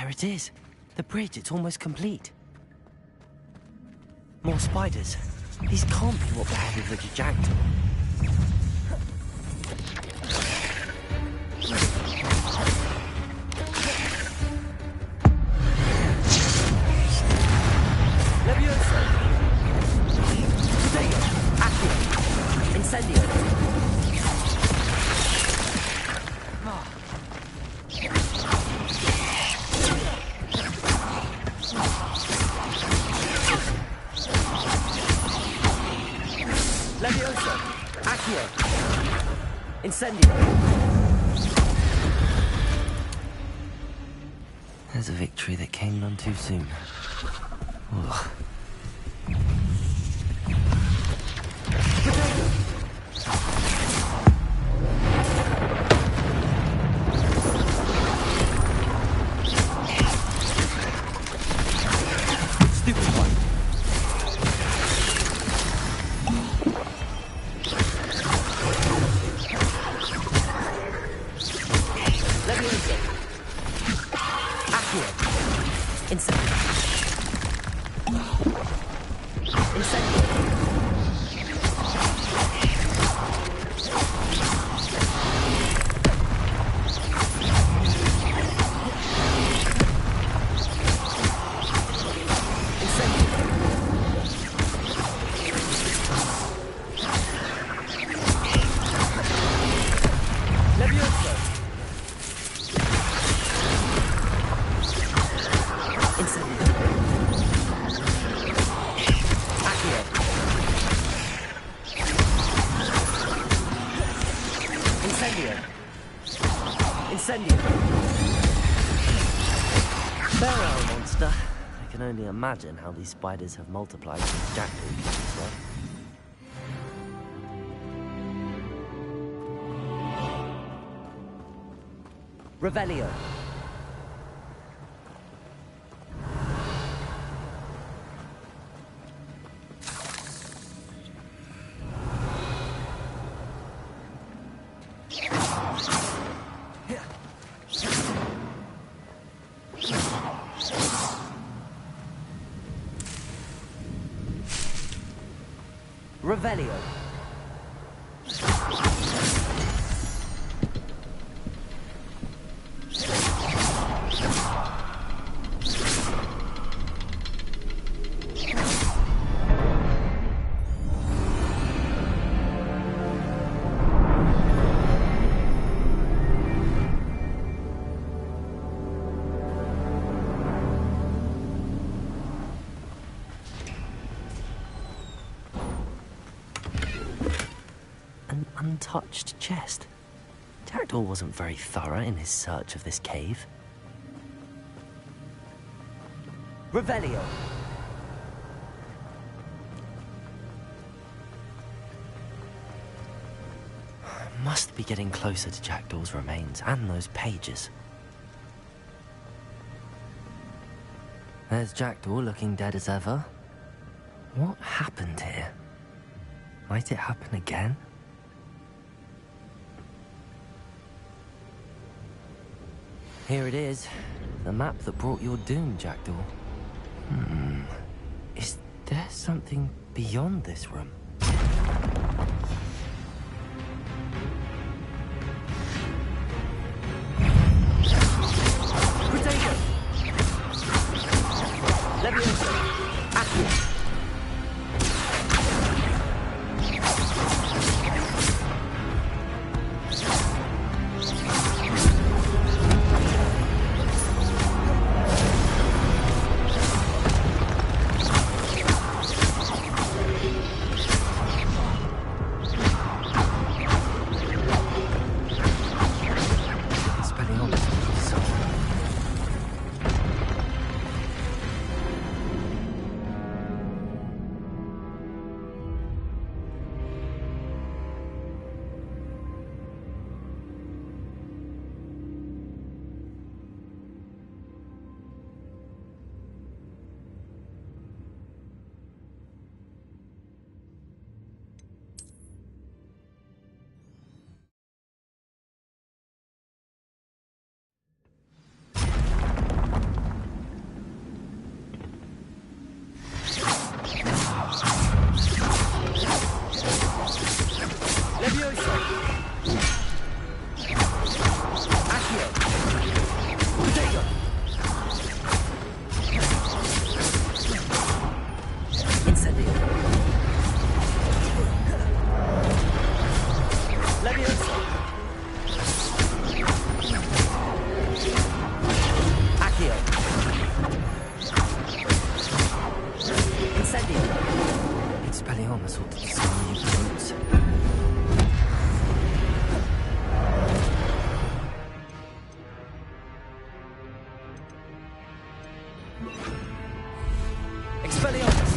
There it is. The bridge, it's almost complete. More spiders. These can't be what beheaded the jackdaw. Levioso! Stego! Accio! Incendio! Levioso! Accio! Incendio! There's a victory that came none too soon. Ugh. Stupid one. Levioso. Accio. Incendio. Incendio. Levioso. Incendio. Accio. Incendio. Incendio. Feral monster. I can only imagine how these spiders have multiplied since Jackdaw came this way. Revelio. Revelio. An untouched chest. Jackdaw wasn't very thorough in his search of this cave. Revelio. Must be getting closer to Jackdaw's remains and those pages. There's Jackdaw looking dead as ever. What happened here? Might it happen again? Here it is. The map that brought your doom, Jackdaw. Is there something beyond this room? Potato! Levioso! Accio! Expelliarmus!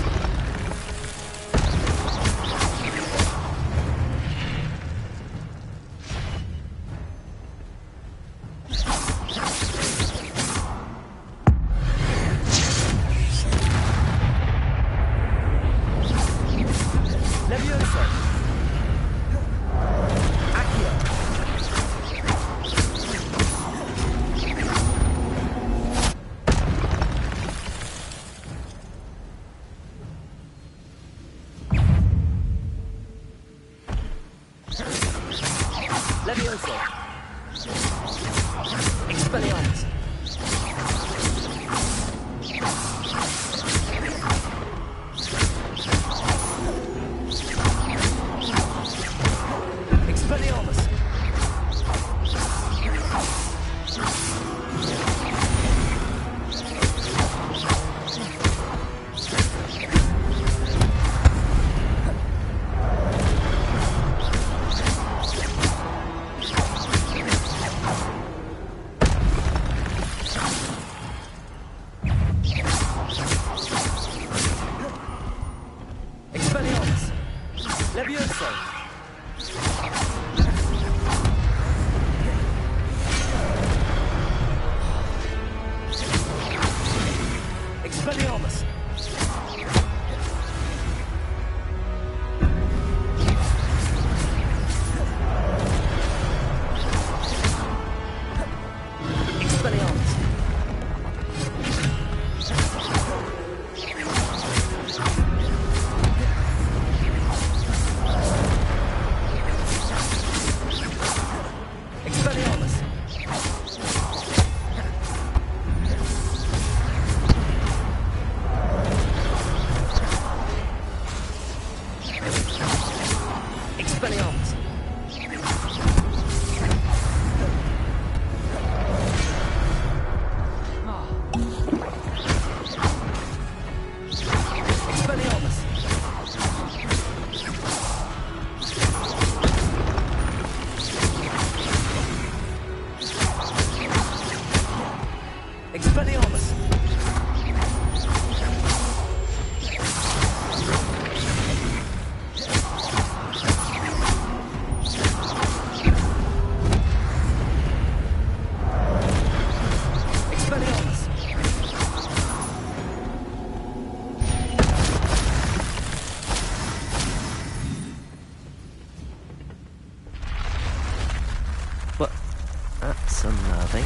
That's unnerving.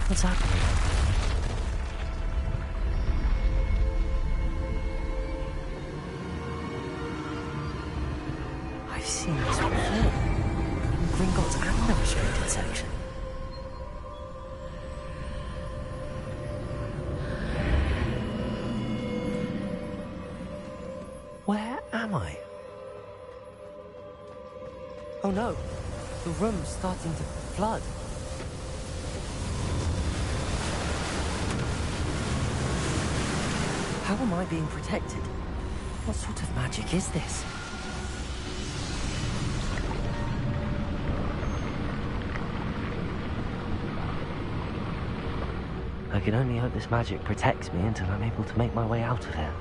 What's happening? I've seen this before. In Gringotts and the restricted section. Where am I? Oh no, the room's starting to flood. How am I being protected? What sort of magic is this? I can only hope this magic protects me until I'm able to make my way out of here.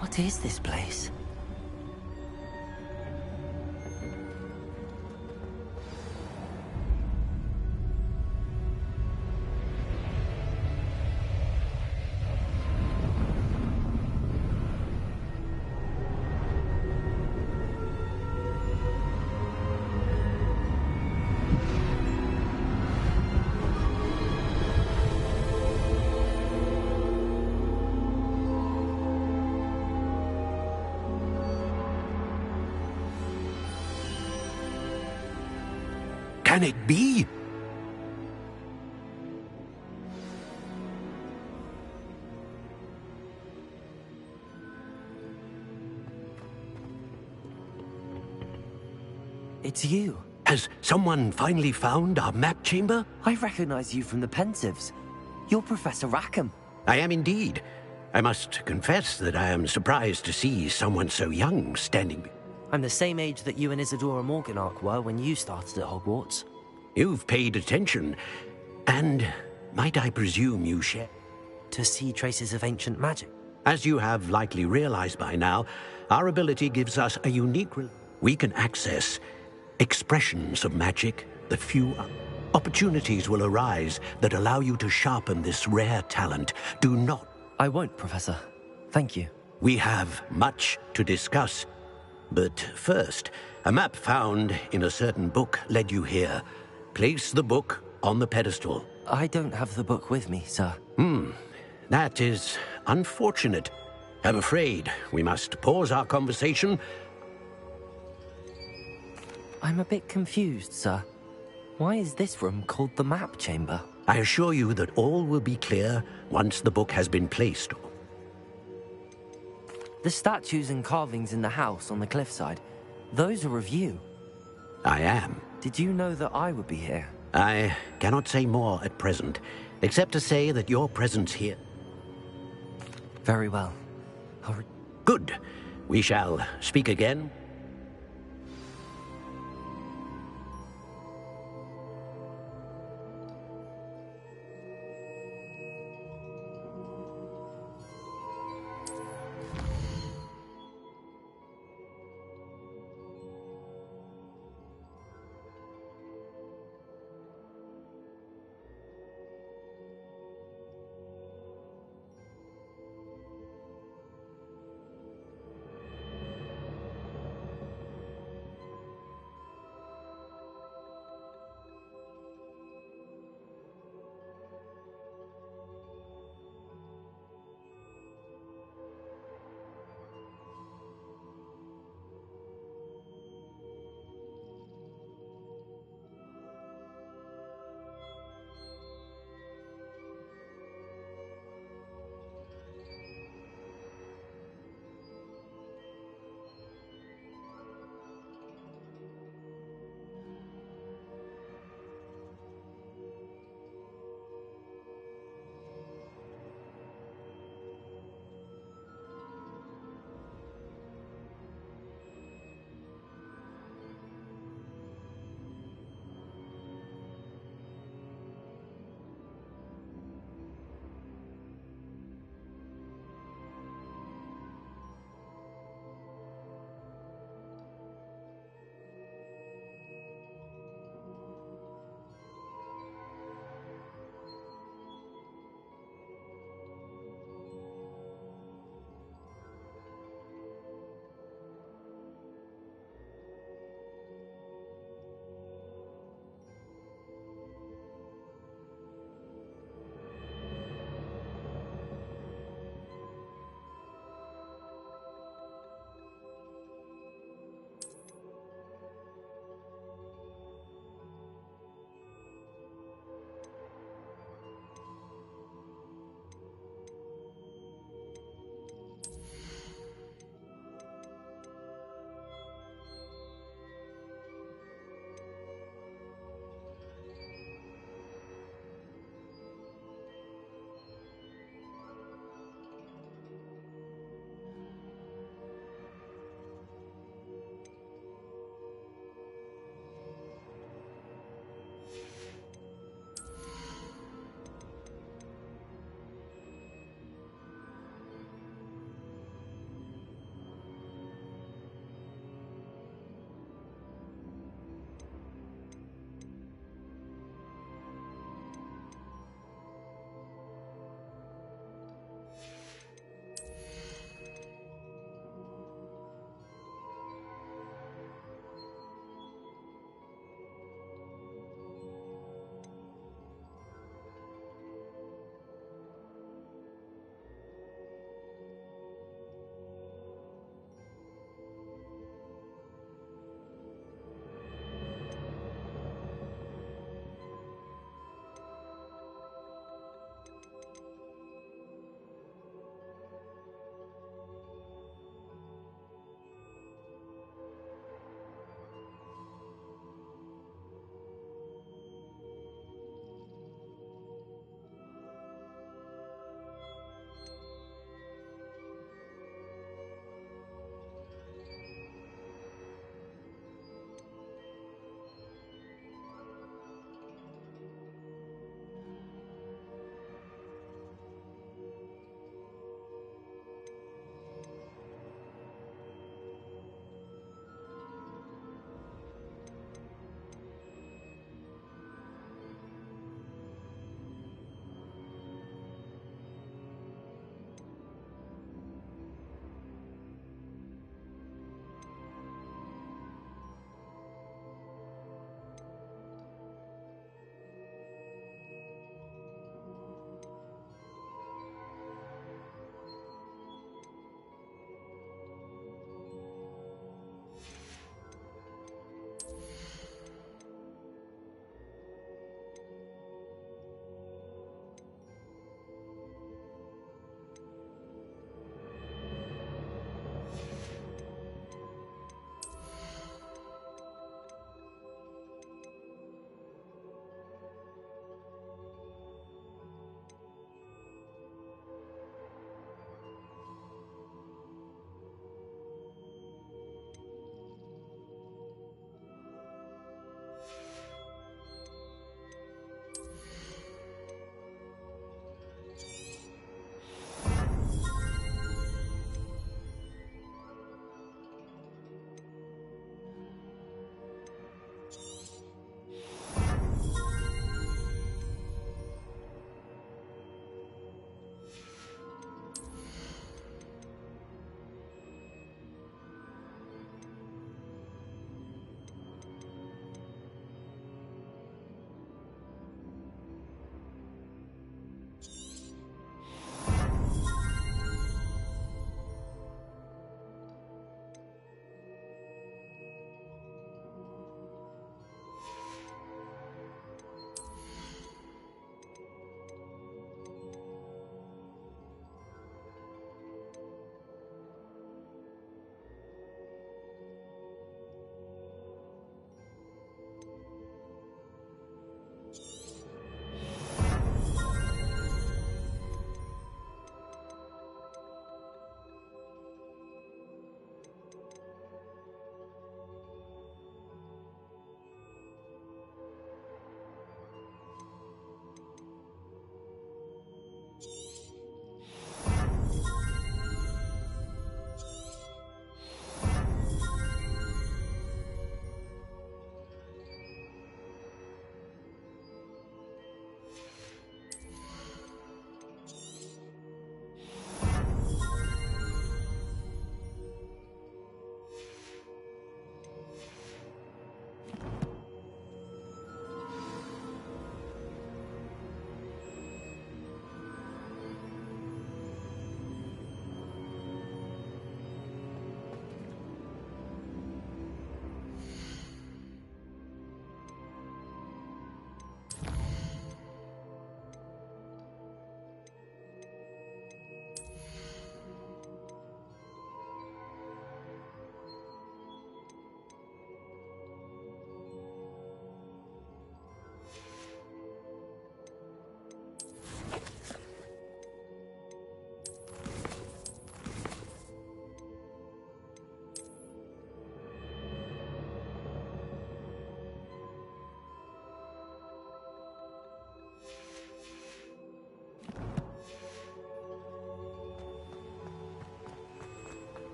What is this place? Can it be? It's you. Has someone finally found our map chamber? I recognize you from the Pensives. You're Professor Rackham. I am indeed. I must confess that I am surprised to see someone so young standing. I'm the same age that you and Isadora Morganach were when you started at Hogwarts. You've paid attention, and might I presume you share? To see traces of ancient magic. As you have likely realized by now, our ability gives us a unique... We can access expressions of magic that few... Opportunities will arise that allow you to sharpen this rare talent. Do not... I won't, Professor. Thank you. We have much to discuss. But first, a map found in a certain book led you here. Place the book on the pedestal. I don't have the book with me, sir. That is unfortunate. I'm afraid we must pause our conversation. I'm a bit confused, sir. Why is this room called the map chamber? I assure you that all will be clear once the book has been placed. The statues and carvings in the house on the cliffside, those are of you. I am. Did you know that I would be here? I cannot say more at present, except to say that your presence here... Very well. Good. We shall speak again.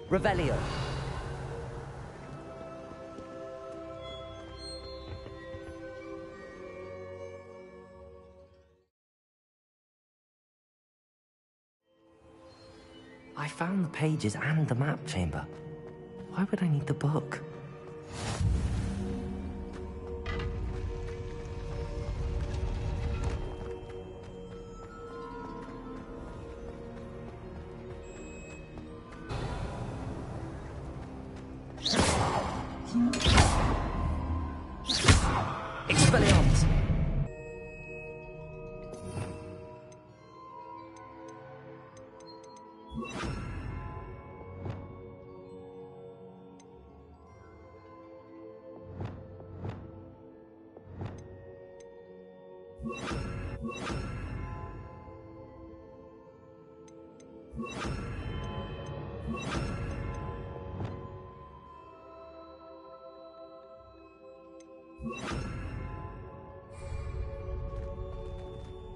Revelio. I found the pages and the map chamber. Why would I need the book? Expelliarmus!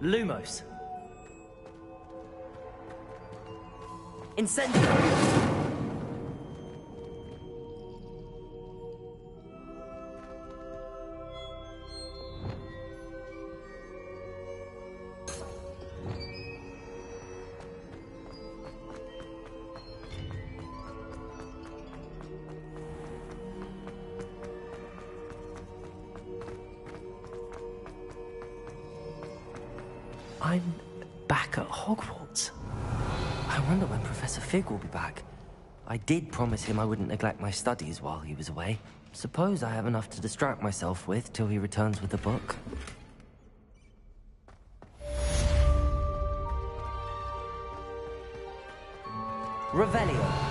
Lumos. Incendio. I'm back at Hogwarts. I wonder when Professor Fig will be back. I did promise him I wouldn't neglect my studies while he was away. Suppose I have enough to distract myself with till he returns with the book. Revelio.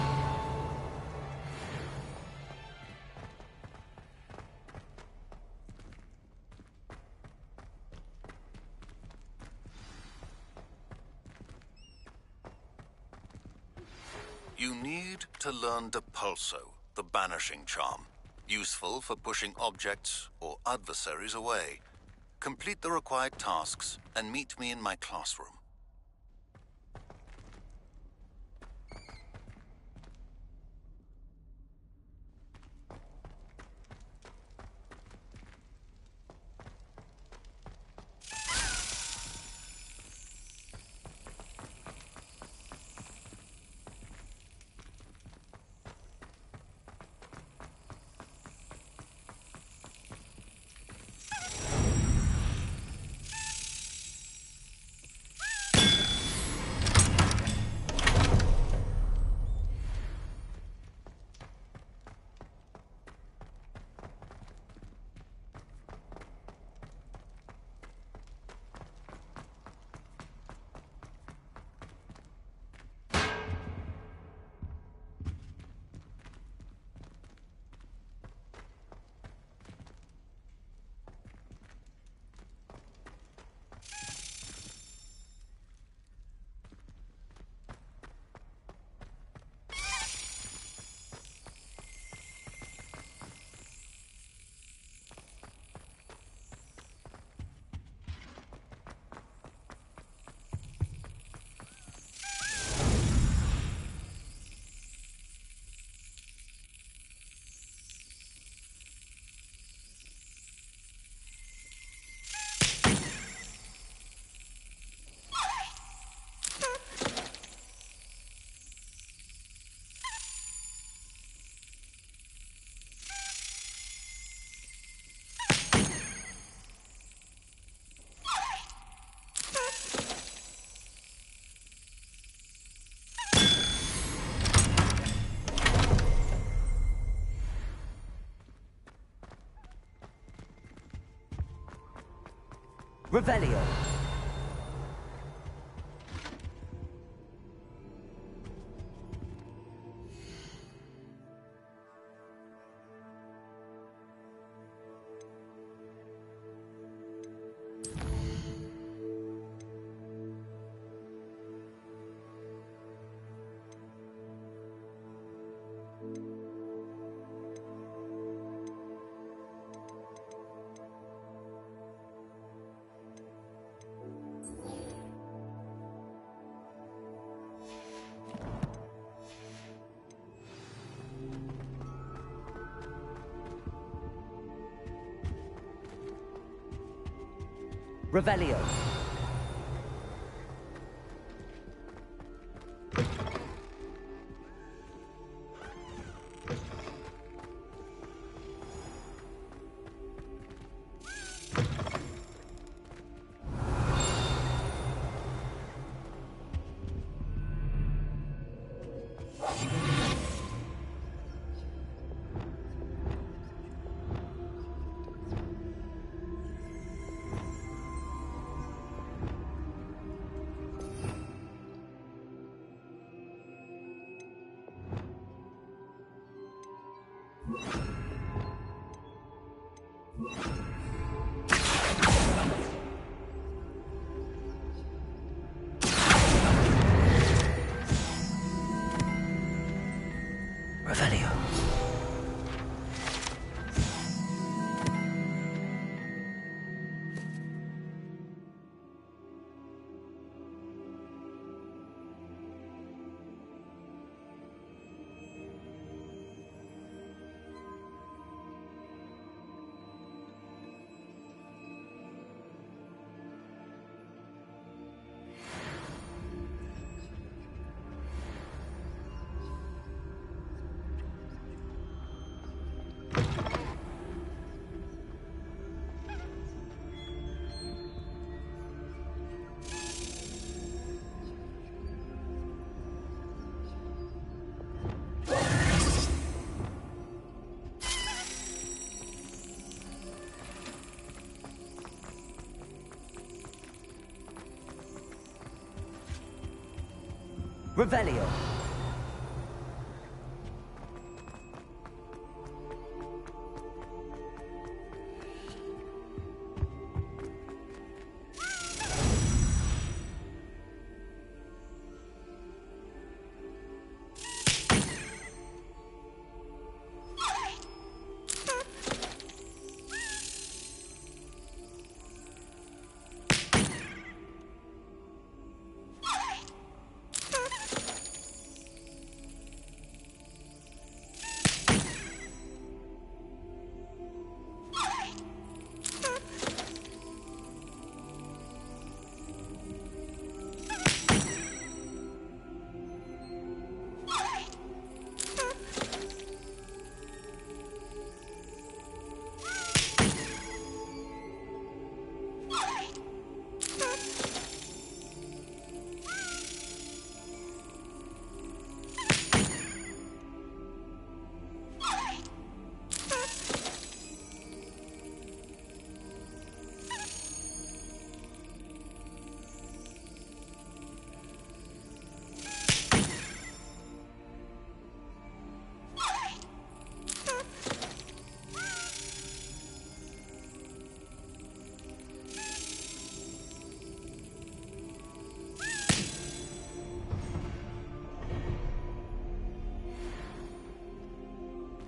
You need to learn Depulso, the banishing charm. Useful for pushing objects or adversaries away. Complete the required tasks and meet me in my classroom. Revelio. Revelio. Revelio. Revelio.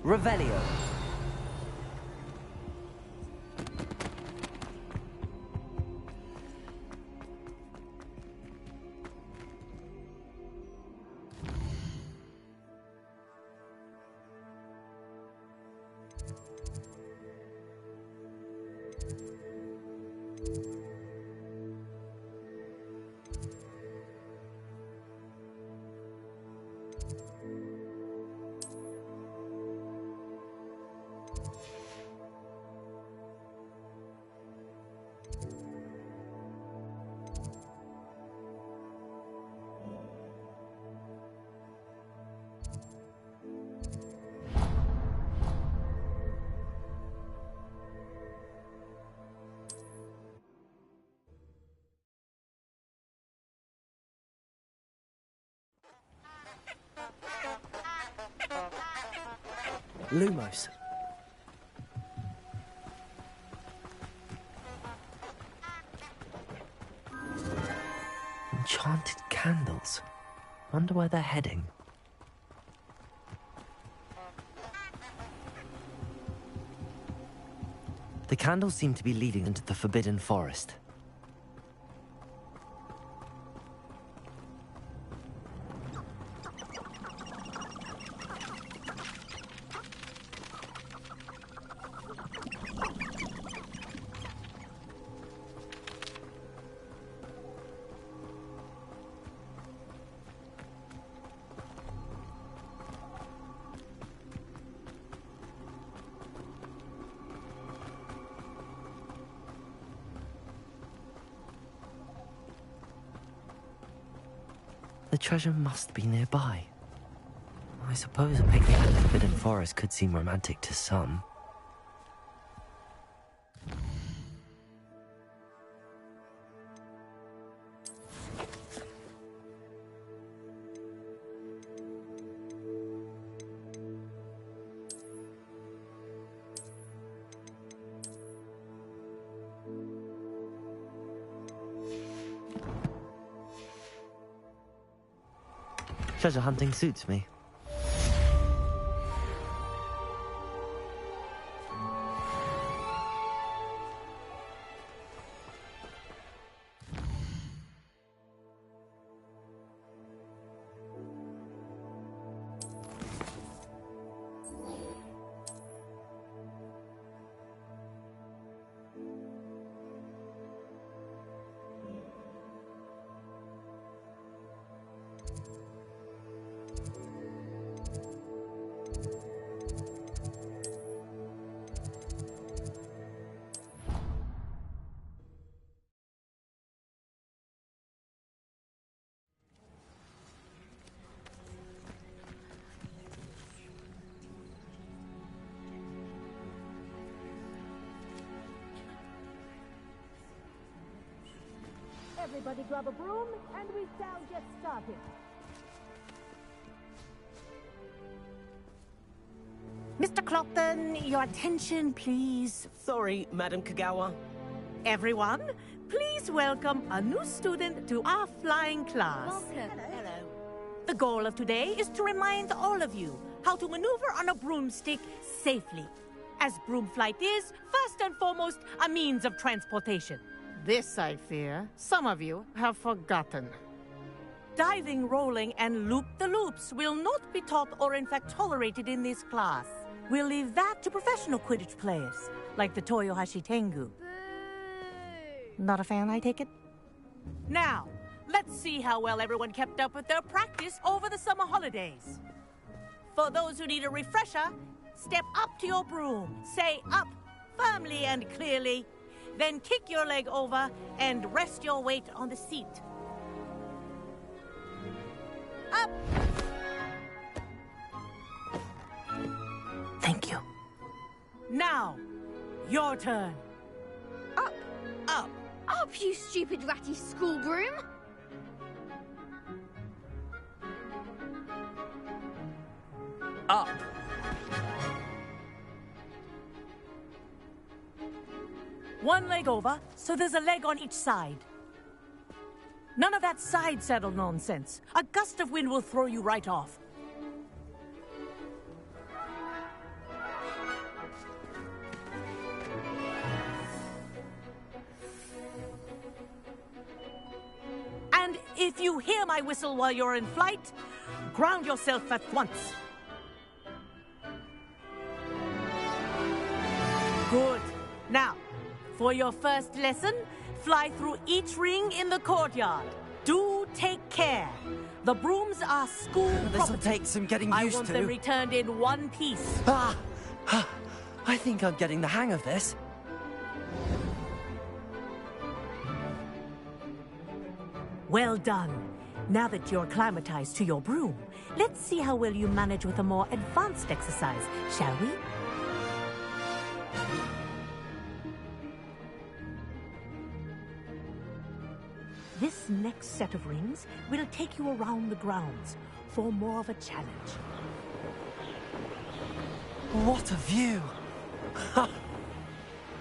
Revelio. Lumos. Enchanted candles. Wonder where they're heading. The candles seem to be leading into the Forbidden Forest. The treasure must be nearby. I suppose a picnic in the Forbidden Forest could seem romantic to some. Treasure hunting suits me. Everybody grab a broom, and we shall get started. Mr. Clopton, your attention, please. Sorry, Madam Kagawa. Everyone, please welcome a new student to our flying class. Welcome. Hello. The goal of today is to remind all of you how to maneuver on a broomstick safely, as broom flight is, first and foremost, a means of transportation. This, I fear, some of you have forgotten. Diving, rolling, and loop-the-loops will not be taught or in fact tolerated in this class. We'll leave that to professional Quidditch players, like the Toyohashi Tengu. Boo! Not a fan, I take it? Now, let's see how well everyone kept up with their practice over the summer holidays. For those who need a refresher, step up to your broom, say up firmly and clearly, then kick your leg over and rest your weight on the seat. Up! Thank you. Now, your turn. Up! Up! Up, you stupid ratty school broom! Up! One leg over, so there's a leg on each side. None of that side saddle nonsense. A gust of wind will throw you right off. And if you hear my whistle while you're in flight, ground yourself at once. Good. Now, for your first lesson, fly through each ring in the courtyard. Do take care. The brooms are school This'll property. take some getting I used want to. them returned in one piece. I think I'm getting the hang of this. Well done. Now that you're acclimatized to your broom, let's see how well you manage with a more advanced exercise, shall we? This next set of rings will take you around the grounds for more of a challenge. What a view!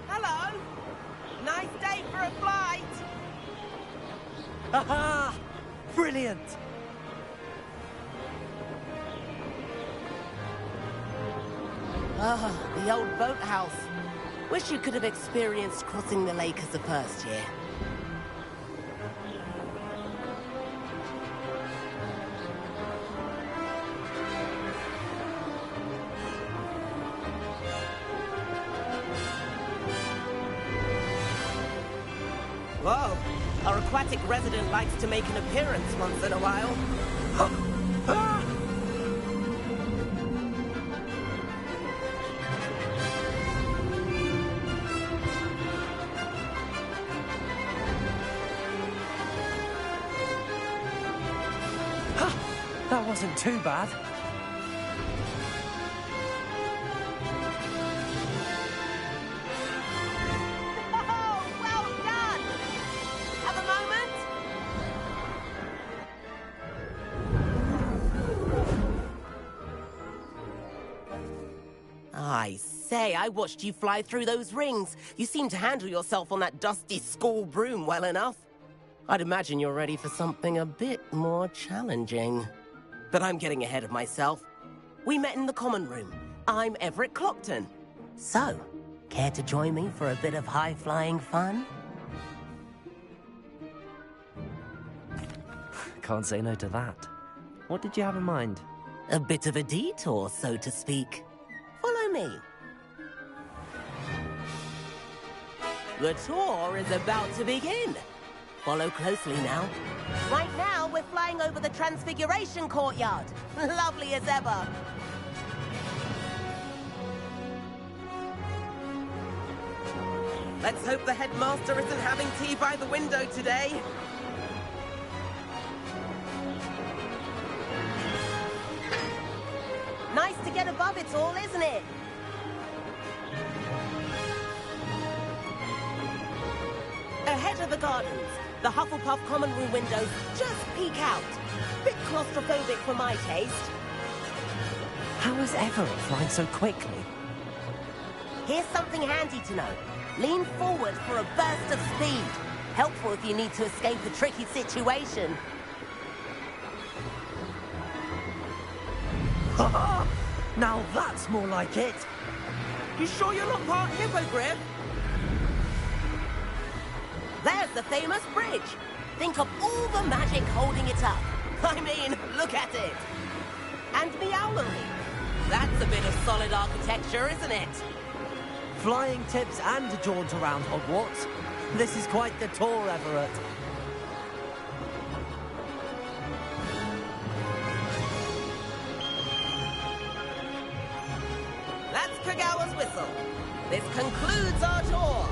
Hello! Nice day for a flight! Aha! Brilliant! Ah, the old boathouse. Wish you could have experienced crossing the lake as the first year. Whoa, our aquatic resident likes to make an appearance once in a while. wasn't too bad. Oh, well done! Have a moment? I say, I watched you fly through those rings. You seem to handle yourself on that dusty school broom well enough. I'd imagine you're ready for something a bit more challenging. But I'm getting ahead of myself. We met in the common room. I'm Everett Clopton. So, care to join me for a bit of high-flying fun? Can't say no to that. What did you have in mind? A bit of a detour, so to speak. Follow me. The tour is about to begin. Follow closely now. Right now, we're flying over the Transfiguration Courtyard. Lovely as ever. Let's hope the headmaster isn't having tea by the window today. Nice to get above it all, isn't it? Ahead of the gardens, the Hufflepuff common room windows just peek out. Bit claustrophobic for my taste. How is Everett flying so quickly? Here's something handy to know. Lean forward for a burst of speed. Helpful if you need to escape a tricky situation. Now that's more like it. You sure you're not part hippogriff? There's the famous bridge. Think of all the magic holding it up. I mean, look at it. And the owlery. That's a bit of solid architecture, isn't it? Flying tips and a jaunt around Hogwarts. This is quite the tour, Everett. That's Kagawa's whistle. This concludes our tour.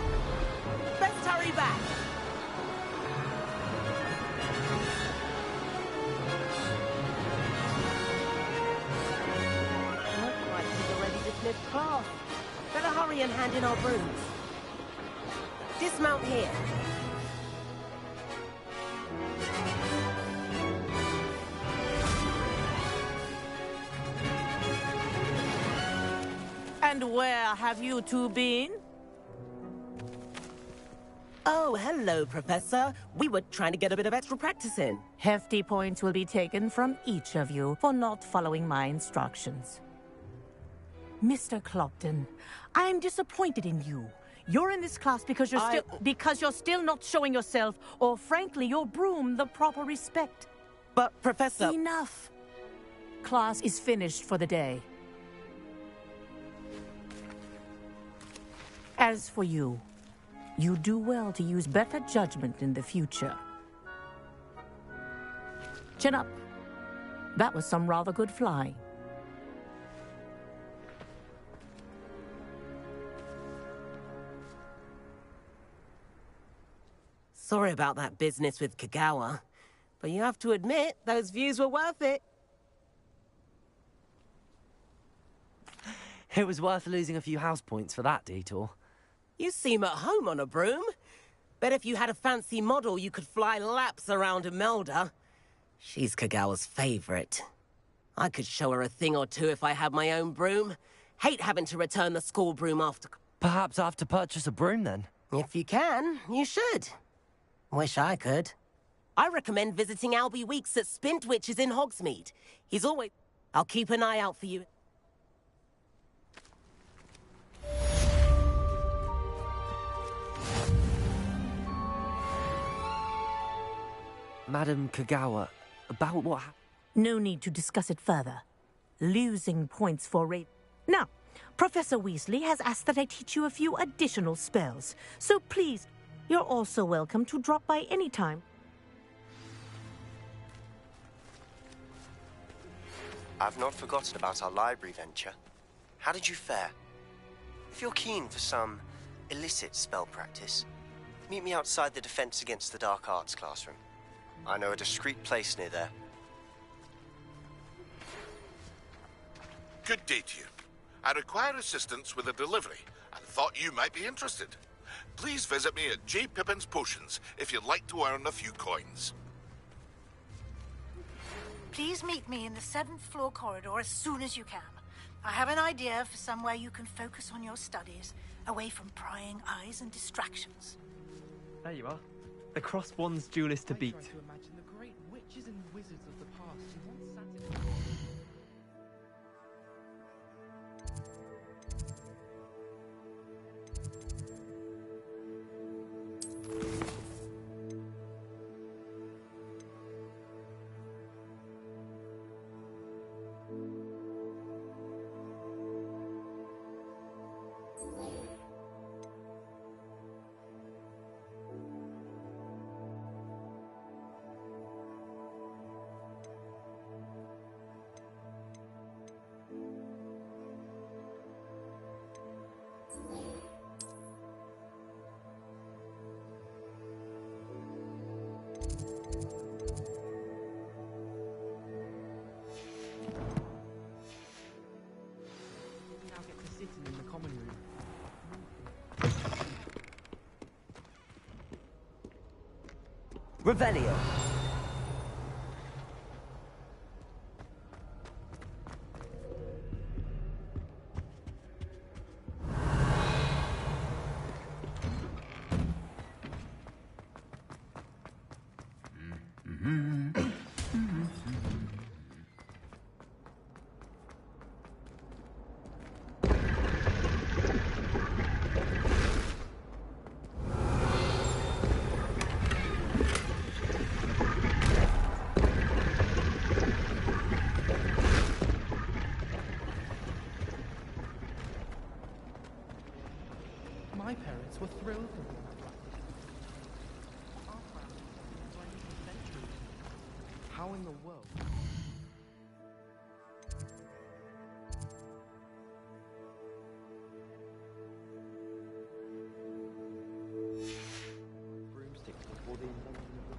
Best hurry back. Looks like she's already dismissed class. Better hurry and hand in our brooms. Dismount here. And where have you two been? Oh, hello, Professor. We were trying to get a bit of extra practice in. Hefty points will be taken from each of you for not following my instructions. Mr. Clopton, I'm disappointed in you. You're in this class because you're still not showing yourself, or frankly, your broom the proper respect. But, Professor... Enough. Class is finished for the day. As for you, you do well to use better judgment in the future. Chin up. That was some rather good flying. Sorry about that business with Kagawa, but you have to admit, those views were worth it. It was worth losing a few house points for that detour. You seem at home on a broom. Bet if you had a fancy model, you could fly laps around Imelda. She's Kagawa's favorite. I could show her a thing or two if I had my own broom. Hate having to return the school broom after... Perhaps I have to purchase a broom then. If you can, you should. Wish I could. I recommend visiting Albie Weeks at Spintwitches in Hogsmeade. He's always... I'll keep an eye out for you. Madam Kagawa, about what No need to discuss it further. Losing points for rape. Now, Professor Weasley has asked that I teach you a few additional spells. So please, you're also welcome to drop by any time. I've not forgotten about our library venture. How did you fare? If you're keen for some illicit spell practice, meet me outside the Defense Against the Dark Arts classroom. I know a discreet place near there. Good day to you. I require assistance with a delivery and thought you might be interested. Please visit me at J. Pippin's Potions if you'd like to earn a few coins. Please meet me in the 7th floor corridor as soon as you can. I have an idea for somewhere you can focus on your studies, away from prying eyes and distractions. There you are. The cross-wands duelist to beat. I try to imagine the great witches and wizards of the past who once sat in... in the common room. Revelio. My parents were thrilled to be interacted. Our family was like a century. How in the world? Broomsticks before the invention of the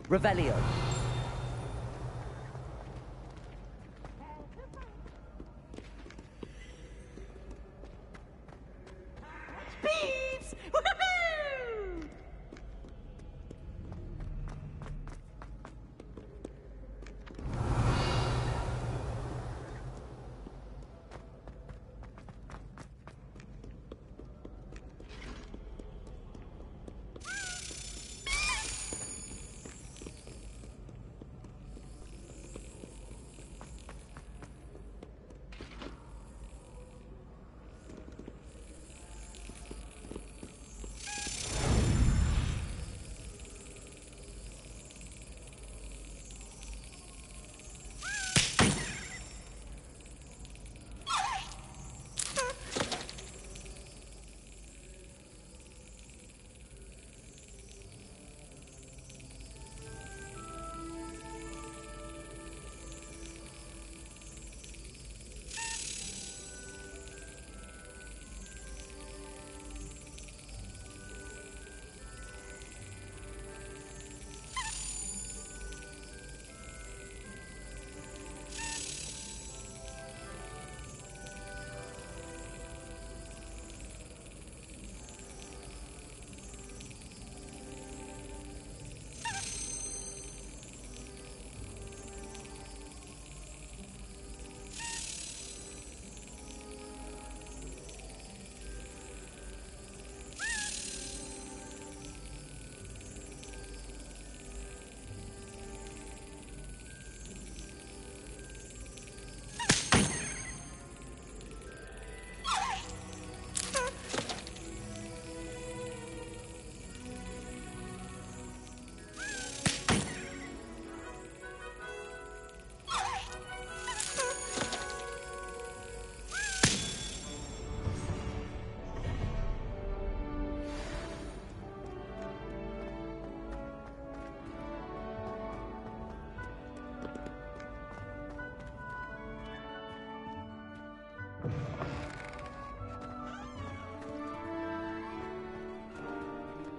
Revelio. Peeps! Woohoo!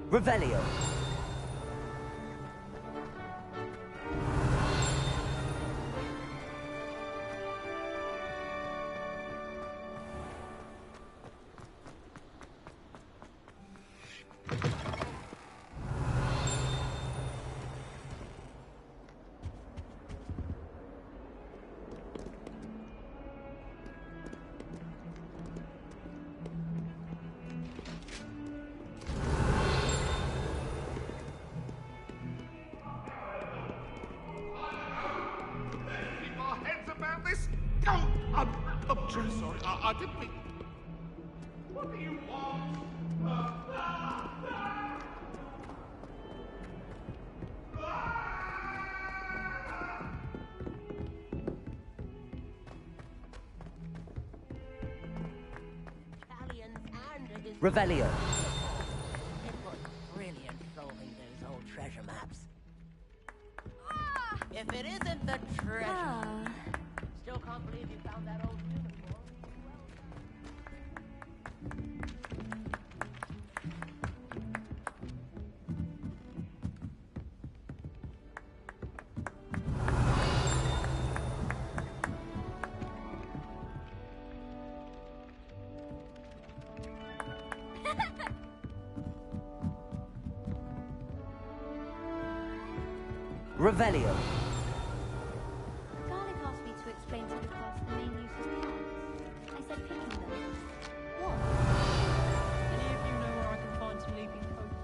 Revelio. Keep our heads about this. Oh, I'm truly sorry. I didn't mean. What do you want? Revelio. It was brilliant solving those old treasure maps. If it isn't the treasure. Still can't believe you found that old uniform. Revelio. Garlic asked me to explain to the class the main use of plants. I said picking them. What? Any of you know where I can find some leafy coats?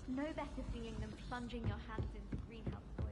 No better seeing than plunging your hands into greenhouse soil.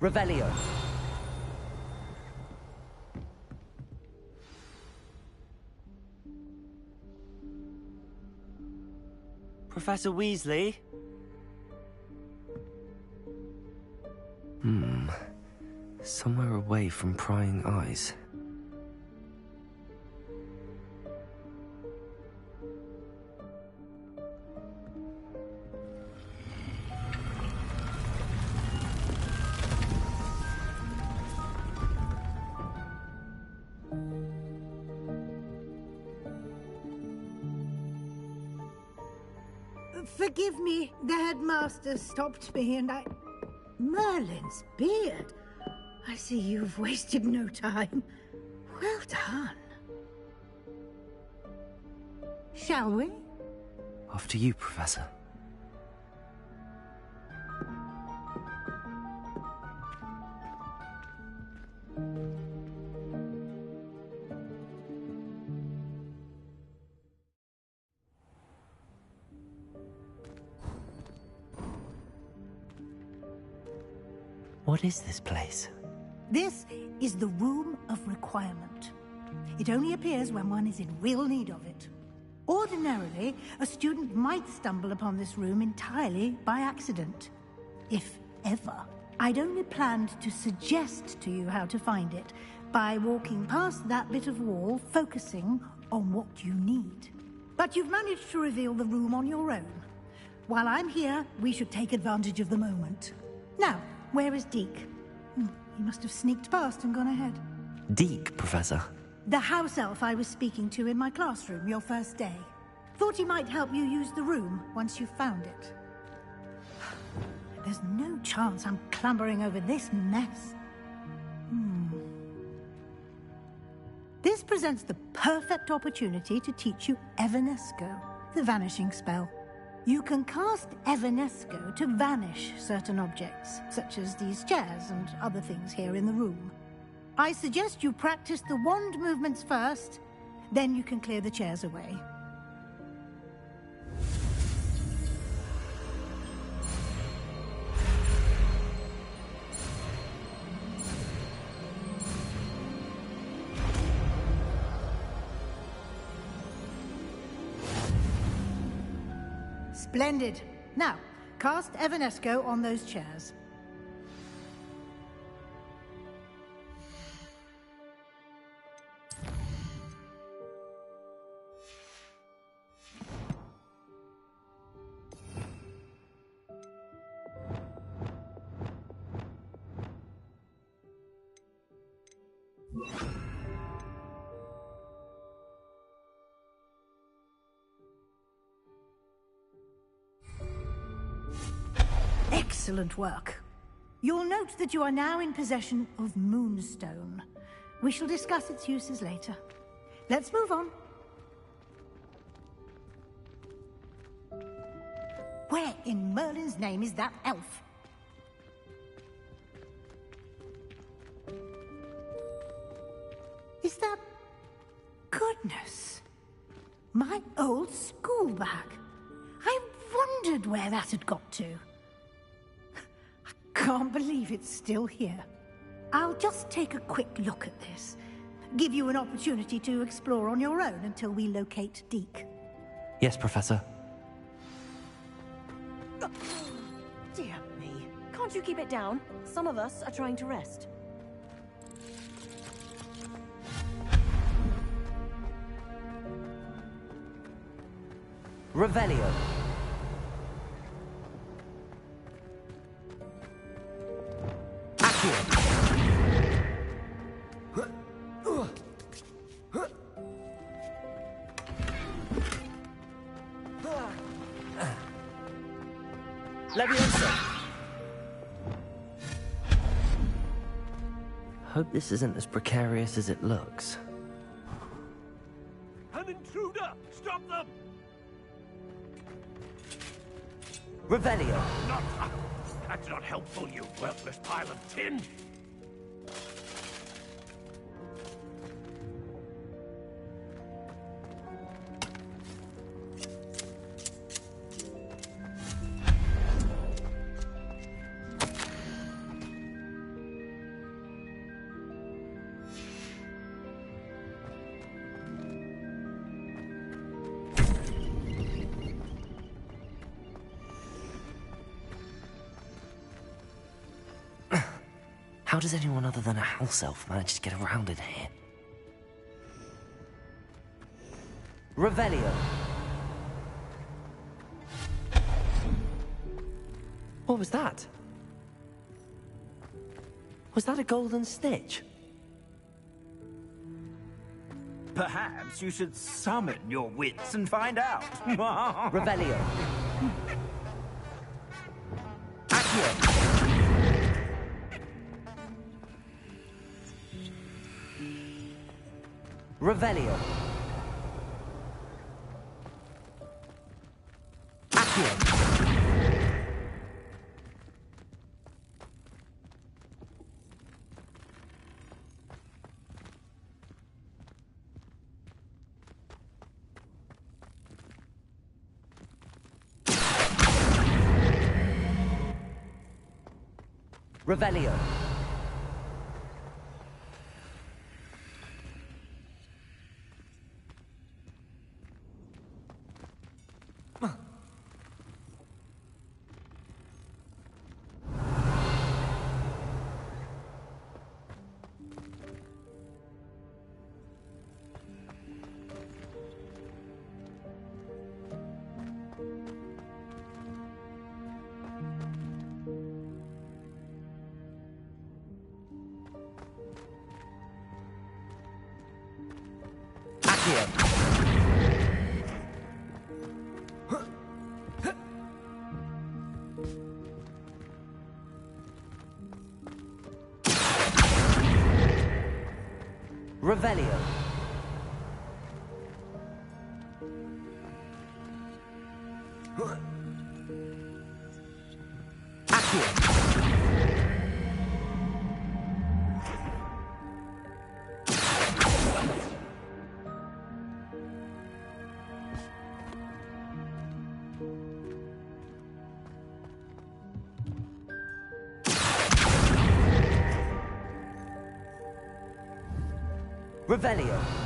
Revelio. Professor Weasley? Somewhere away from prying eyes. Forgive me, the headmaster stopped me and I... Merlin's beard. I see you've wasted no time. Well done. Shall we? After you, Professor. What is this place? This is the Room of Requirement. It only appears when one is in real need of it. Ordinarily, a student might stumble upon this room entirely by accident. If ever. I'd only planned to suggest to you how to find it by walking past that bit of wall, focusing on what you need. But you've managed to reveal the room on your own. While I'm here, we should take advantage of the moment. Now, where is Deke? He must have sneaked past and gone ahead. Deke, Professor. The house elf I was speaking to in my classroom your first day. Thought he might help you use the room once you found it. There's no chance I'm clambering over this mess. This presents the perfect opportunity to teach you Evanesco, the vanishing spell. You can cast Evanesco to vanish certain objects, such as these chairs and other things here in the room. I suggest you practice the wand movements first, then you can clear the chairs away. Splendid. Now, cast Evanesco on those chairs. Excellent work. You'll note that you are now in possession of Moonstone. We shall discuss its uses later. Let's move on. Where in Merlin's name is that elf? Is that... Goodness! My old school bag. I wondered where that had got to. Can't believe it's still here. I'll just take a quick look at this. Give you an opportunity to explore on your own until we locate Deke. Yes, Professor. Dear me. Can't you keep it down? Some of us are trying to rest. Revelio. Hope this isn't as precarious as it looks. An intruder! Stop them! Revelio! That's not helpful, you worthless pile of tin! How does anyone other than a house elf manage to get around in here? Revelio. What was that? Was that a golden snitch? Perhaps you should summon your wits and find out. Revelio. Accio. Revelio. Accio. Revelio. Revelio. Accio. Revelio.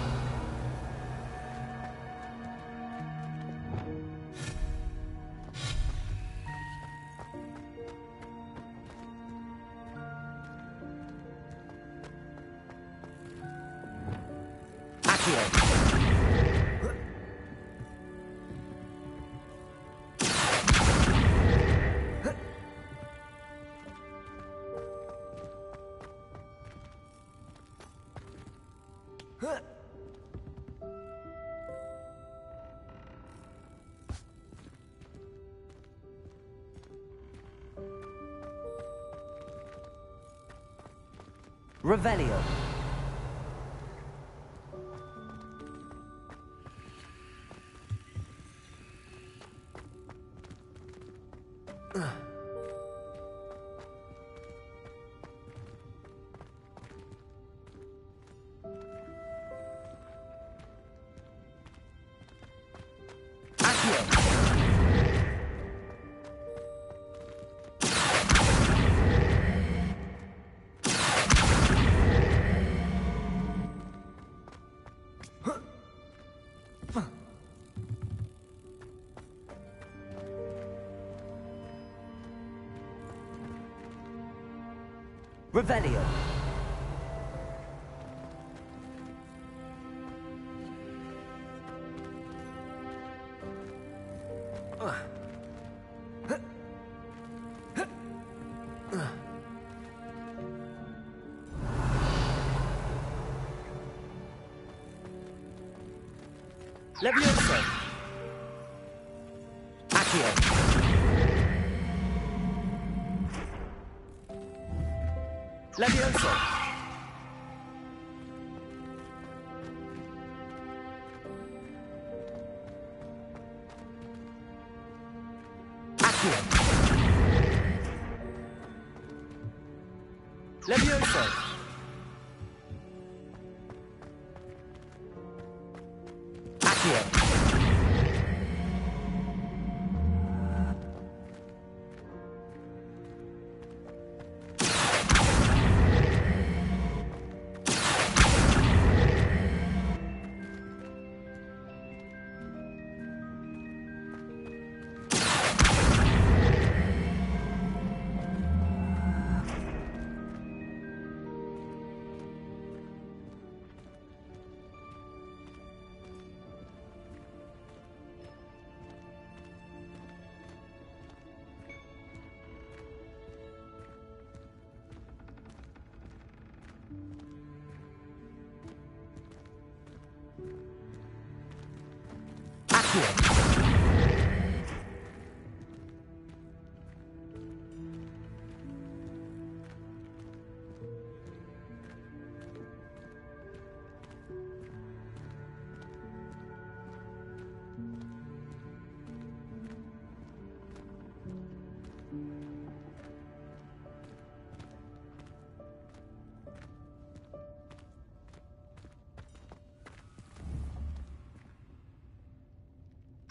Revelio. Revelio. Levioso. Accio. Levioso. Accio. Levioso. Accio.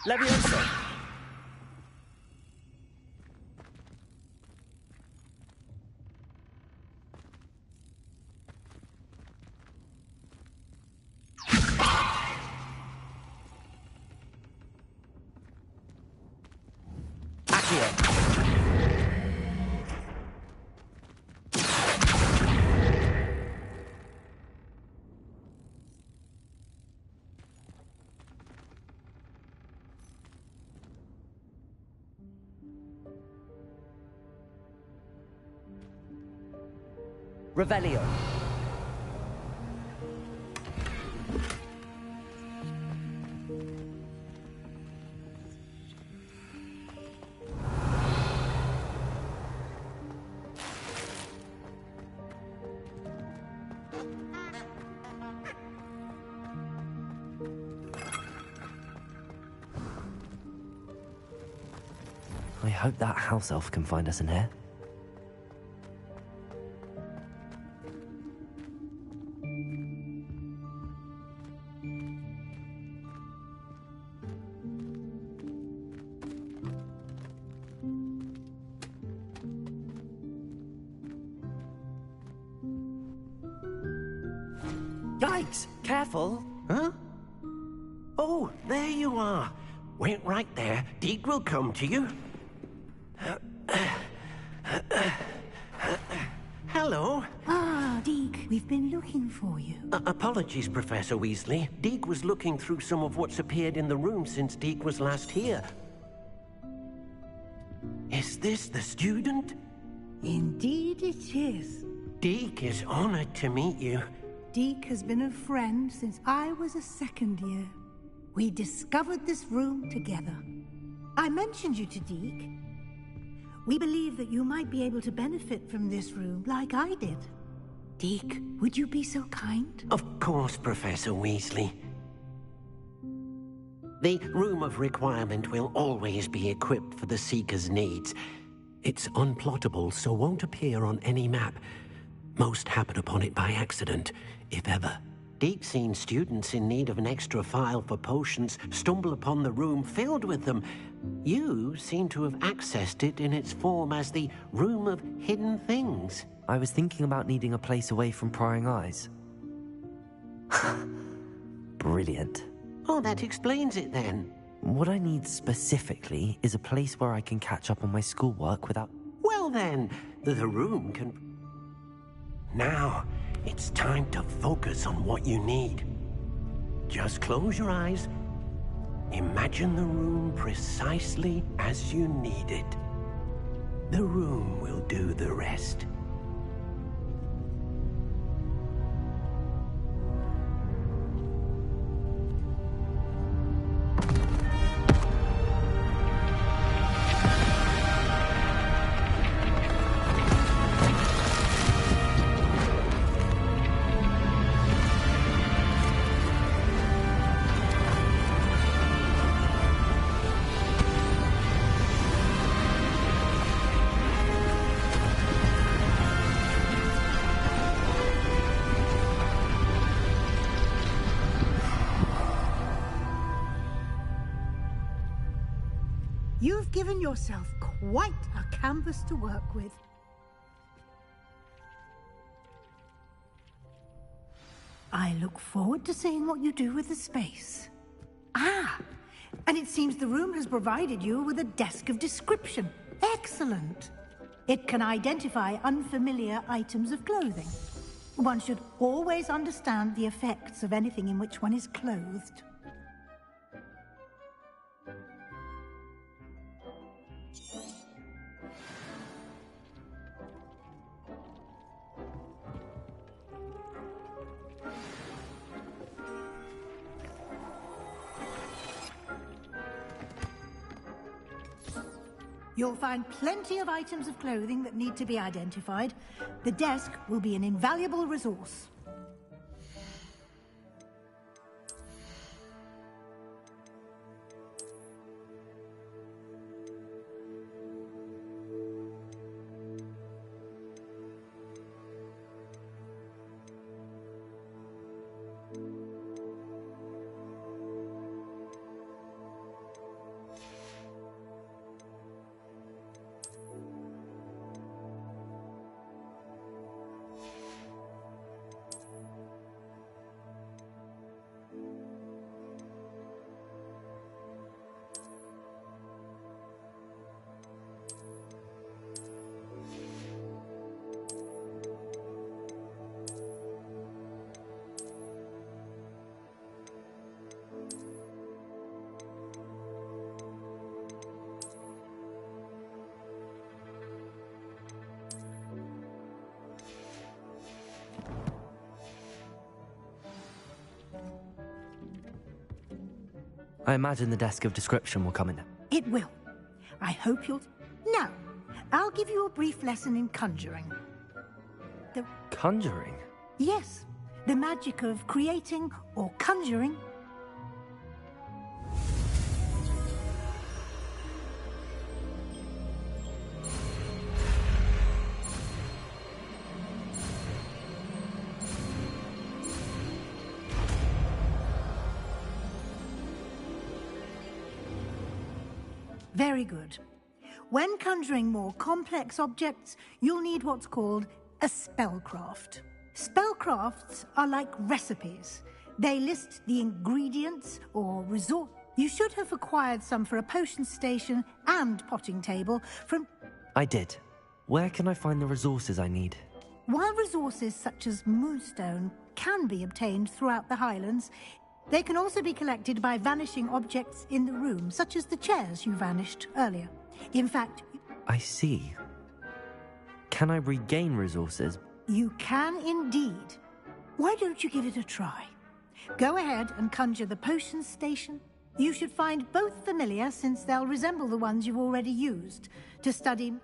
Levioso. Accio. Revelio. I hope that house elf can find us an heir. Yikes! Careful! Huh? Oh, there you are. Wait right there. Deke will come to you. Hello. Ah, Deke, we've been looking for you. Apologies, Professor Weasley. Deke was looking through some of what's appeared in the room since Deke was last here. Is this the student? Indeed it is. Deke is honored to meet you. Deke has been a friend since I was a second year. We discovered this room together. I mentioned you to Deke. We believe that you might be able to benefit from this room like I did. Deke, would you be so kind? Of course, Professor Weasley. The Room of Requirement will always be equipped for the Seeker's needs. It's unplottable, so won't appear on any map. Most happen upon it by accident, if ever. Deke's seen students in need of an extra file for potions stumble upon the room filled with them. You seem to have accessed it in its form as the Room of Hidden Things. I was thinking about needing a place away from prying eyes. Brilliant. Oh, that explains it then. What I need specifically is a place where I can catch up on my schoolwork without... Well then, the room can... Now, it's time to focus on what you need. Just close your eyes. Imagine the room precisely as you need it. The room will do the rest. You've given yourself quite a canvas to work with. I look forward to seeing what you do with the space. Ah, and it seems the room has provided you with a desk of description. Excellent. It can identify unfamiliar items of clothing. One should always understand the effects of anything in which one is clothed. You'll find plenty of items of clothing that need to be identified. The desk will be an invaluable resource. I imagine the desk of description will come in. It will. I hope you'll... Now, I'll give you a brief lesson in conjuring. Conjuring? Yes, the magic of creating or conjuring. Very good. When conjuring more complex objects, you'll need what's called a spellcraft. Spellcrafts are like recipes. They list the ingredients or resource. You should have acquired some for a potion station and potting table from... I did. Where can I find the resources I need? While resources such as moonstone can be obtained throughout the Highlands, they can also be collected by vanishing objects in the room, such as the chairs you vanished earlier. In fact... I see. Can I regain resources? You can indeed. Why don't you give it a try? Go ahead and conjure the potion station. You should find both familiar, since they'll resemble the ones you've already used to study...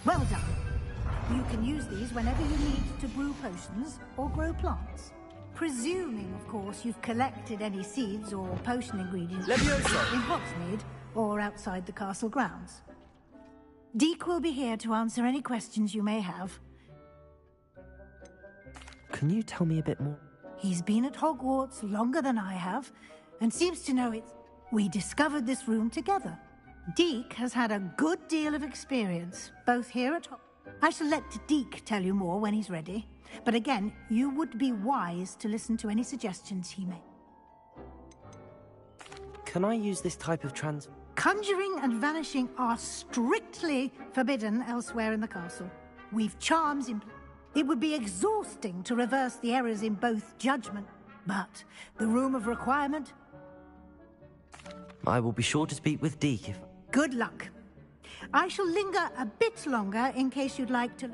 Well done. You can use these whenever you need to brew potions or grow plants. Presuming, of course, you've collected any seeds or potion ingredients in Hogsmeade or outside the castle grounds. Deek will be here to answer any questions you may have. Can you tell me a bit more? He's been at Hogwarts longer than I have, and seems to know it. We discovered this room together. Deek has had a good deal of experience, both here at I shall let Deek tell you more when he's ready. But again, you would be wise to listen to any suggestions he makes. Can I use this type of Conjuring and vanishing are strictly forbidden elsewhere in the castle. We've charms in... It would be exhausting to reverse the errors in both judgment, but the room of requirement... I will be sure to speak with Deek if... Good luck. I shall linger a bit longer in case you'd like to...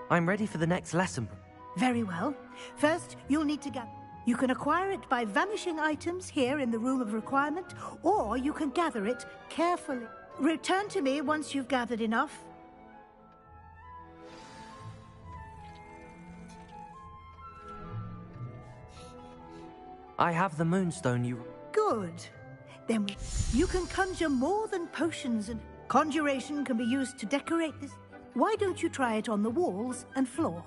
I'm ready for the next lesson. Very well. First, you'll need to gather. You can acquire it by vanishing items here in the Room of Requirement, or you can gather it carefully. Return to me once you've gathered enough. I have the moonstone you... Good. Then you can conjure more than potions, and conjuration can be used to decorate this. Why don't you try it on the walls and floor?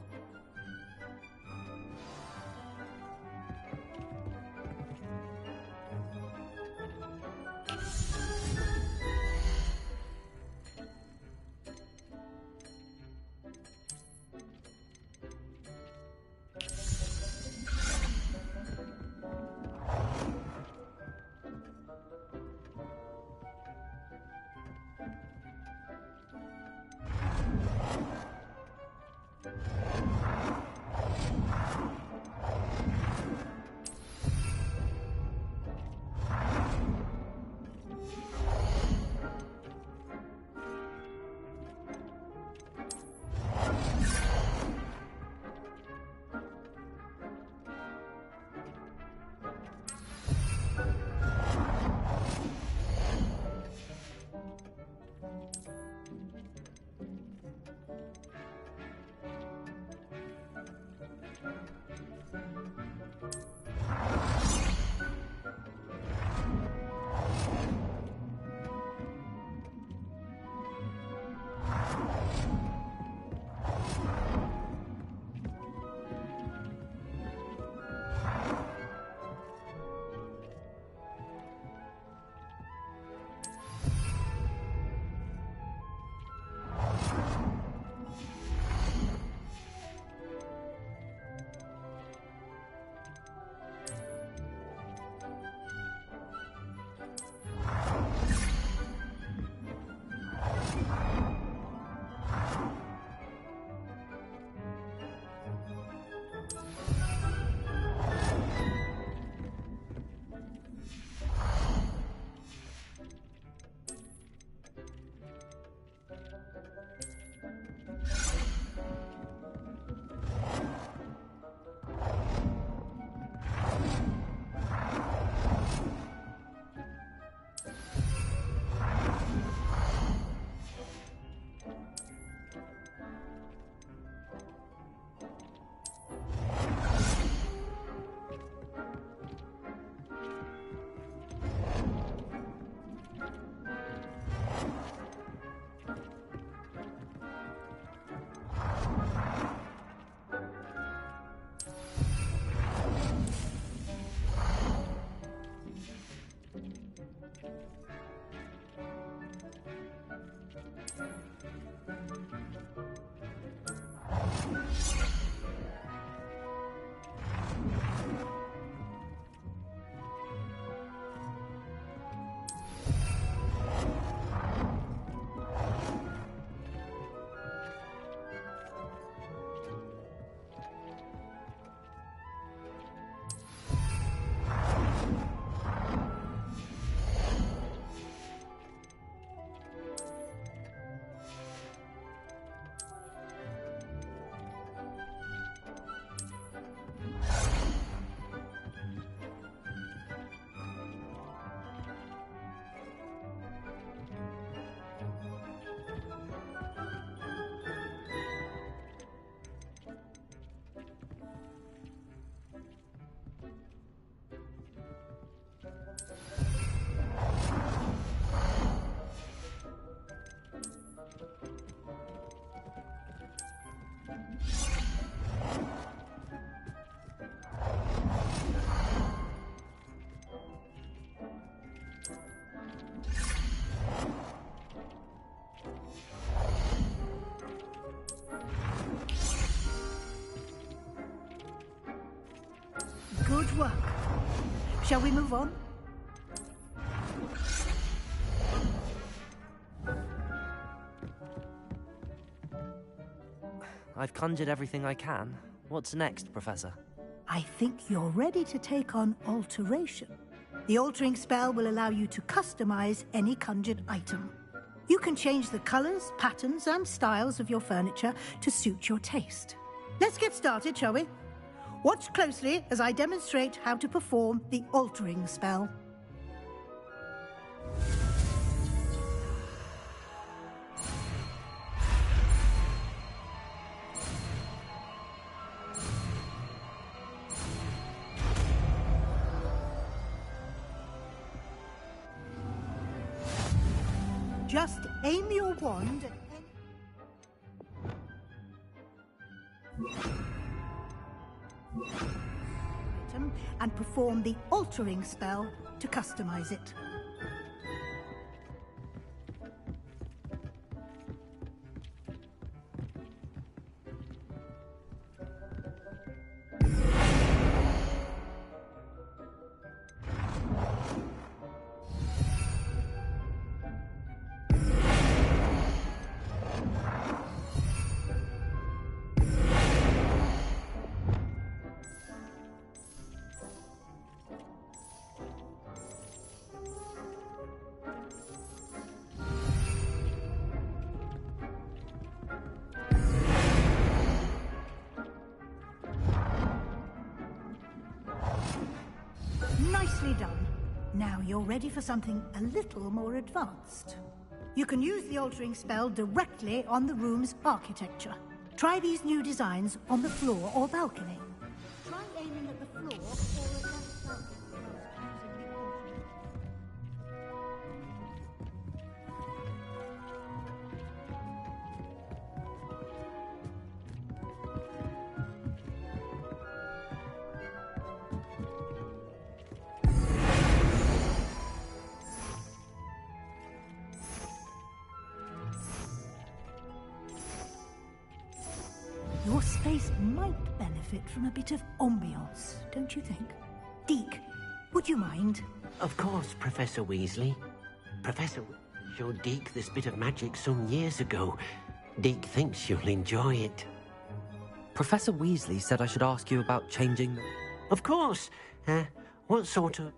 Good work. Shall we move on? I've conjured everything I can. What's next, Professor? I think you're ready to take on alteration. The altering spell will allow you to customize any conjured item. You can change the colours, patterns, and styles of your furniture to suit your taste. Let's get started, shall we? Watch closely as I demonstrate how to perform the altering spell. Just aim your wand at item and perform the altering spell to customize it. Nicely done. Now you're ready for something a little more advanced. You can use the altering spell directly on the room's architecture. Try these new designs on the floor or balcony. Try aiming at the floor or at that balcony using the altering. Your space might benefit from a bit of ambiance, don't you think? Deke, would you mind? Of course, Professor Weasley. Professor showed Deke this bit of magic some years ago. Deke thinks you'll enjoy it. Professor Weasley said I should ask you about changing the... Of course. What sort of...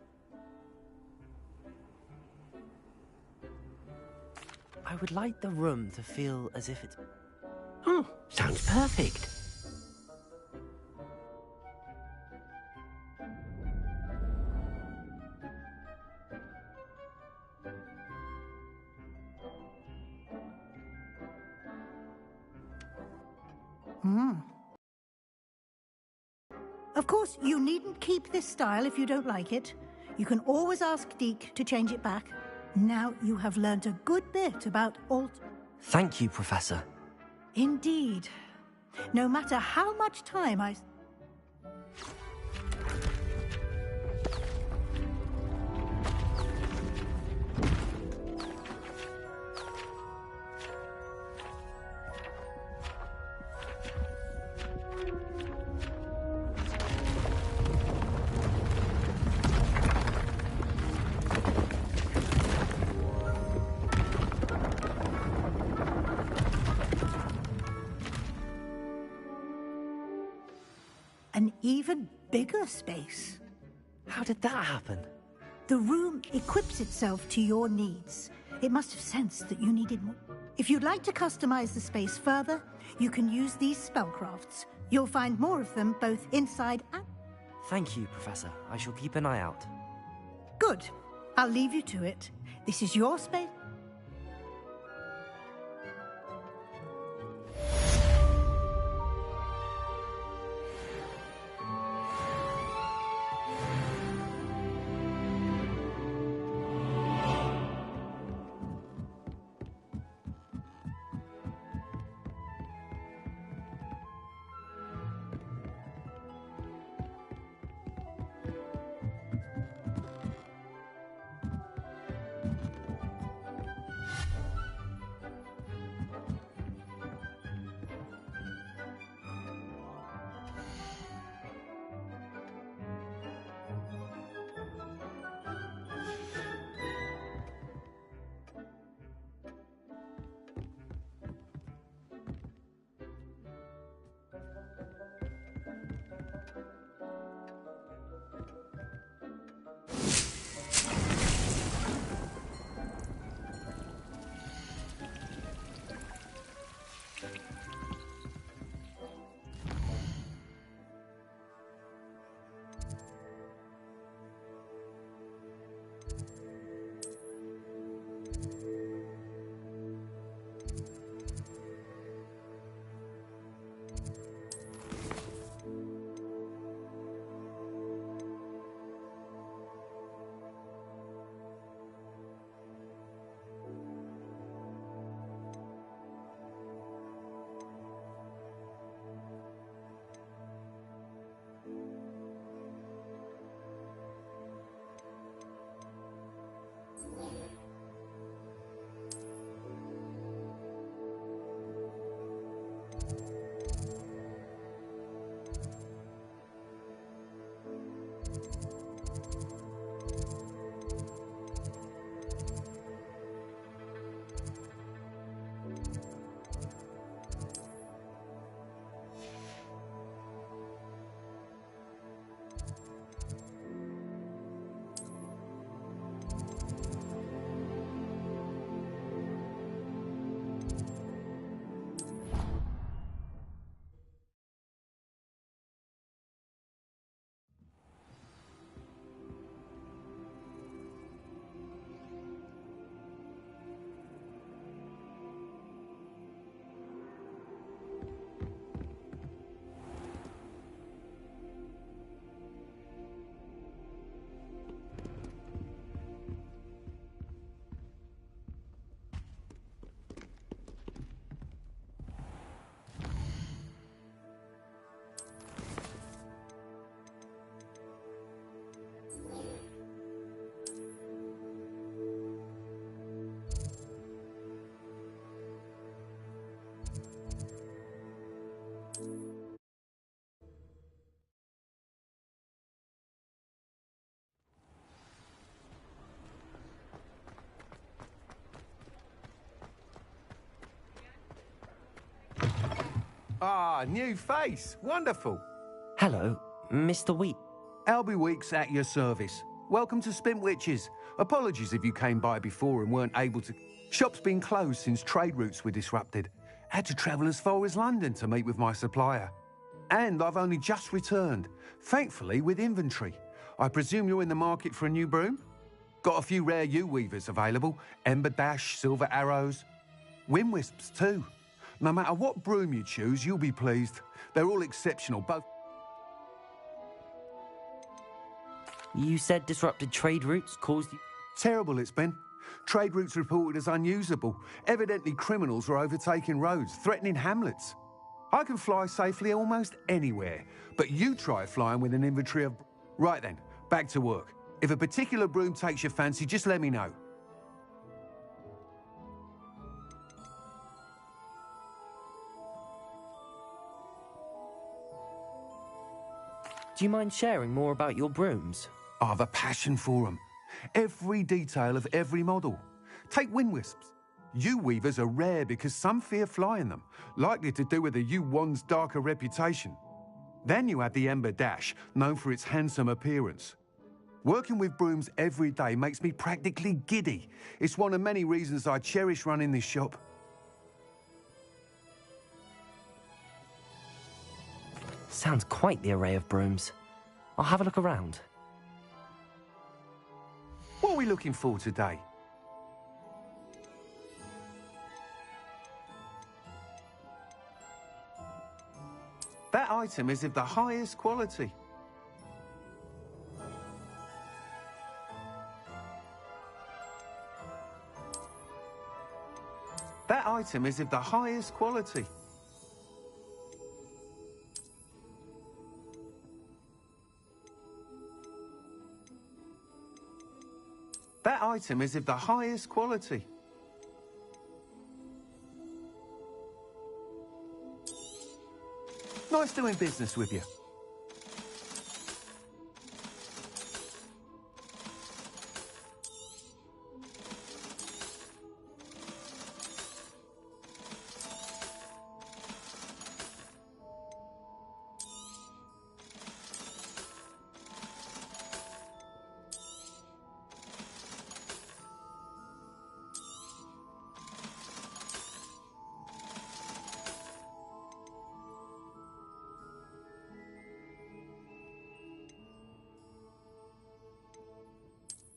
I would like the room to feel as if it's... Oh, sounds perfect. Of course, you needn't keep this style if you don't like it. You can always ask Deke to change it back. Now you have learnt a good bit about Thank you, Professor. Indeed. No matter how much time I... An even bigger space. How did that happen? The room equips itself to your needs. It must have sensed that you needed more. If you'd like to customize the space further, you can use these spellcrafts. You'll find more of them both inside and... Thank you, Professor. I shall keep an eye out. Good. I'll leave you to it. This is your space. Ah, new face. Wonderful. Hello, Mr. Wheat. Albie Weeks at your service. Welcome to Spintwitches. Apologies if you came by before and weren't able to... Shop's been closed since trade routes were disrupted. Had to travel as far as London to meet with my supplier. And I've only just returned, thankfully with inventory. I presume you're in the market for a new broom? Got a few rare U-weavers available. Ember Dash, Silver Arrows. Wind Wisps too. No matter what broom you choose, you'll be pleased. They're all exceptional, both... You said disrupted trade routes caused you... Terrible it's been. Trade routes reported as unusable. Evidently criminals are overtaking roads, threatening hamlets. I can fly safely almost anywhere, but you try flying with an inventory of... Right then, back to work. If a particular broom takes your fancy, just let me know. Do you mind sharing more about your brooms? I've a passion for them. Every detail of every model. Take wind wisps. U-weavers are rare because some fear flying them, likely to do with the U-wand's darker reputation. Then you have the Ember Dash, known for its handsome appearance. Working with brooms every day makes me practically giddy. It's one of many reasons I cherish running this shop. Sounds quite the array of brooms. I'll have a look around. What are we looking for today? That item is of the highest quality. That item is of the highest quality. That item is of the highest quality. Nice doing business with you.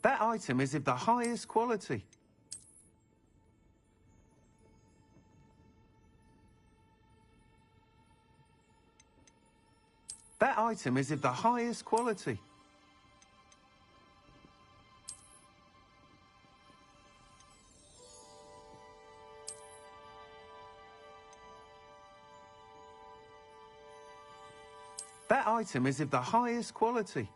That item is of the highest quality. That item is of the highest quality. That item is of the highest quality.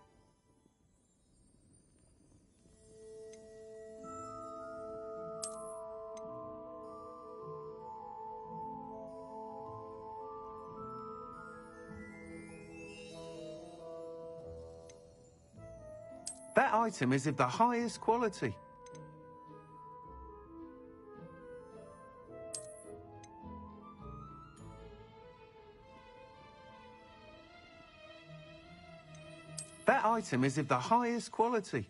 That item is of the highest quality. That item is of the highest quality.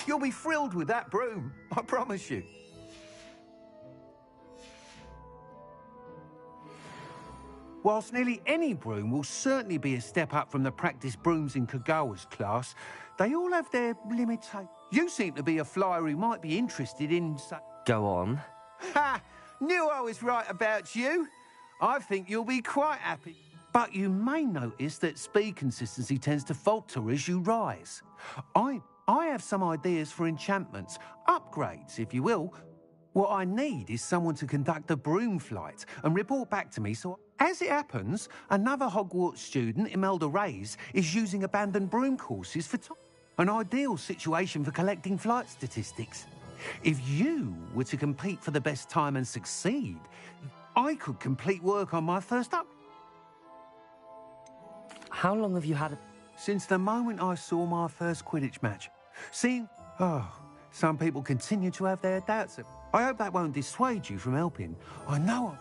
You'll be thrilled with that broom, I promise you. Whilst nearly any broom will certainly be a step up from the practice brooms in Kagawa's class, they all have their limitations. You seem to be a flyer who might be interested in... Go on. Ha! Knew I was right about you. I think you'll be quite happy. But you may notice that speed consistency tends to falter as you rise. I have some ideas for enchantments, upgrades, if you will. What I need is someone to conduct a broom flight and report back to me, so... As it happens, another Hogwarts student, Imelda Reyes, is using abandoned broom courses for an ideal situation for collecting flight statistics. If you were to compete for the best time and succeed, I could complete work on my first up. How long have you had it? Since the moment I saw my first Quidditch match. Some people continue to have their doubts. I hope that won't dissuade you from helping. I know.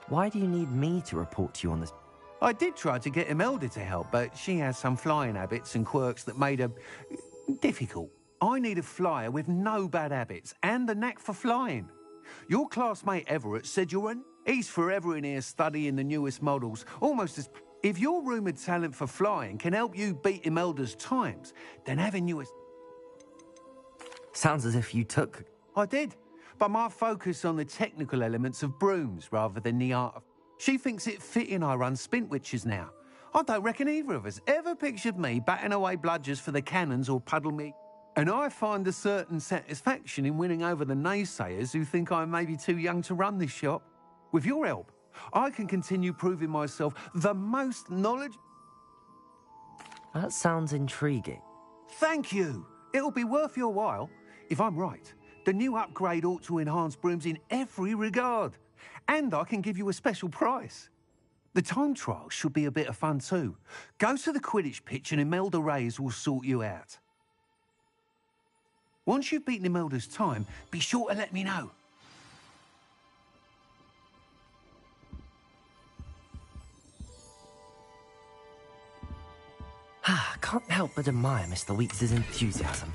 Why do you need me to report to you on this? I did try to get Imelda to help, but she has some flying habits and quirks that made her difficult. I need a flyer with no bad habits and the knack for flying. Your classmate Everett said he's forever in here studying the newest models, almost as... If your rumoured talent for flying can help you beat Imelda's times, then having you as... Sounds as if you took... I did, but my focus on the technical elements of brooms rather than the art of... She thinks it fitting I run Spintwitches now. I don't reckon either of us ever pictured me batting away bludgers for the cannons or puddle me. And I find a certain satisfaction in winning over the naysayers who think I'm maybe too young to run this shop. With your help, I can continue proving myself the most knowledge... That sounds intriguing. Thank you. It'll be worth your while. If I'm right, the new upgrade ought to enhance brooms in every regard. And I can give you a special price. The time trial should be a bit of fun too. Go to the Quidditch pitch and Imelda Reyes will sort you out. Once you've beaten Imelda's time, be sure to let me know. Can't help but admire Mr. Weeks' enthusiasm.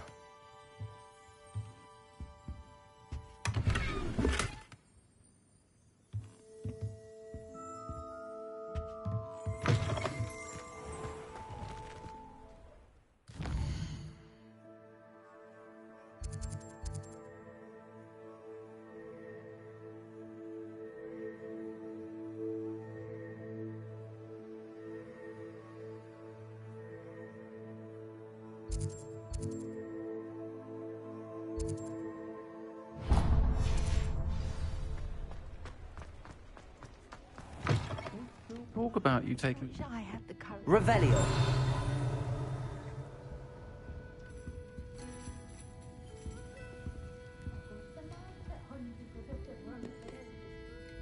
Talk about you taking... I had the courage. Revelio.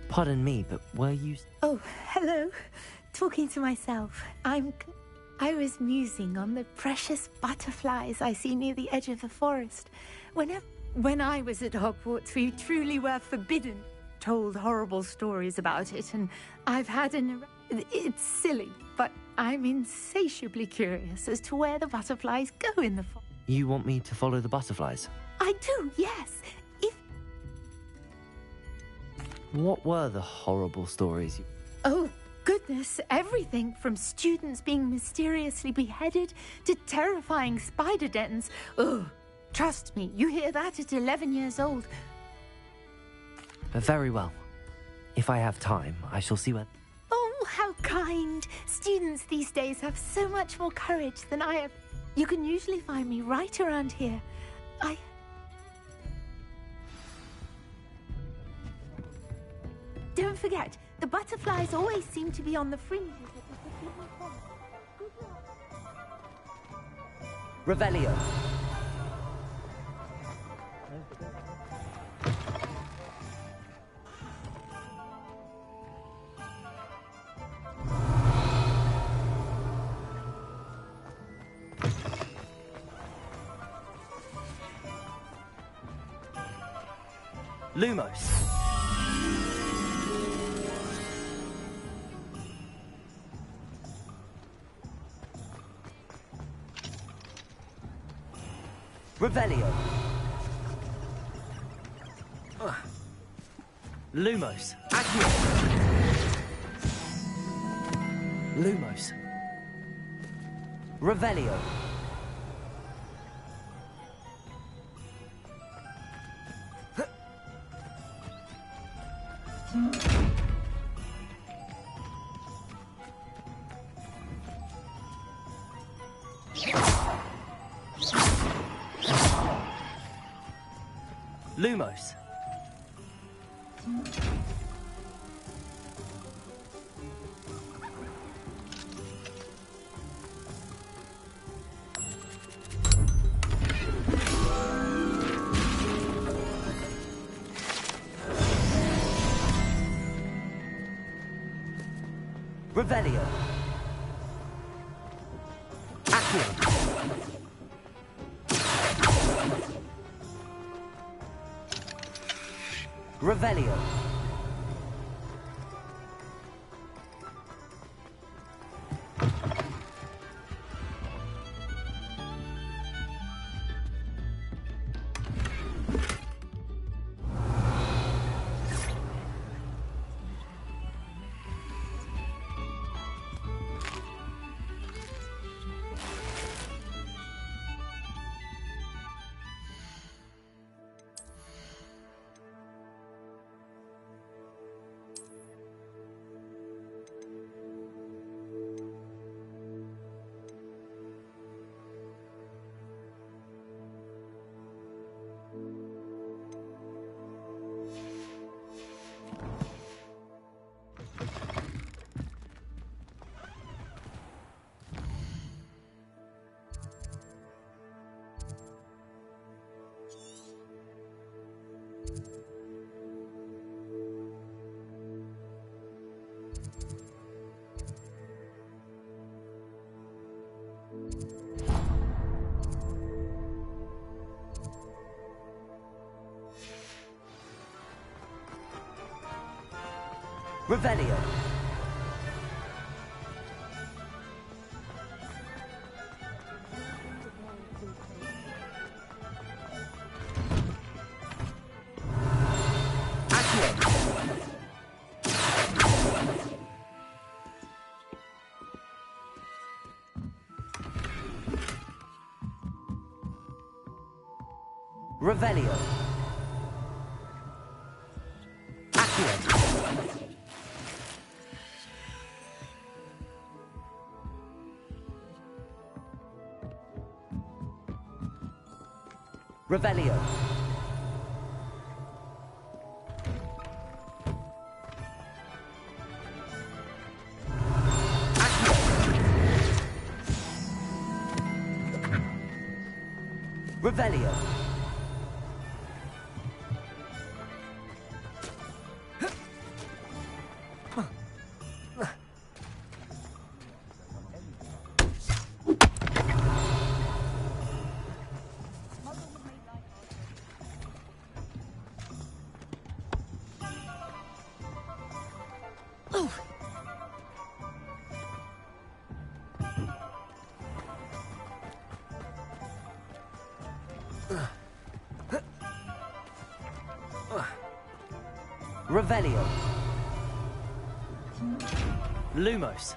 Pardon me, but were you... Oh, hello. Talking to myself. I was musing on the precious butterflies I see near the edge of the forest. When I was at Hogwarts, we truly were forbidden. Told horrible stories about it, and I've had It's silly, but I'm insatiably curious as to where the butterflies go in the forest. You want me to follow the butterflies? I do, yes. What were the horrible stories? Oh, goodness, everything from students being mysteriously beheaded to terrifying spider dens. Oh, trust me, you hear that at 11 years old. Very well. If I have time, I shall see where... Oh, how kind. Students these days have so much more courage than I have. You can usually find me right around here. Don't forget, the butterflies always seem to be on the fringes of the Revelio. Lumos. Revelio. Lumos. Accio. Lumos. Revelio. Lumos. Revelio. Accio. Revelio. Revelio. Revelio. Accio. Revelio. Accio. Revelio. Revelio. Lumos.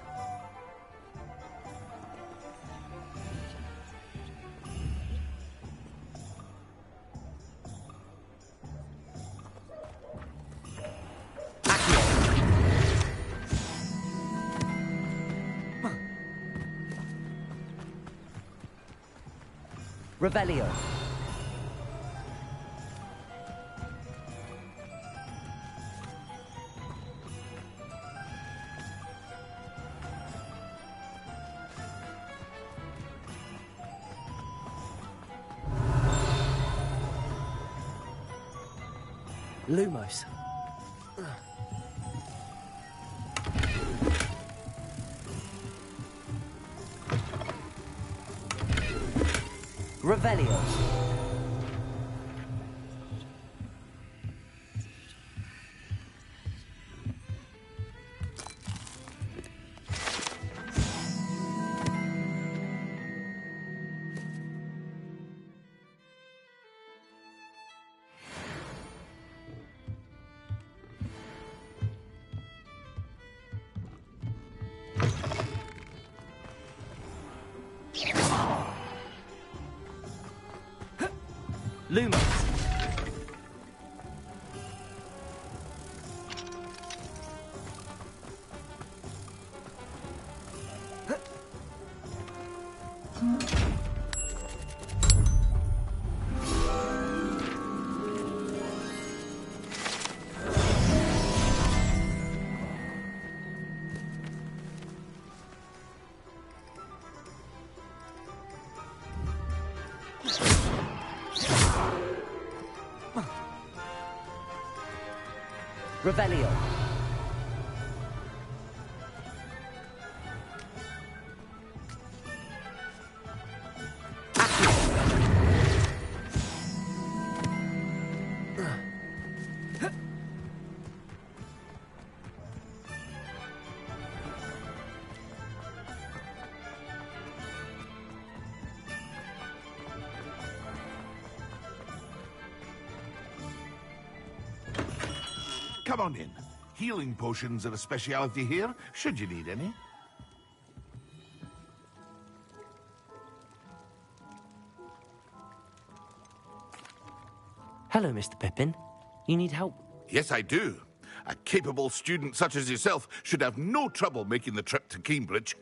Revelio. Lumos. Revelio. Lumos. Revelio. come on in. Healing potions are a speciality here, should you need any. Hello, Mr. Pippin. You need help? Yes, I do. A capable student such as yourself should have no trouble making the trip to Cambridge.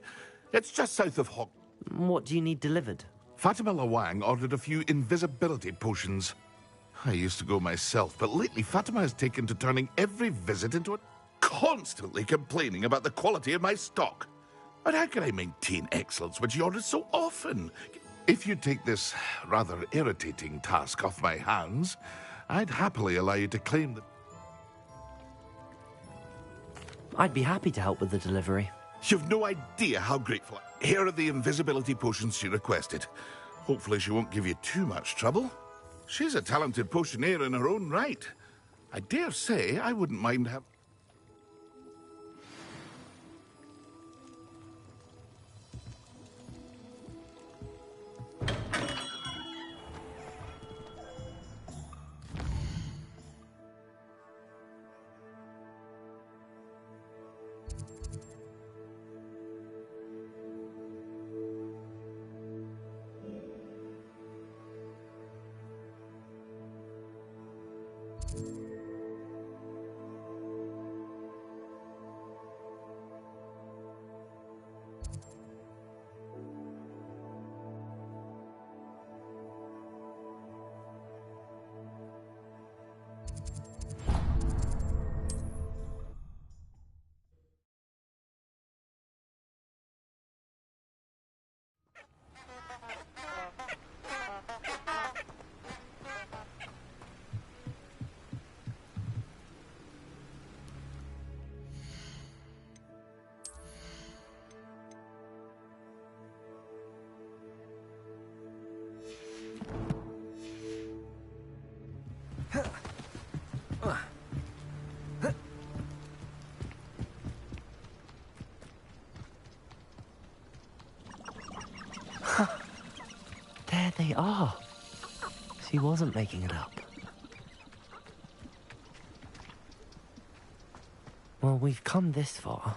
It's just south of Hogwarts. What do you need delivered? Fatima Lawang ordered a few invisibility potions. I used to go myself, but lately Fatima has taken to turning every visit into a... constantly complaining about the quality of my stock. But how can I maintain excellence when she orders so often? If you take this rather irritating task off my hands, I'd happily allow you to claim that... I'd be happy to help with the delivery. You've no idea how grateful I... Here are the invisibility potions she requested. Hopefully she won't give you too much trouble. She's a talented potioneer in her own right. I dare say I wouldn't mind having... There they are. She wasn't making it up. Well, we've come this far.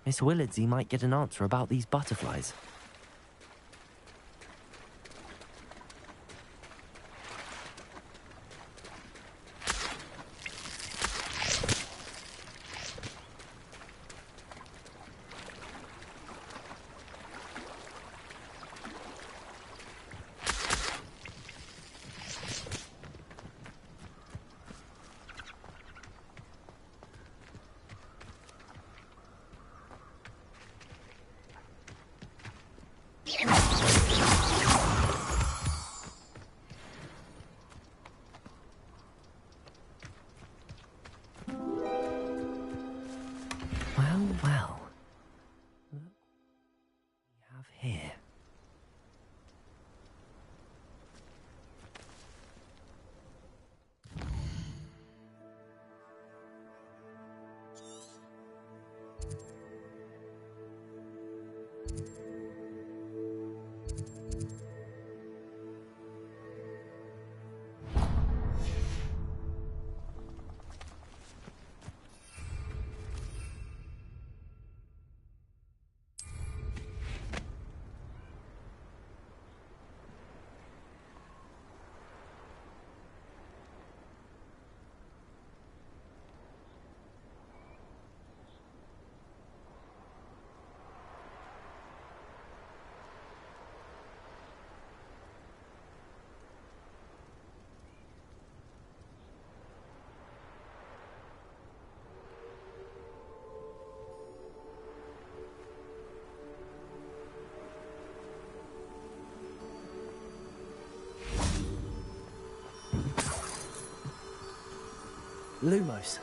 Miss Willardsey might get an answer about these butterflies. Well. What do we have here? Lumos.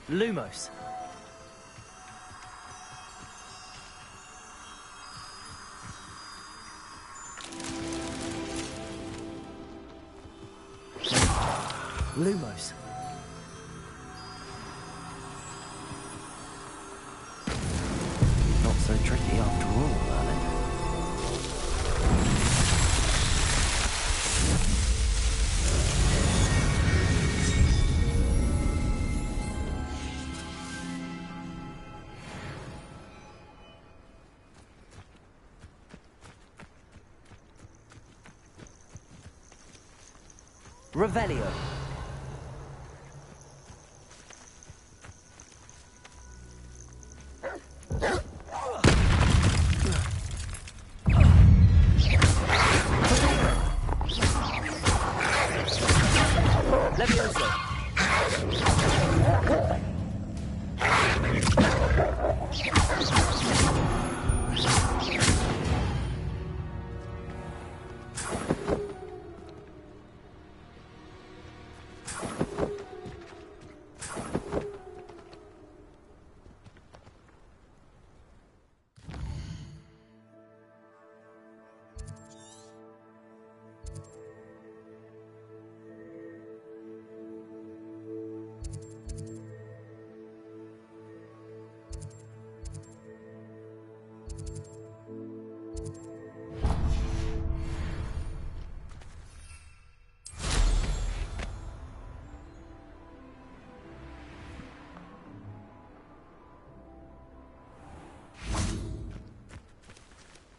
Lumos. Lumos. Not so tricky after all, Merlin. Revelio. Levioso.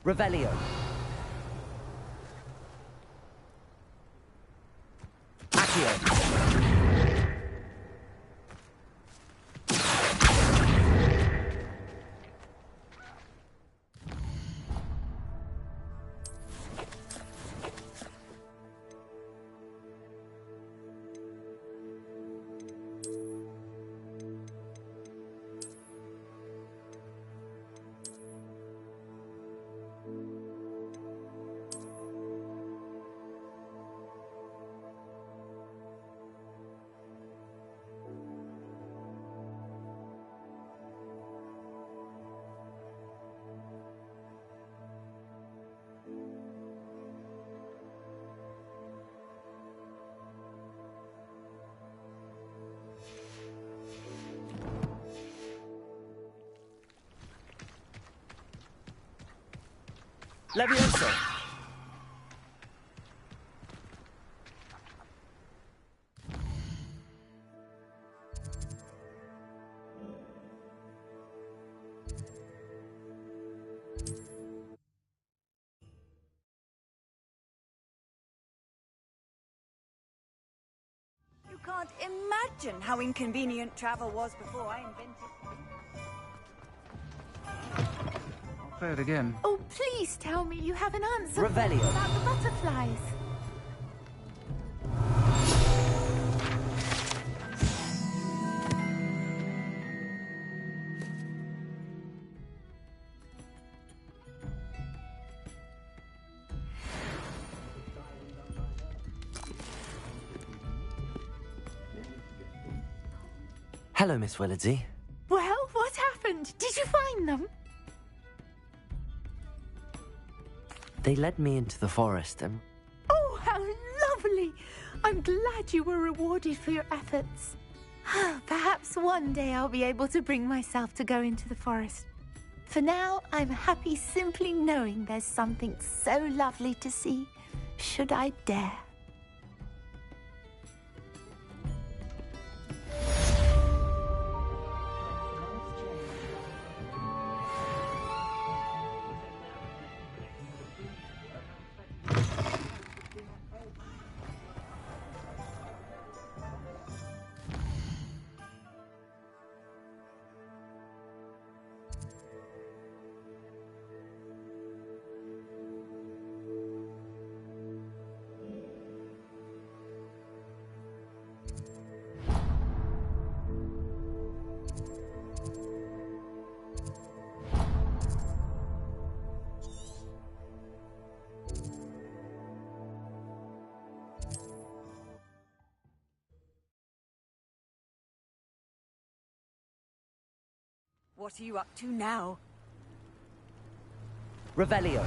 Revelio. Accio. Levioso. You can't imagine how inconvenient travel was before I invented... Say it again. Oh, please tell me you have an answer Revelio. about the butterflies. Hello, Miss Willardsey. Well, what happened? Did you find them? They led me into the forest and... Oh, how lovely! I'm glad you were rewarded for your efforts. Perhaps one day I'll be able to bring myself to go into the forest. For now, I'm happy simply knowing there's something so lovely to see, should I dare. What are you up to now? Revelio.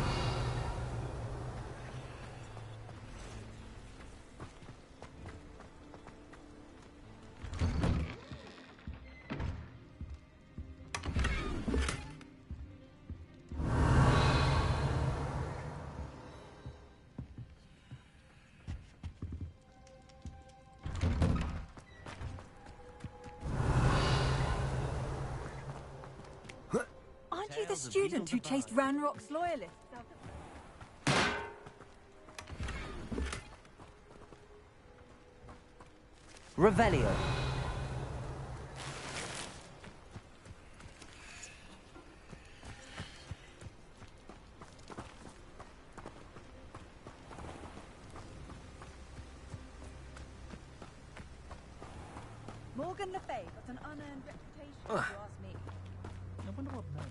the student who chased Ranrock's loyalists? Revelio. Morgan Le Fay got an unearned reputation, if you ask me. I wonder what Merlin...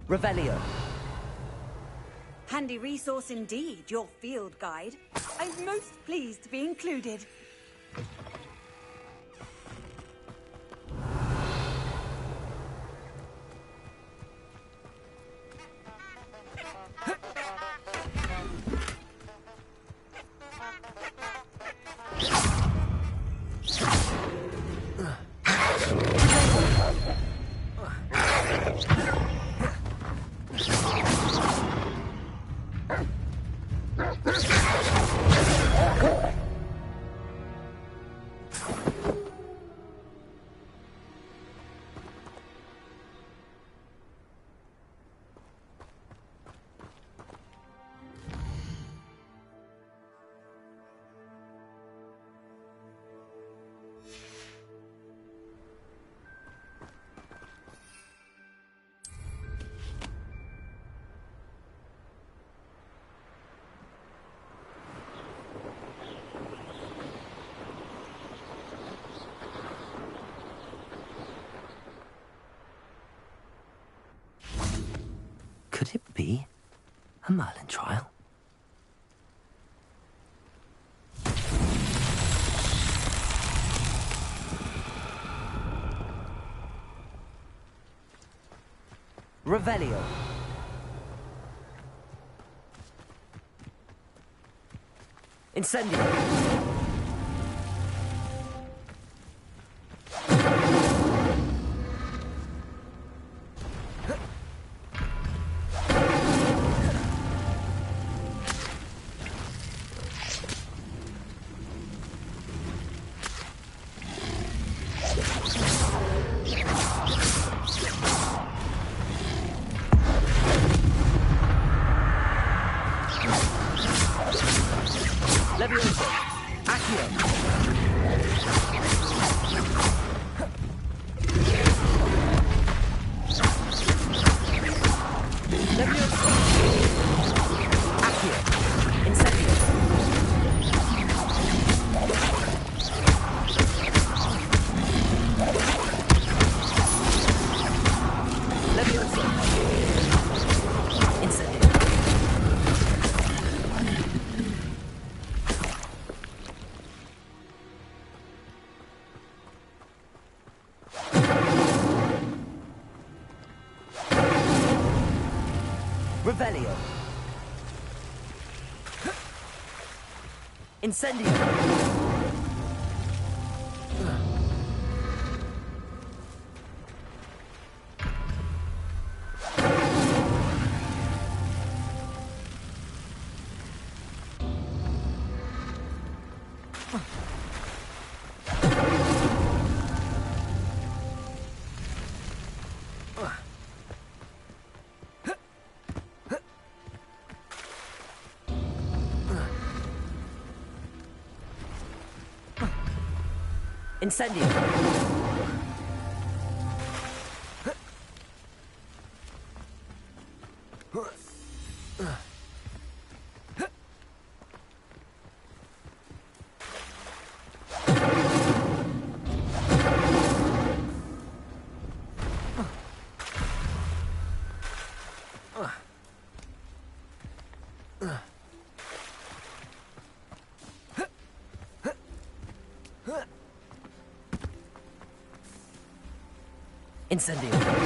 Revelio. Handy resource indeed, your field guide. I'm most pleased to be included. Could it be a Merlin trial? Revelio. Incendio. Levioso. Accio. Levioso. Accio. Incendio. Levioso. Incendio. Revelio. Incendio. Incendio. Incendio.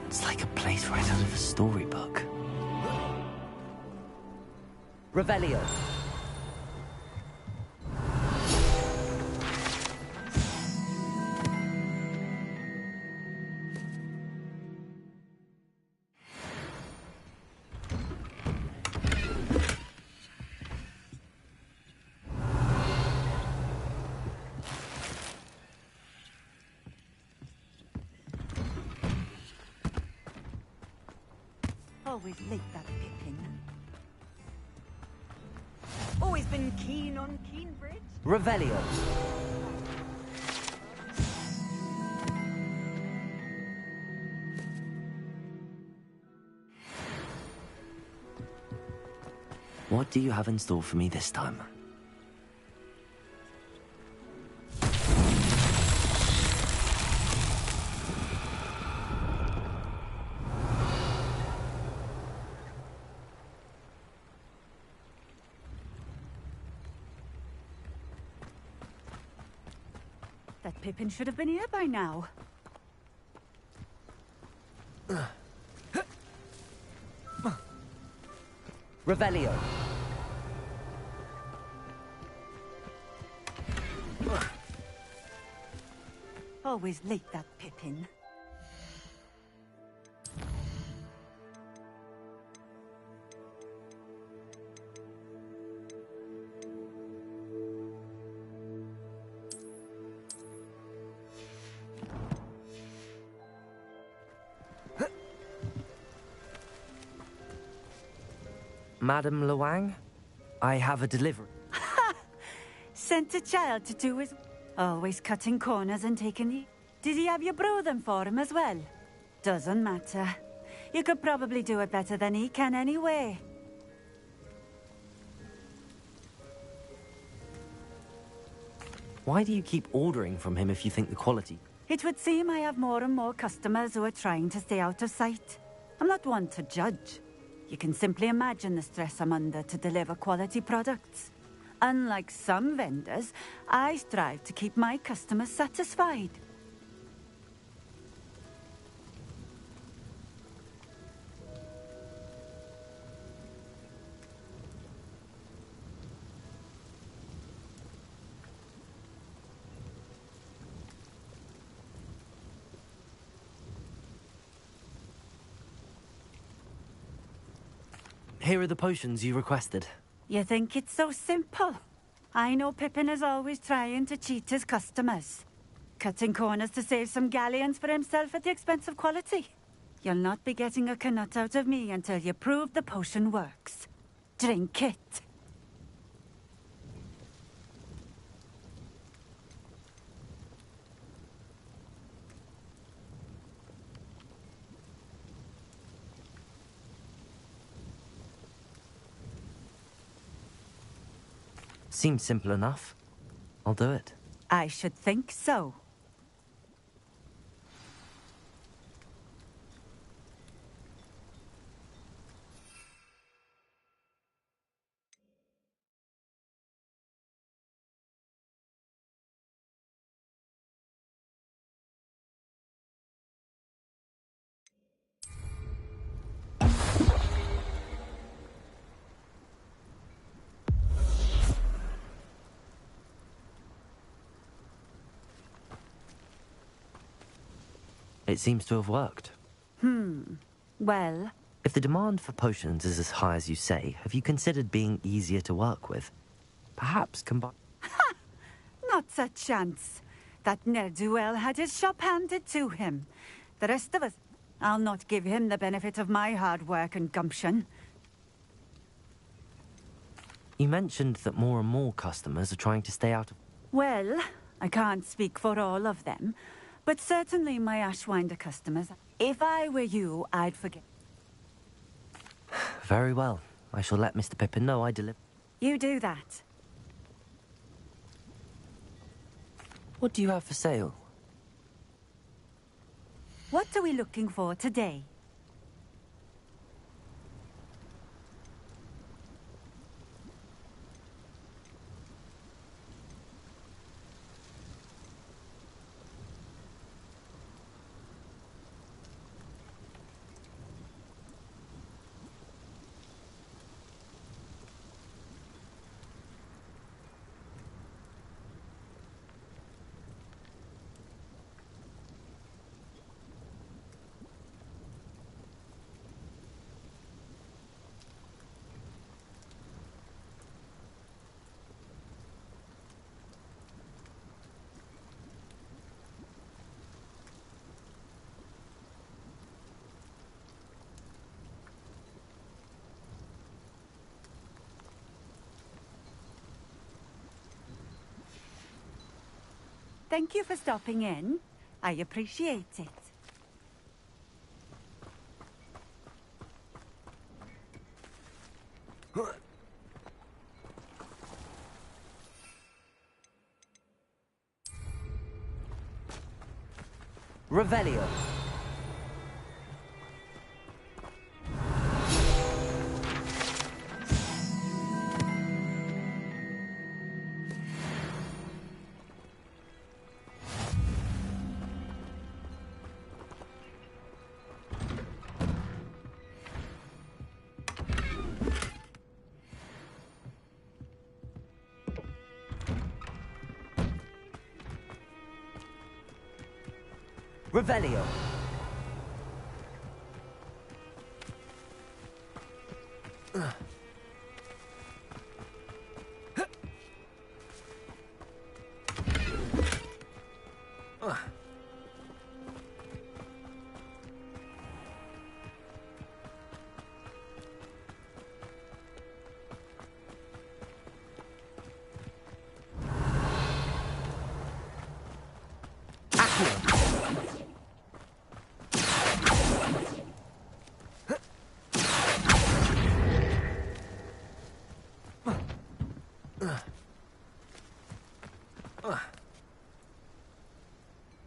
It's like a place right out of a storybook. Revelio. Always like that Pippin. Always been keen on Keenbridge. Revelio. What do you have in store for me this time? That Pippin should have been here by now. Revelio. Always like that Pippin. Madame Luang, I have a delivery. Sent a child to do his... Always cutting corners and taking the... Did he have you brew them for him as well? Doesn't matter. You could probably do it better than he can anyway. Why do you keep ordering from him if you think the quality... It would seem I have more and more customers who are trying to stay out of sight. I'm not one to judge. You can simply imagine the stress I'm under to deliver quality products. Unlike some vendors, I strive to keep my customers satisfied. Here are the potions you requested. You think it's so simple? I know Pippin is always trying to cheat his customers. Cutting corners to save some galleons for himself at the expense of quality. You'll not be getting a canut out of me until you prove the potion works. Drink it. Seems simple enough. I'll do it. I should think so. It seems to have worked. Well... If the demand for potions is as high as you say, have you considered being easier to work with? Perhaps combine... Not a chance. That ne'er-do-well had his shop handed to him. The rest of us... I'll not give him the benefit of my hard work and gumption. You mentioned that more and more customers are trying to stay out of... Well, I can't speak for all of them, but certainly my Ashwinder customers. If I were you, I'd forget. Very well. I shall let Mr. Pippin know I deliver. You do that. What do you have for sale? What are we looking for today? Thank you for stopping in. I appreciate it. Revelio. Revelio.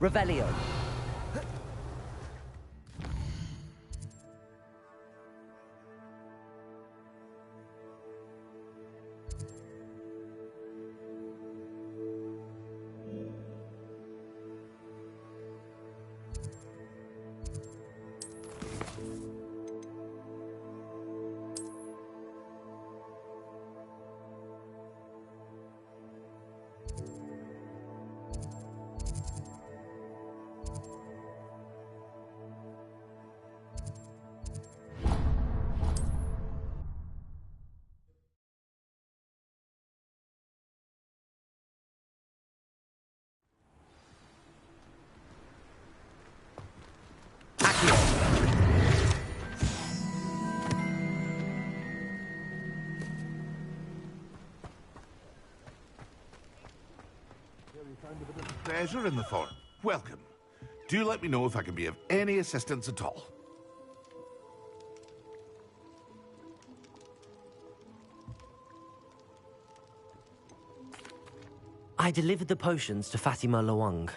Revelio. Treasure in the forest. Welcome. Do let me know if I can be of any assistance at all. I delivered the potions to Fatima Luang.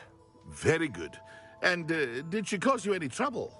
Very good. And did she cause you any trouble?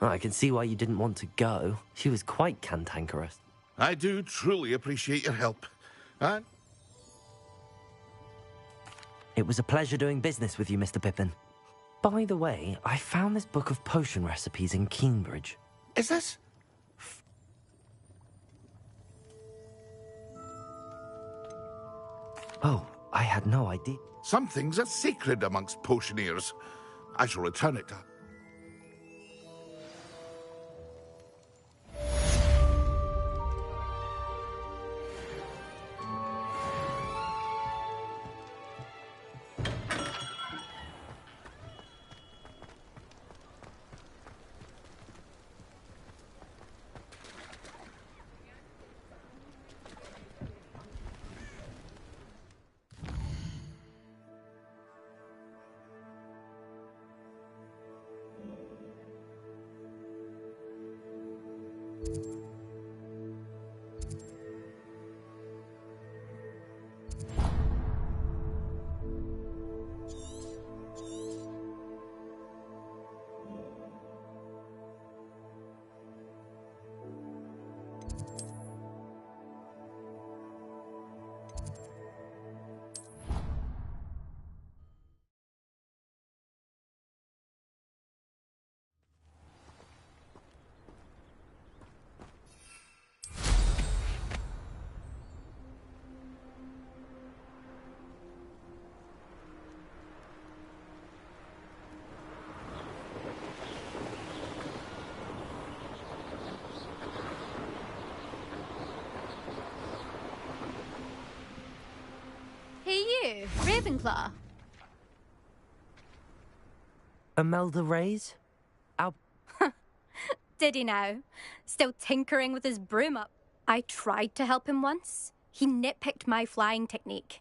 I can see why you didn't want to go. She was quite cantankerous. I do truly appreciate your help. And it was a pleasure doing business with you, Mr. Pippin. By the way, I found this book of potion recipes in Cambridge. Is this? Oh, I had no idea. Some things are sacred amongst potioneers. I shall return it to... Hey you, Ravenclaw. Imelda Reyes? Did he now? Still tinkering with his broom up. I tried to help him once. He nitpicked my flying technique.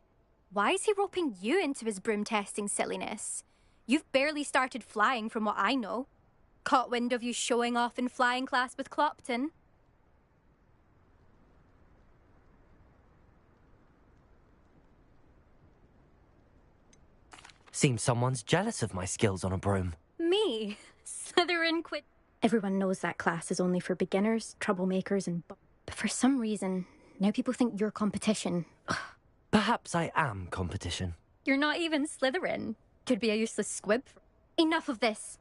Why is he roping you into his broom testing silliness? You've barely started flying from what I know. Caught wind of you showing off in flying class with Clopton. Seems someone's jealous of my skills on a broom. Me? Slytherin quit. Everyone knows that class is only for beginners, troublemakers, and... But for some reason, now people think you're competition. Ugh. Perhaps I am competition. You're not even Slytherin. Could be a useless squib. Enough of this.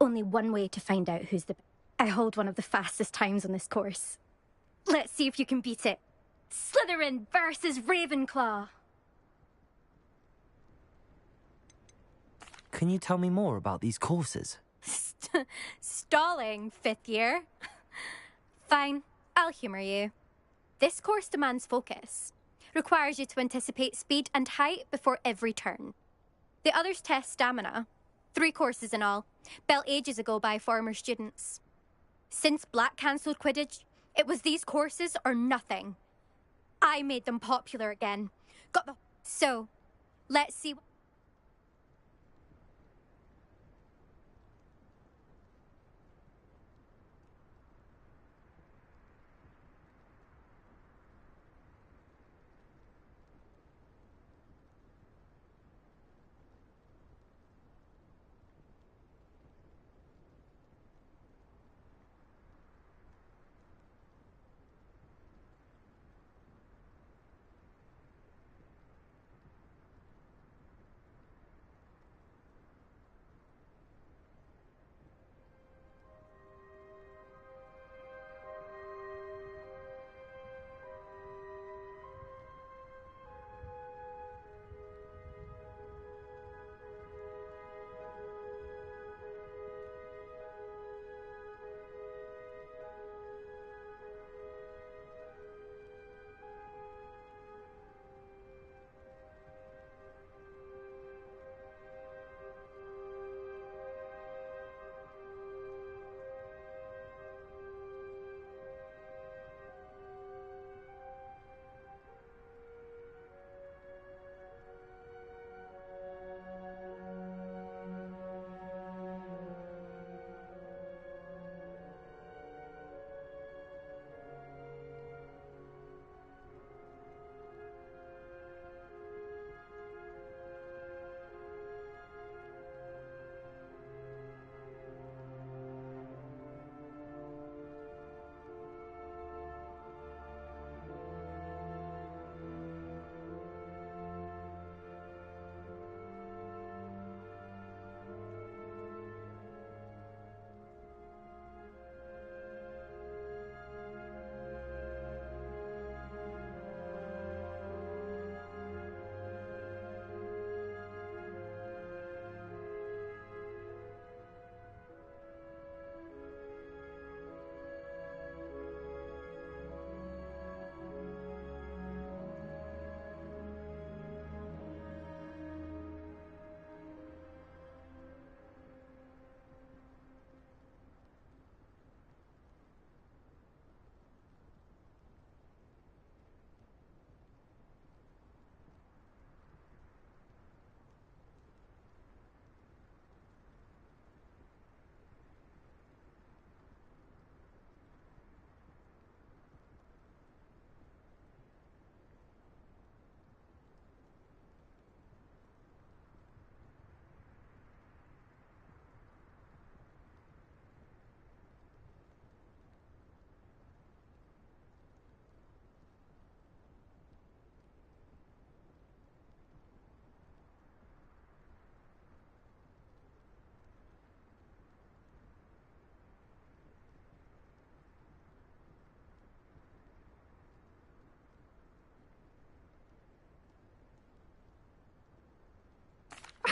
Only one way to find out who's the... I hold one of the fastest times on this course. Let's see if you can beat it. Slytherin versus Ravenclaw. Can you tell me more about these courses? Stalling, 5th year? Fine, I'll humour you. This course demands focus. Requires you to anticipate speed and height before every turn. The others test stamina. 3 courses in all, built ages ago by former students. Since Black cancelled Quidditch, it was these courses or nothing. I made them popular again. So, let's see.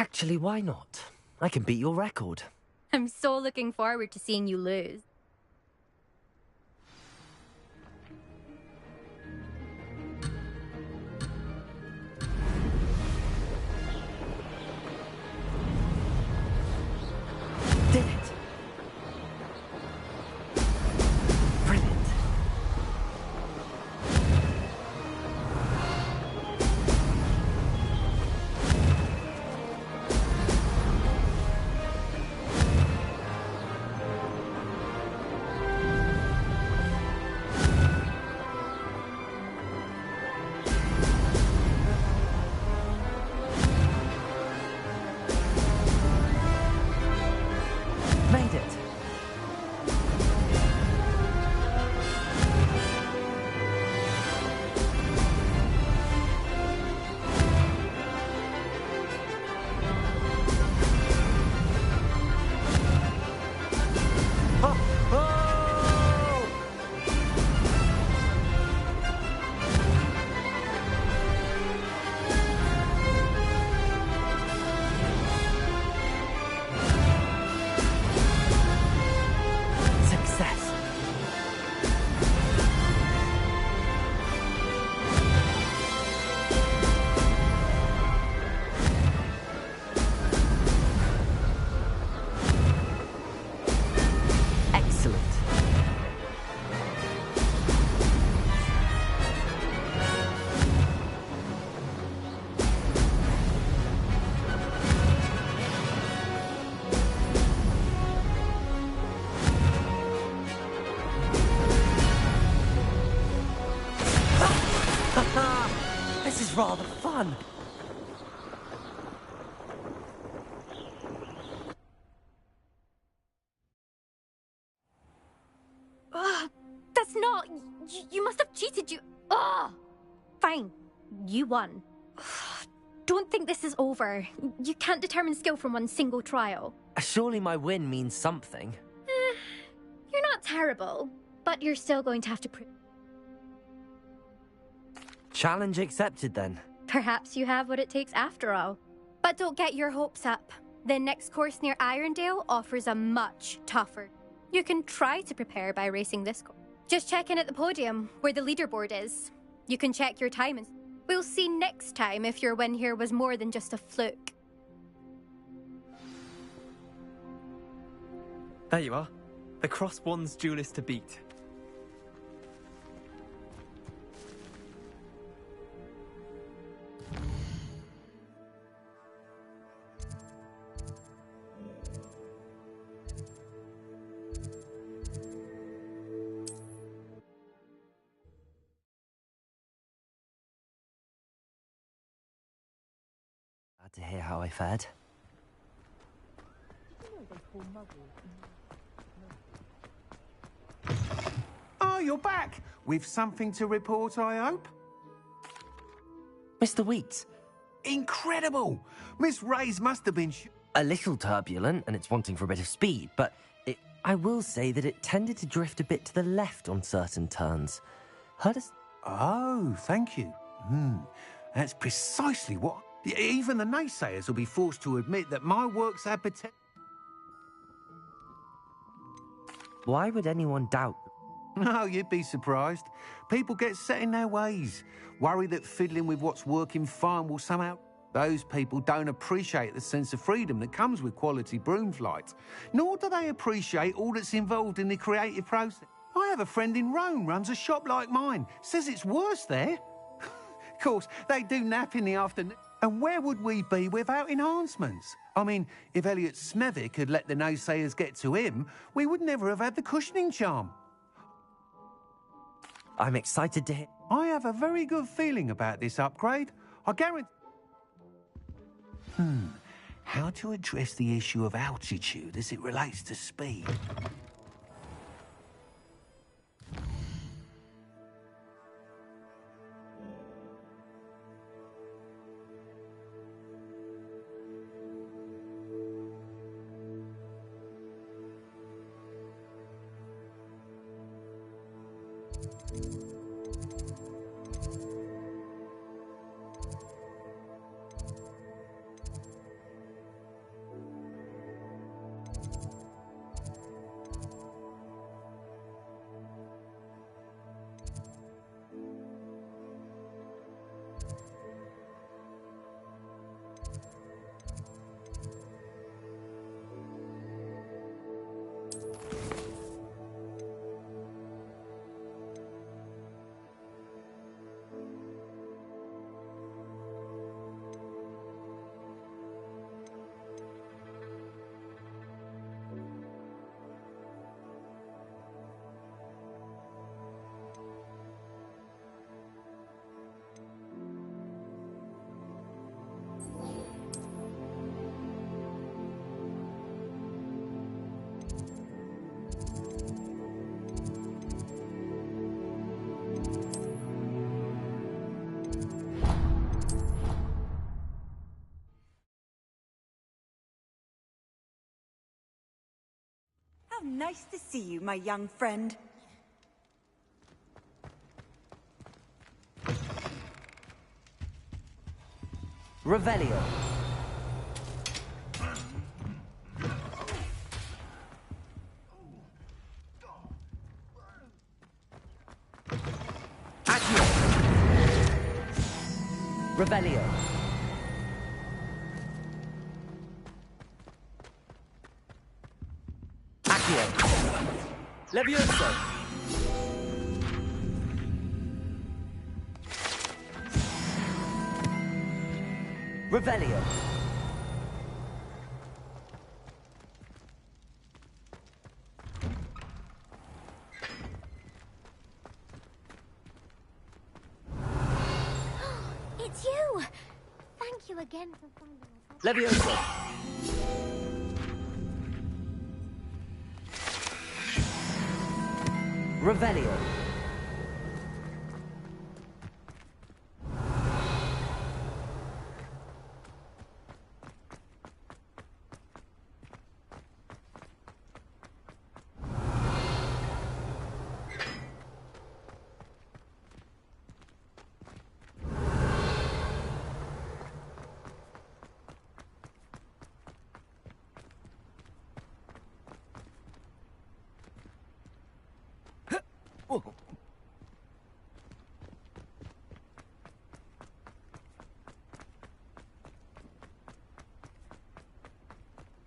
Actually, why not? I can beat your record. I'm so looking forward to seeing you lose. Did it! Brilliant. Oh, you must have cheated, you... Oh! Fine. You won. Don't think this is over. You can't determine skill from one single trial. Surely my win means something. You're not terrible, but you're still going to have to... Challenge accepted, then. Perhaps you have what it takes after all. But don't get your hopes up. The next course near Irondale offers a much tougher... You can try to prepare by racing this course. Just check in at the podium, where the leaderboard is. You can check your time and... We'll see next time if your win here was more than just a fluke. There you are. The Cross Wands duelist to beat. Glad to hear how I fared. Oh, you're back! With something to report, I hope? Mr. Wheat. Incredible! Miss Ray's must have been... A little turbulent, and it's wanting for a bit of speed, but I will say that it tended to drift a bit to the left on certain turns. Heard us... Oh, thank you. That's precisely what... Even the naysayers will be forced to admit that my works have potential. Why would anyone doubt? No, you'd be surprised. People get set in their ways, worry that fiddling with what's working fine will somehow... Those people don't appreciate the sense of freedom that comes with quality broom flight, nor do they appreciate all that's involved in the creative process. I have a friend in Rome runs a shop like mine, says it's worse there. Of course, they do nap in the afternoon. And where would we be without enhancements? I mean, if Elliot Smethwick had let the naysayers get to him, we would never have had the cushioning charm. I'm excited to hear... I have a very good feeling about this upgrade. I guarantee... How to address the issue of altitude as it relates to speed? How nice to see you, my young friend. Revelio. Accio. Revelio. Levioso! Revelio! It's you! Thank you again for finding us. Levioso! Revelio.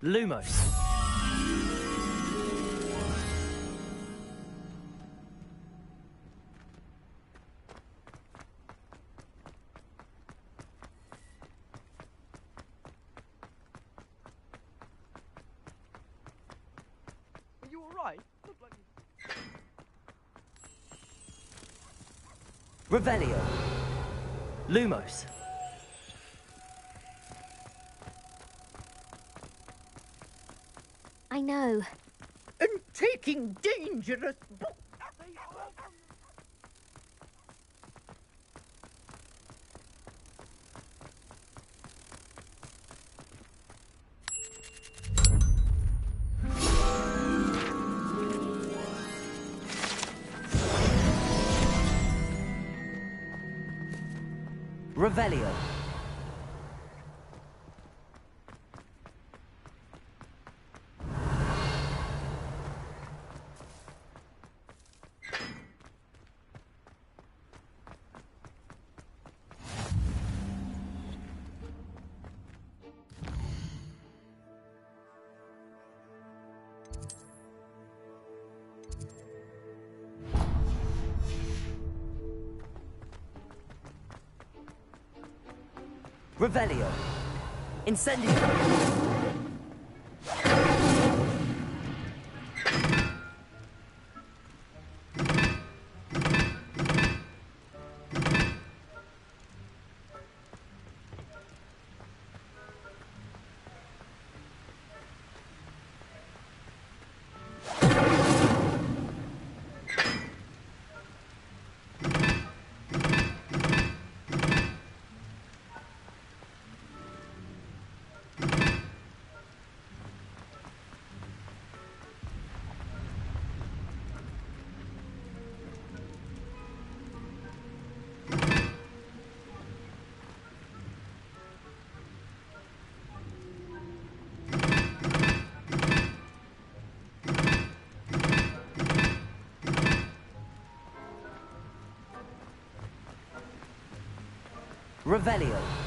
Lumos. Are you alright? Look like you... Revelio. Lumos. I know. And taking dangerous... Revelio. Revelio. Incendio. Revelio.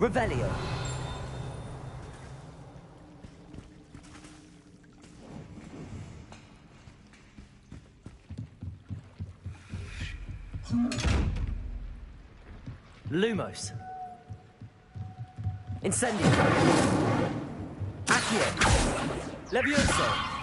Revelio. Lumos. Incendio. Accio. Levioso.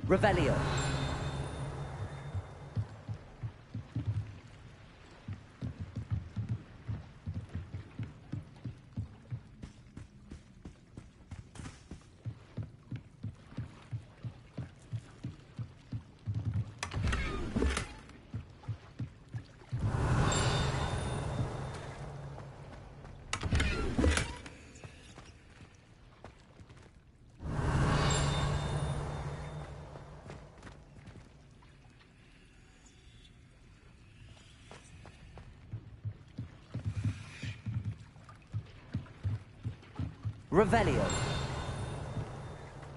Revelio. Revelio.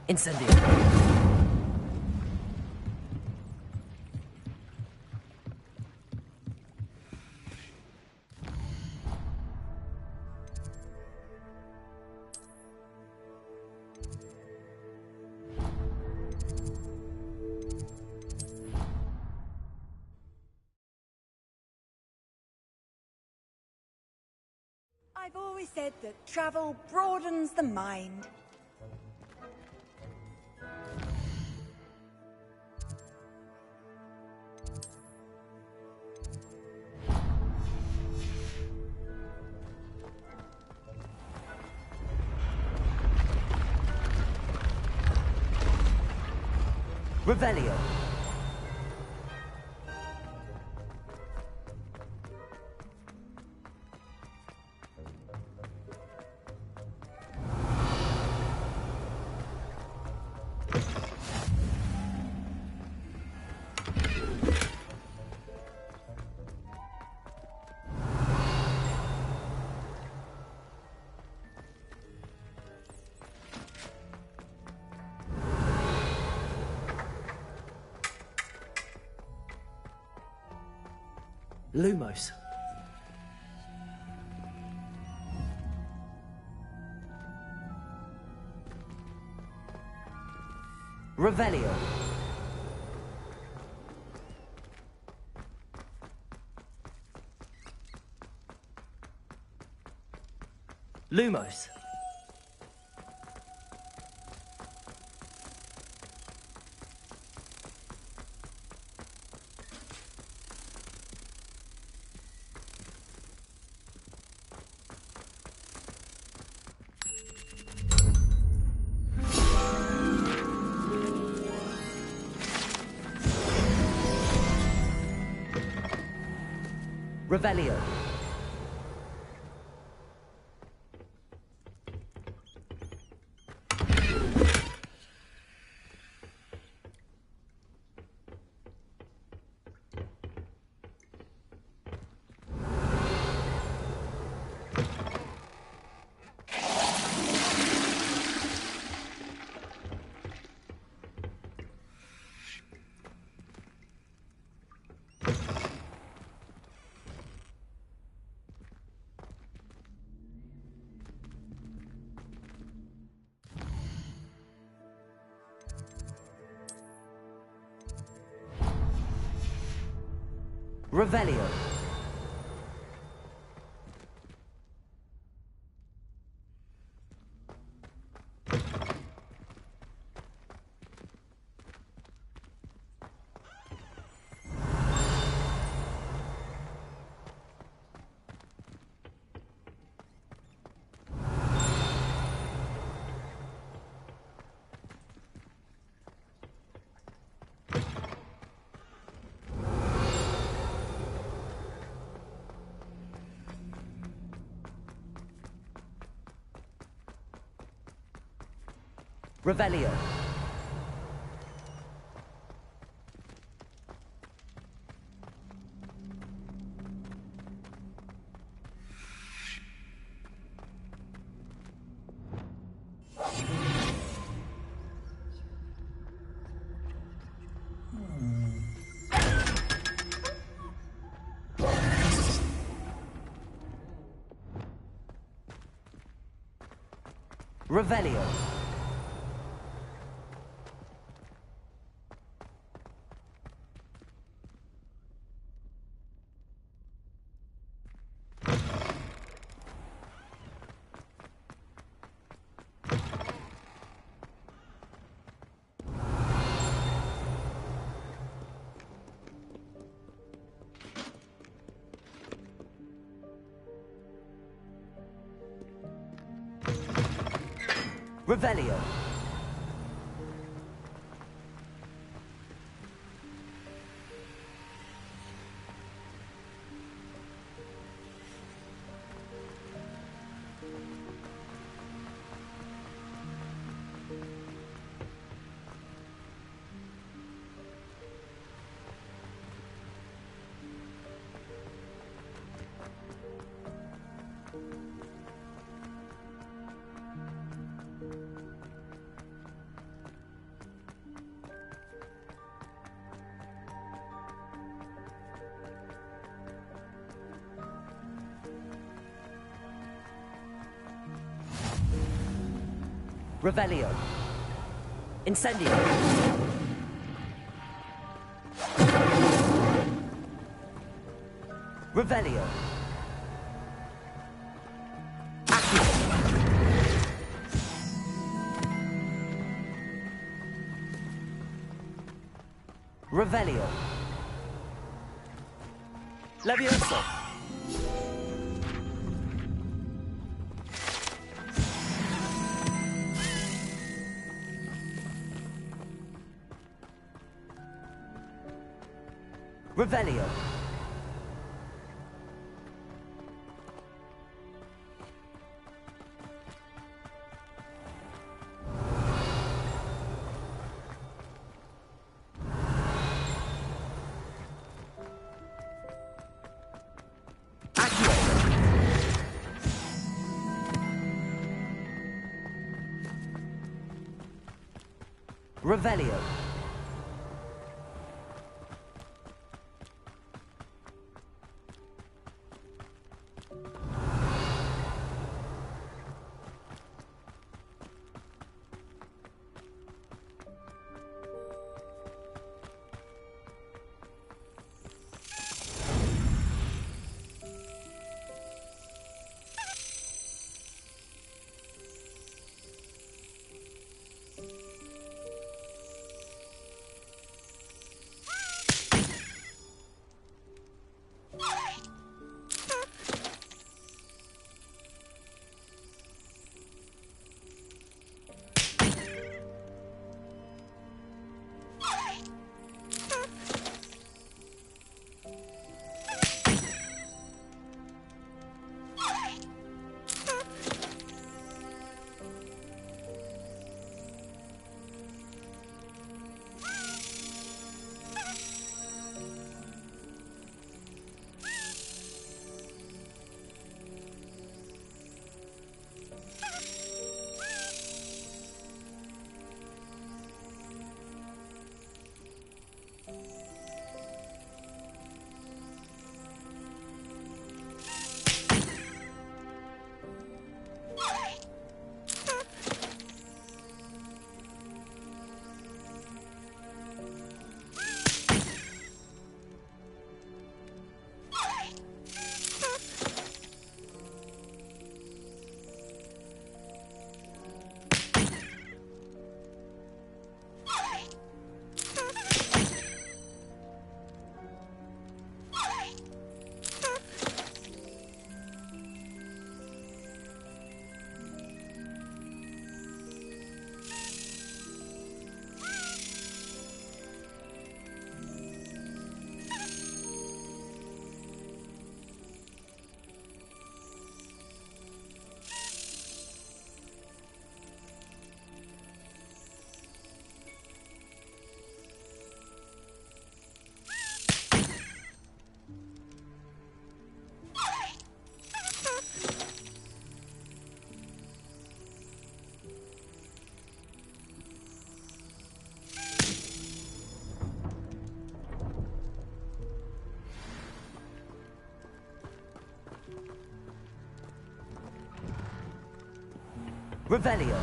Incendio. I've always said that travel broadens the mind. Revelio. Lumos. Revelio. Lumos. Revelio. Revelio. Revelio. Revelio. Revelio. Revelio. Incendio. Revelio. Revelio. Levioso. Revelio. Revelio. Revelio.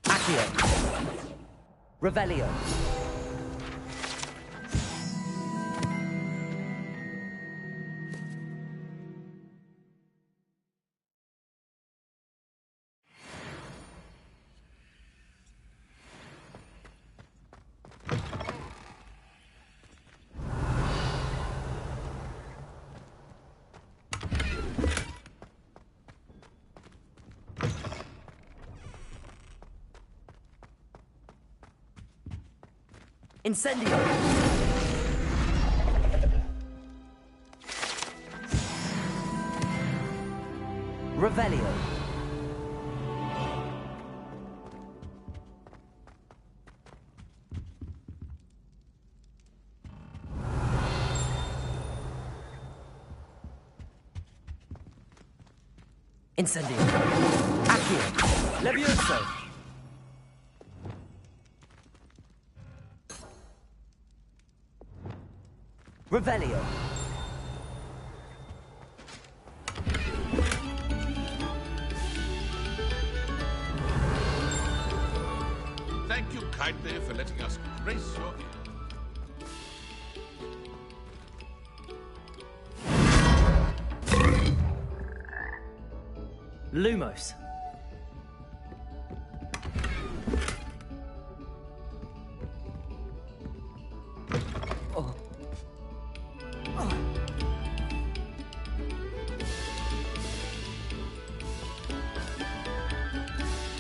Accio. Revelio. Incendio! Revelio. Incendio. Accio. Accio. Levioso. Revelio. Thank you kindly for letting us grace your... Lumos. Oh.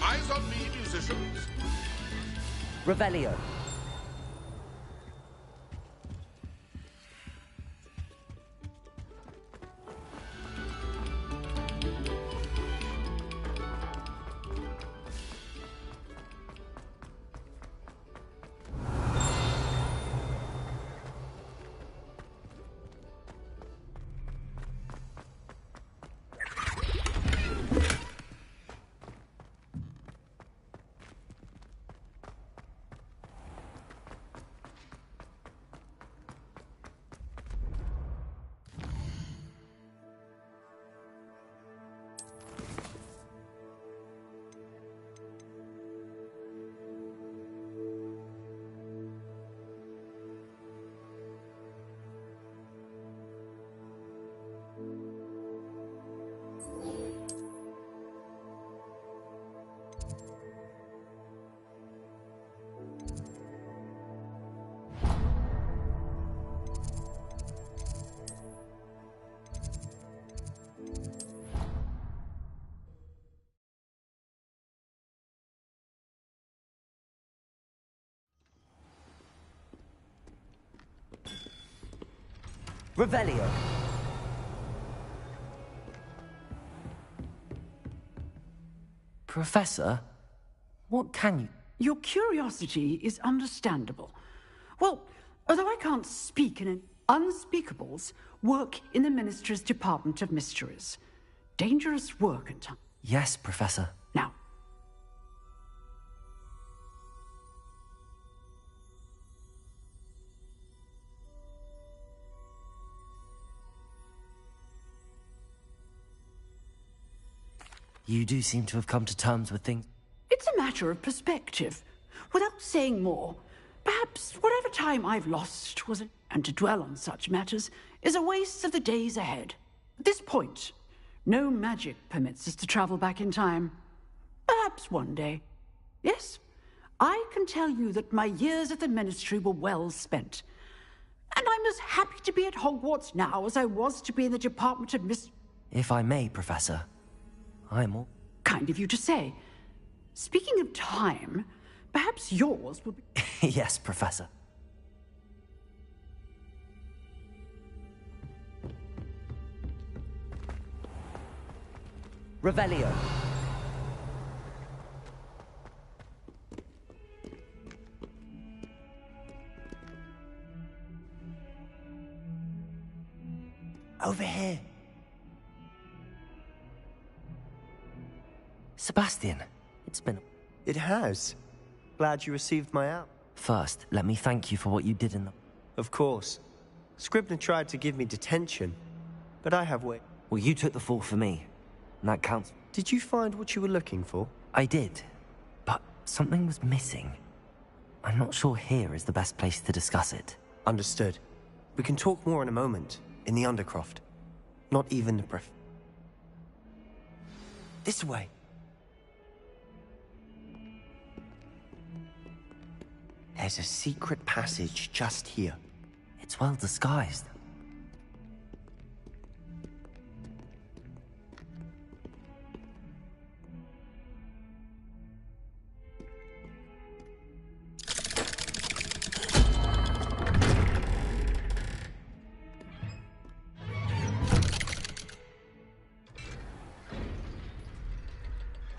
Eyes on me, musicians. Revelio. Revelio. Professor, what can you... Your curiosity is understandable. Well, although I can't speak in unspeakables, work in the Ministry's Department of Mysteries. Dangerous work at times. Yes, Professor. Now, You do seem to have come to terms with things. it's a matter of perspective. Without saying more, perhaps whatever time I've lost was and to dwell on such matters is a waste of the days ahead. At this point, no magic permits us to travel back in time. Perhaps one day. Yes, I can tell you that my years at the Ministry were well spent. And I'm as happy to be at Hogwarts now as I was to be in the Department of If I may, Professor, I'm all... Kind of you to say. Speaking of time, perhaps yours will be... Yes, Professor. Revelio. Over here. Sebastian, it's been... It has. Glad you received my app. First, let me thank you for what you did in the... Of course. Scribner tried to give me detention, but I have way. Well, you took the fall for me, and that counts. Did you find what you were looking for? I did, but something was missing. I'm not sure here is the best place to discuss it. Understood. We can talk more in a moment, in the Undercroft. Not even the This way. There's a secret passage just here. It's well disguised.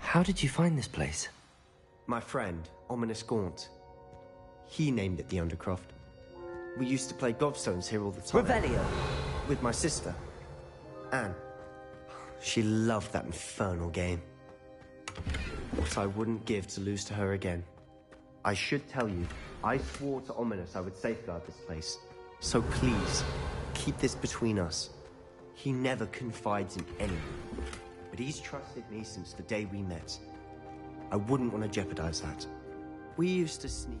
How did you find this place? My friend, Ominous Gaunt. He named it the Undercroft. We used to play gobstones here all the time. Revelio. With my sister, Anne. She loved that infernal game. What I wouldn't give to lose to her again. I should tell you, I swore to Ominous I would safeguard this place. So please, keep this between us. He never confides in anyone. But he's trusted me since the day we met. I wouldn't want to jeopardize that. We used to sneak.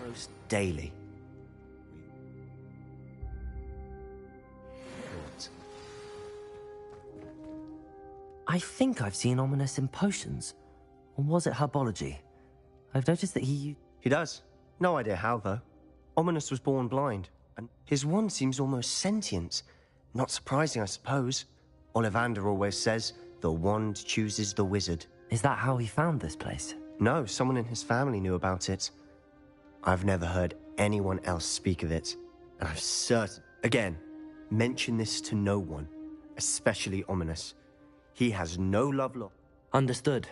Almost daily. What? I think I've seen Ominous in potions. Or was it herbology? I've noticed that he does. No idea how, though. Ominous was born blind, and his wand seems almost sentient. Not surprising, I suppose. Ollivander always says, the wand chooses the wizard. Is that how he found this place? No, someone in his family knew about it. I've never heard anyone else speak of it. And I've again, mention this to no one, especially Ominous. He has no love lost. Understood.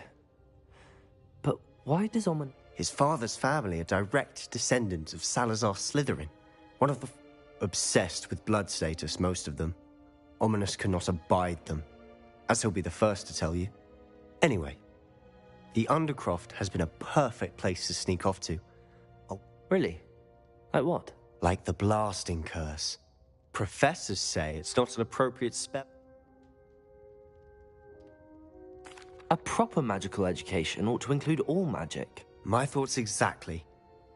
But why does Ominous... His father's family are direct descendants of Salazar Slytherin. One of the... obsessed with blood status, most of them. Ominous cannot abide them, as he'll be the first to tell you. Anyway, the Undercroft has been a perfect place to sneak off to. Really? Like what? Like the blasting curse. Professors say it's not an appropriate spell. A proper magical education ought to include all magic. My thoughts exactly.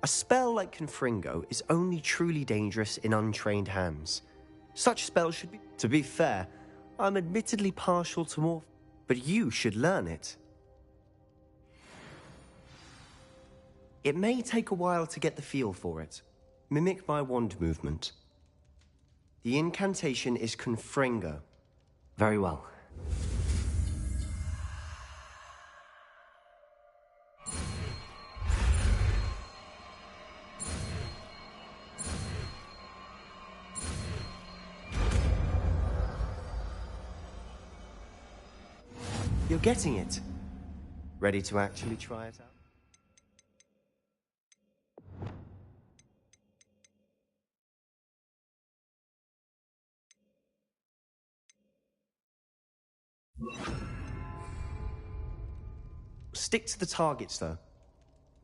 A spell like Confringo is only truly dangerous in untrained hands. Such spells should be... To be fair, I'm admittedly partial to more... But you should learn it. It may take a while to get the feel for it. Mimic my wand movement. The incantation is Confringo. Very well. You're getting it. Ready to actually try it out? Stick to the targets, though.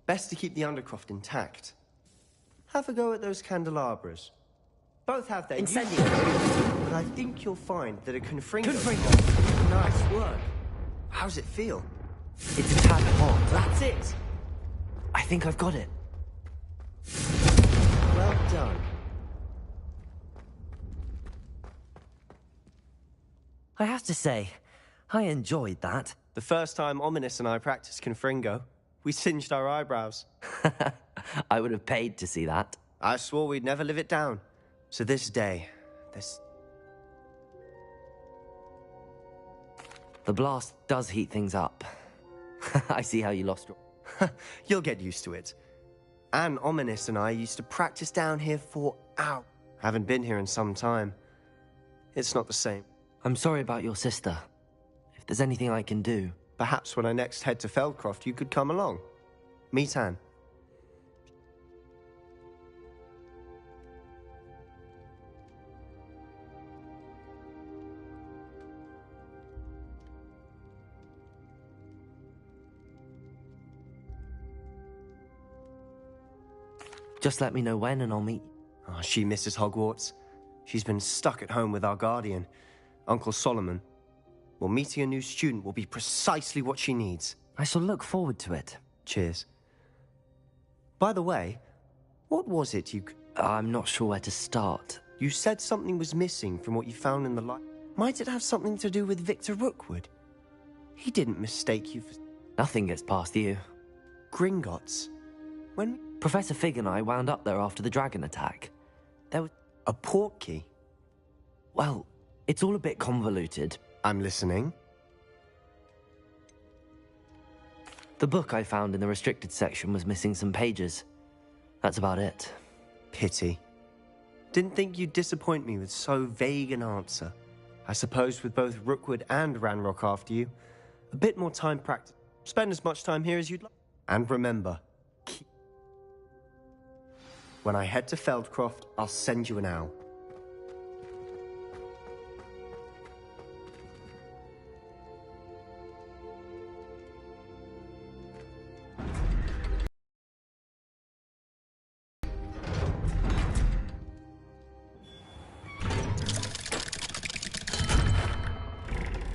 Best to keep the Undercroft intact. Have a go at those candelabras. Both have their incendiary, but I think you'll find that a Confringo... Nice work. How's it feel? It's a tad hot. That's it. I think I've got it. Well done. I have to say, I enjoyed that. The first time Ominous and I practiced Confringo, we singed our eyebrows. I would have paid to see that. I swore we'd never live it down. So this day, The blast does heat things up. I see how you lost your... You'll get used to it. Anne Ominous and I used to practice down here for hours. Haven't been here in some time. It's not the same. I'm sorry about your sister. If there's anything I can do... Perhaps when I next head to Feldcroft, you could come along. Meet Anne. Just let me know when and I'll meet you. Oh, she misses Hogwarts. She's been stuck at home with our guardian, Uncle Solomon. Well, meeting a new student will be precisely what she needs. I shall look forward to it. Cheers. By the way, what was it you... I'm not sure where to start. You said something was missing from what you found in the light. Might it have something to do with Victor Rookwood? He didn't mistake you for... Nothing gets past you. Gringotts. When... Professor Fig and I wound up there after the dragon attack. There was... A portkey? Well, it's all a bit convoluted. I'm listening. The book I found in the restricted section was missing some pages. That's about it. Pity. Didn't think you'd disappoint me with so vague an answer. I suppose with both Rookwood and Ranrock after you, a bit more time practice. Spend as much time here as you'd like. And remember, when I head to Feldcroft, I'll send you an owl.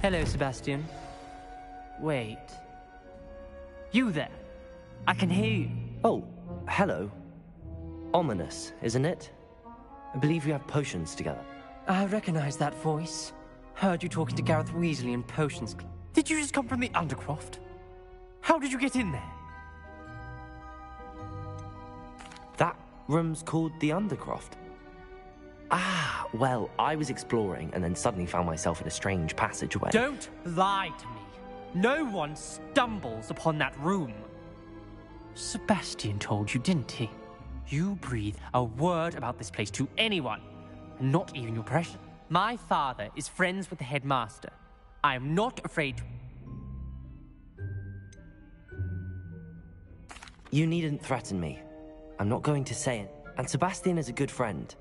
Hello, Sebastian. Wait. You there? I can hear you. Oh, hello. Ominous, isn't it? I believe we have potions together. I recognize that voice. Heard you talking to Gareth Weasley in Potions Club. Did you just come from the Undercroft? How did you get in there? That room's called the Undercroft. Ah, well, I was exploring and then suddenly found myself in a strange passageway. Don't lie to me. No one stumbles upon that room. Sebastian told you, didn't he? You breathe a word about this place to anyone, not even your precious. My father is friends with the headmaster. I am not afraid to... You needn't threaten me. I'm not going to say it. And Sebastian is a good friend.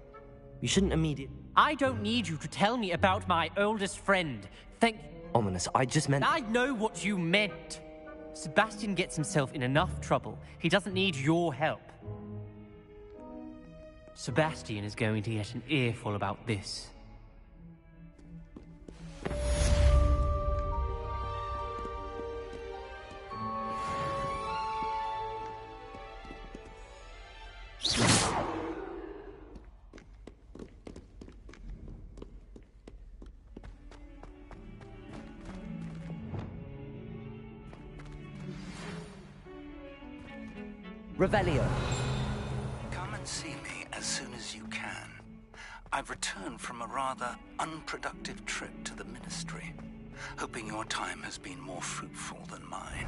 You shouldn't immediately... I don't need you to tell me about my oldest friend. Thank... Ominous, I just meant... I know what you meant. Sebastian gets himself in enough trouble. He doesn't need your help. Sebastian is going to get an earful about this. Revelio. Come and see me as soon as you can. I've returned from a rather unproductive trip to the Ministry, hoping your time has been more fruitful than mine.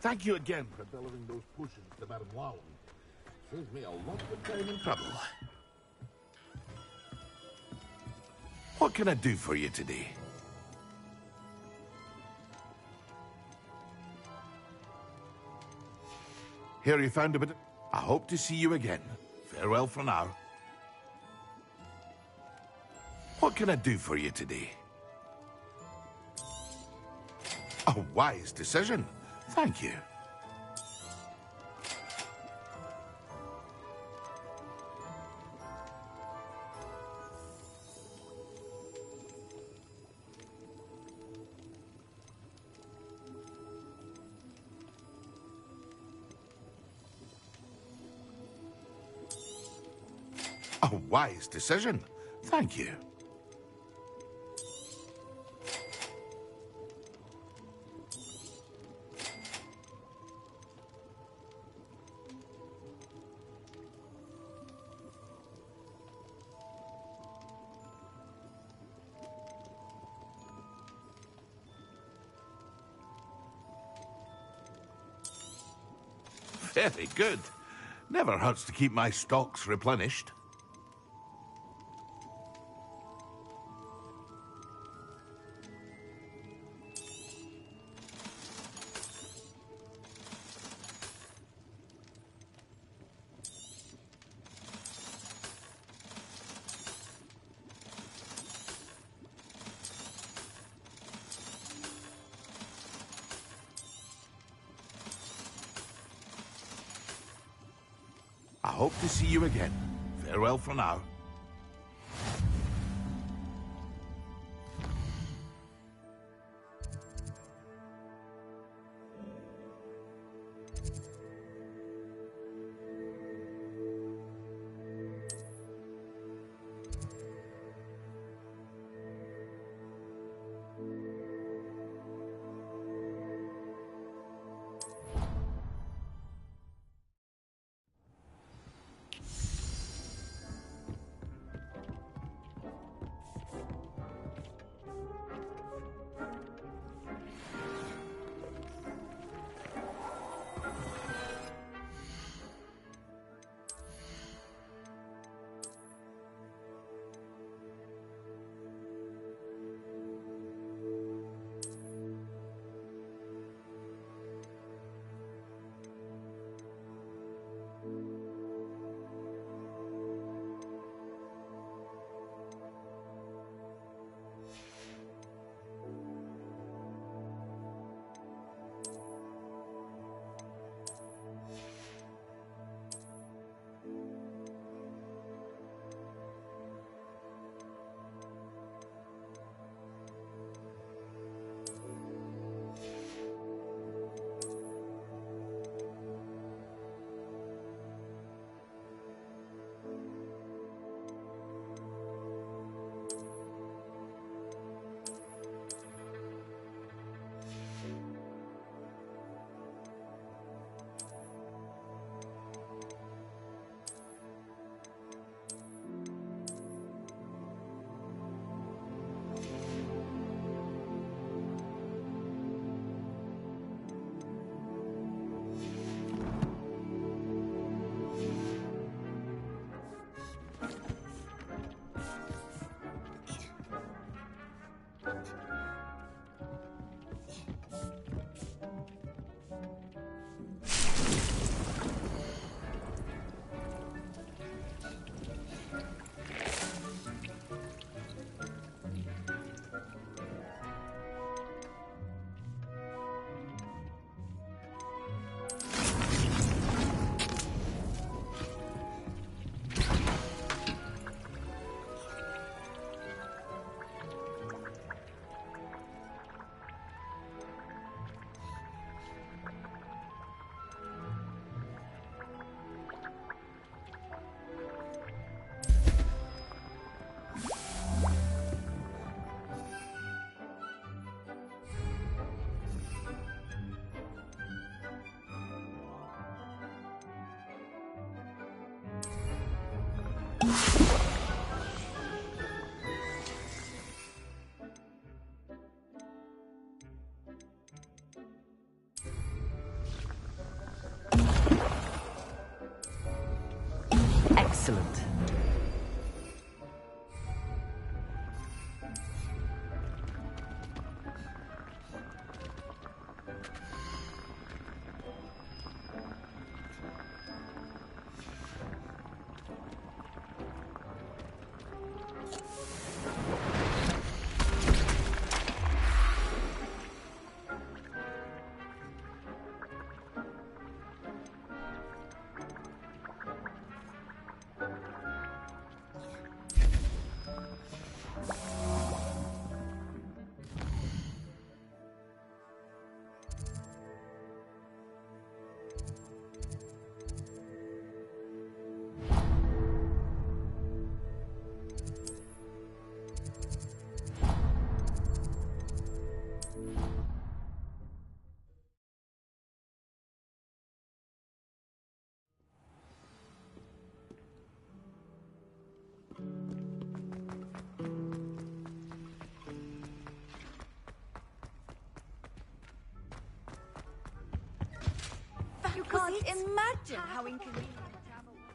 Thank you again for delivering those potions to Madame Wallen. Saves me a lot of time and trouble. What can I do for you today? Here you found a bit. I hope to see you again. Farewell for now. What can I do for you today? A wise decision. Thank you. A wise decision. Thank you. Very good. Never hurts to keep my stocks replenished. I hope to see you again. Farewell for now. Excellent. can't imagine how inconvenient travel was.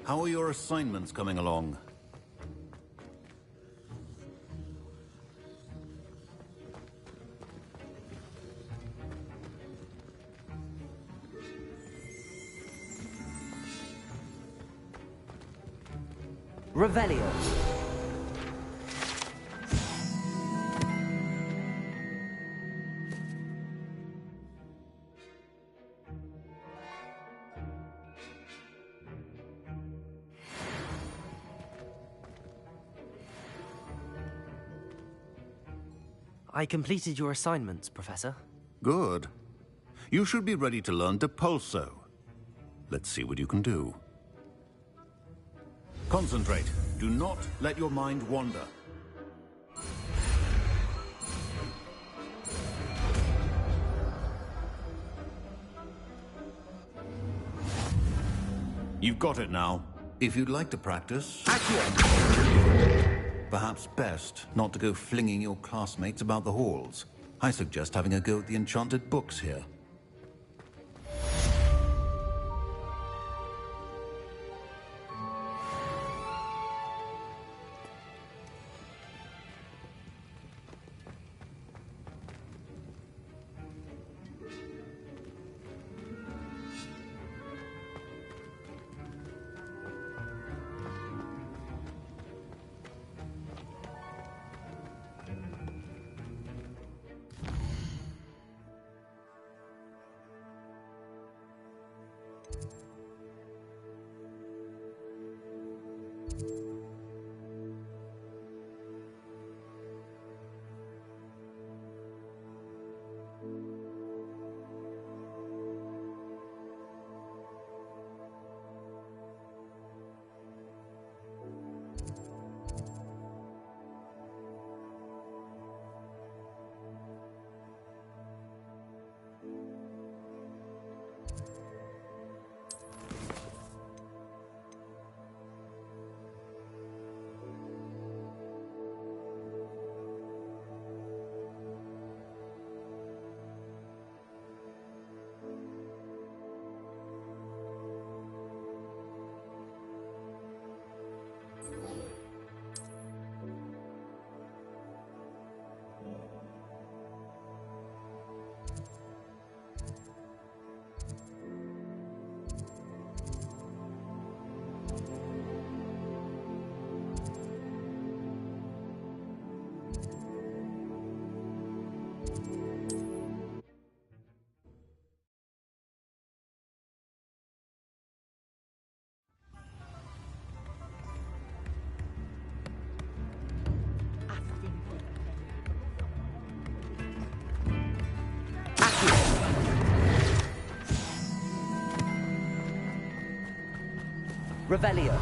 How are your assignments coming along? Revelio. I completed your assignments, Professor. Good. You should be ready to learn Depulso. Let's see what you can do. Concentrate. Do not let your mind wander. You've got it now. If you'd like to practice... Perhaps best not to go flinging your classmates about the halls. I suggest having a go at the enchanted books here. Revelio.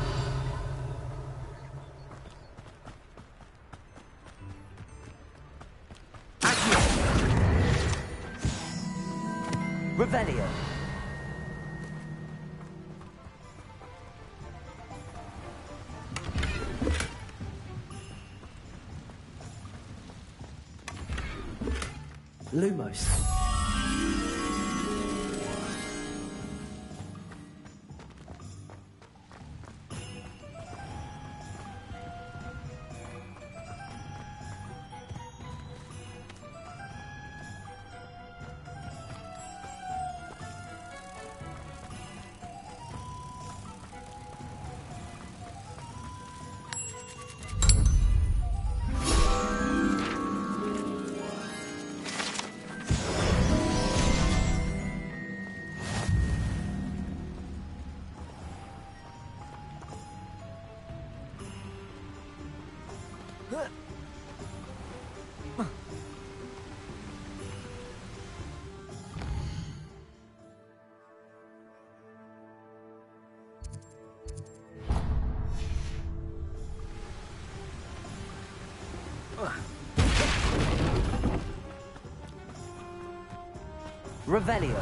Revelio. Lumos. Revelio.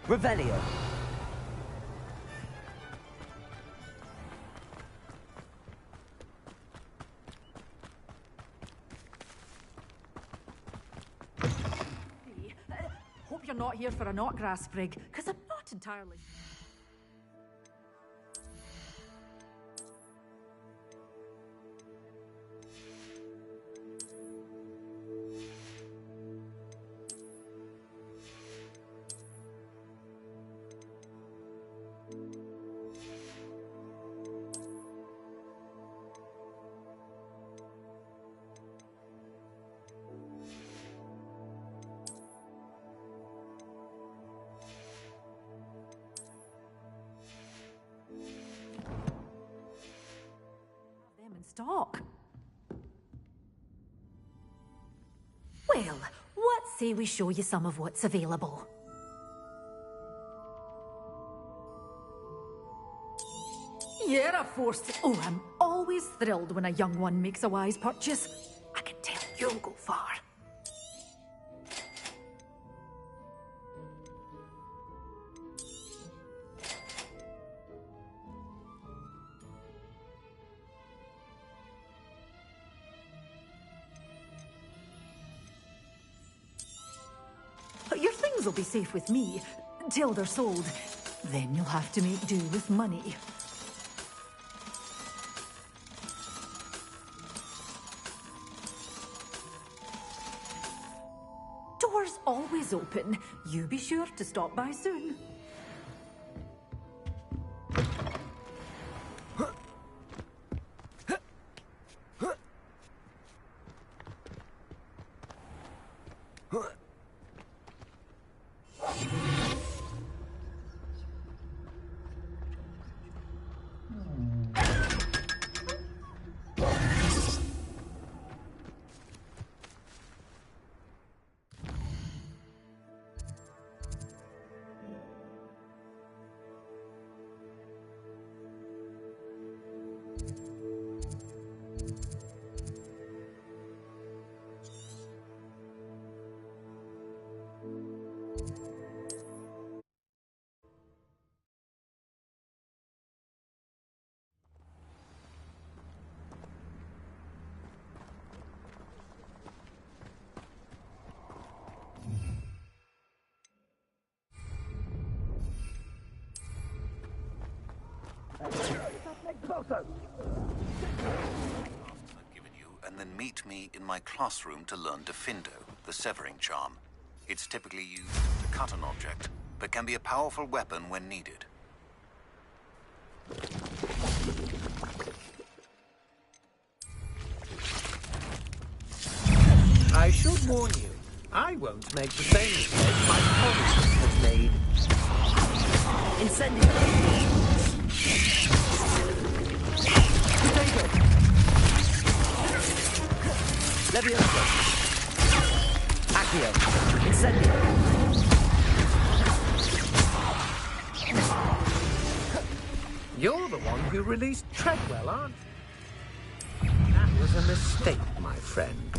Revelio. Hope you're not here for a knotgrass sprig, because I'm not entirely... stock. Well, what say we show you some of what's available? You're a force. Oh, I'm always thrilled when a young one makes a wise purchase. I can tell you'll go far. Your things will be safe with me, till they're sold. Then you'll have to make do with money. Doors always open. You be sure to stop by soon. And then meet me in my classroom to learn Defindo, the severing charm. It's typically used to cut an object, but can be a powerful weapon when needed. I should warn you, I won't make the same mistake my colleagues have made. Incendio! Potato! Levioso! Accio! Incendio! You're the one who released Treadwell, aren't you? That was a mistake, my friend.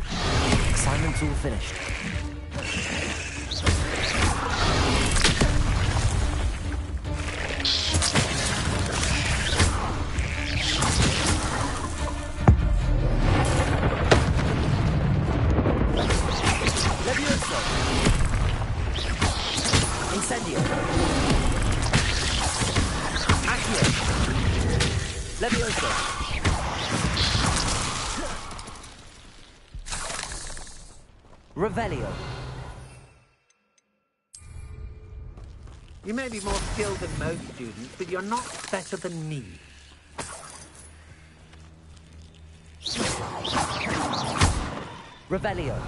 Assignment's all finished. Levioso! Incendio! Accio! Levioso! Revelio! You may be more skilled than most students, but you're not better than me. Revelio!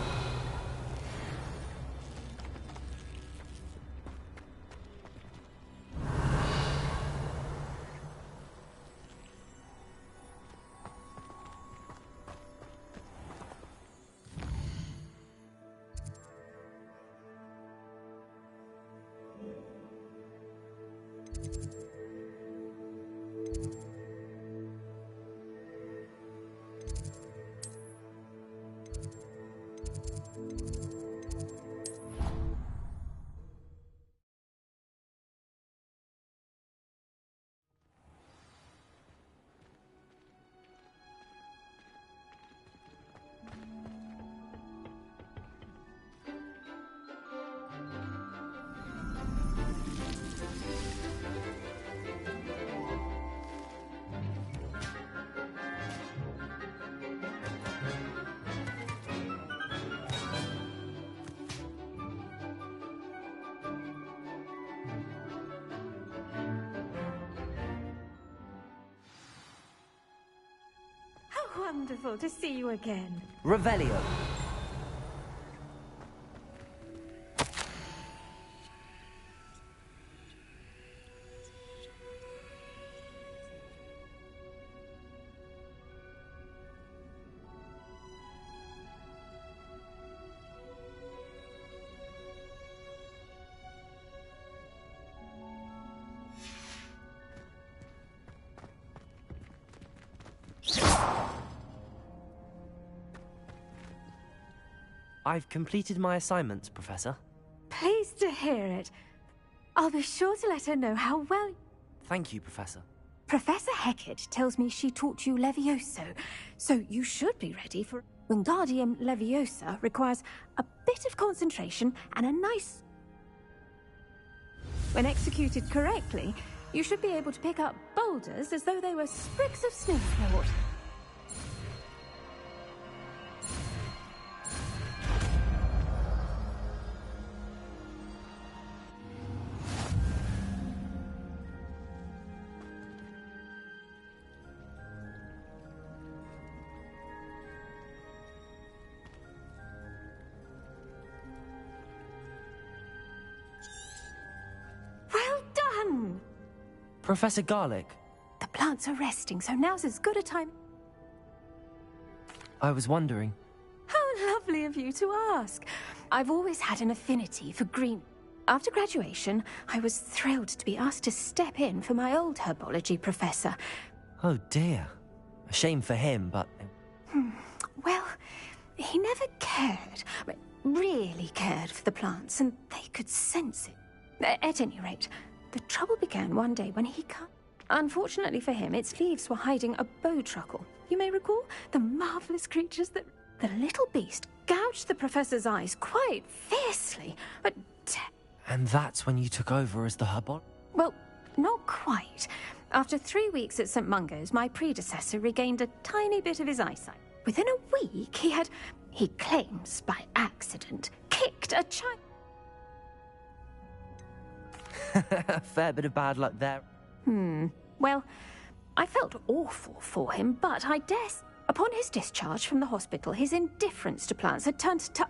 How wonderful to see you again. Revelio! I've completed my assignments, Professor. Pleased to hear it. I'll be sure to let her know how well... Thank you, Professor. Professor Hecat tells me she taught you Levioso, so you should be ready for... Wingardium Leviosa requires a bit of concentration and a nice... When executed correctly, you should be able to pick up boulders as though they were sprigs of snowflake. Professor Garlick. The plants are resting, so now's as good a time... I was wondering. How lovely of you to ask. I've always had an affinity for green. After graduation, I was thrilled to be asked to step in for my old herbology professor. Oh dear. A shame for him, but... Well, he never cared, really cared for the plants, and they could sense it. At any rate, the trouble began one day when he cut... Unfortunately for him, its leaves were hiding a bowtruckle. You may recall the marvelous creatures that... The little beast gouged the professor's eyes quite fiercely, but... And that's when you took over as the herbol... Well, not quite. After 3 weeks at St. Mungo's, my predecessor regained a tiny bit of his eyesight. Within a week, he claims by accident, kicked a child. A fair bit of bad luck there. Well, I felt awful for him, but I guess upon his discharge from the hospital, his indifference to plants had turned to...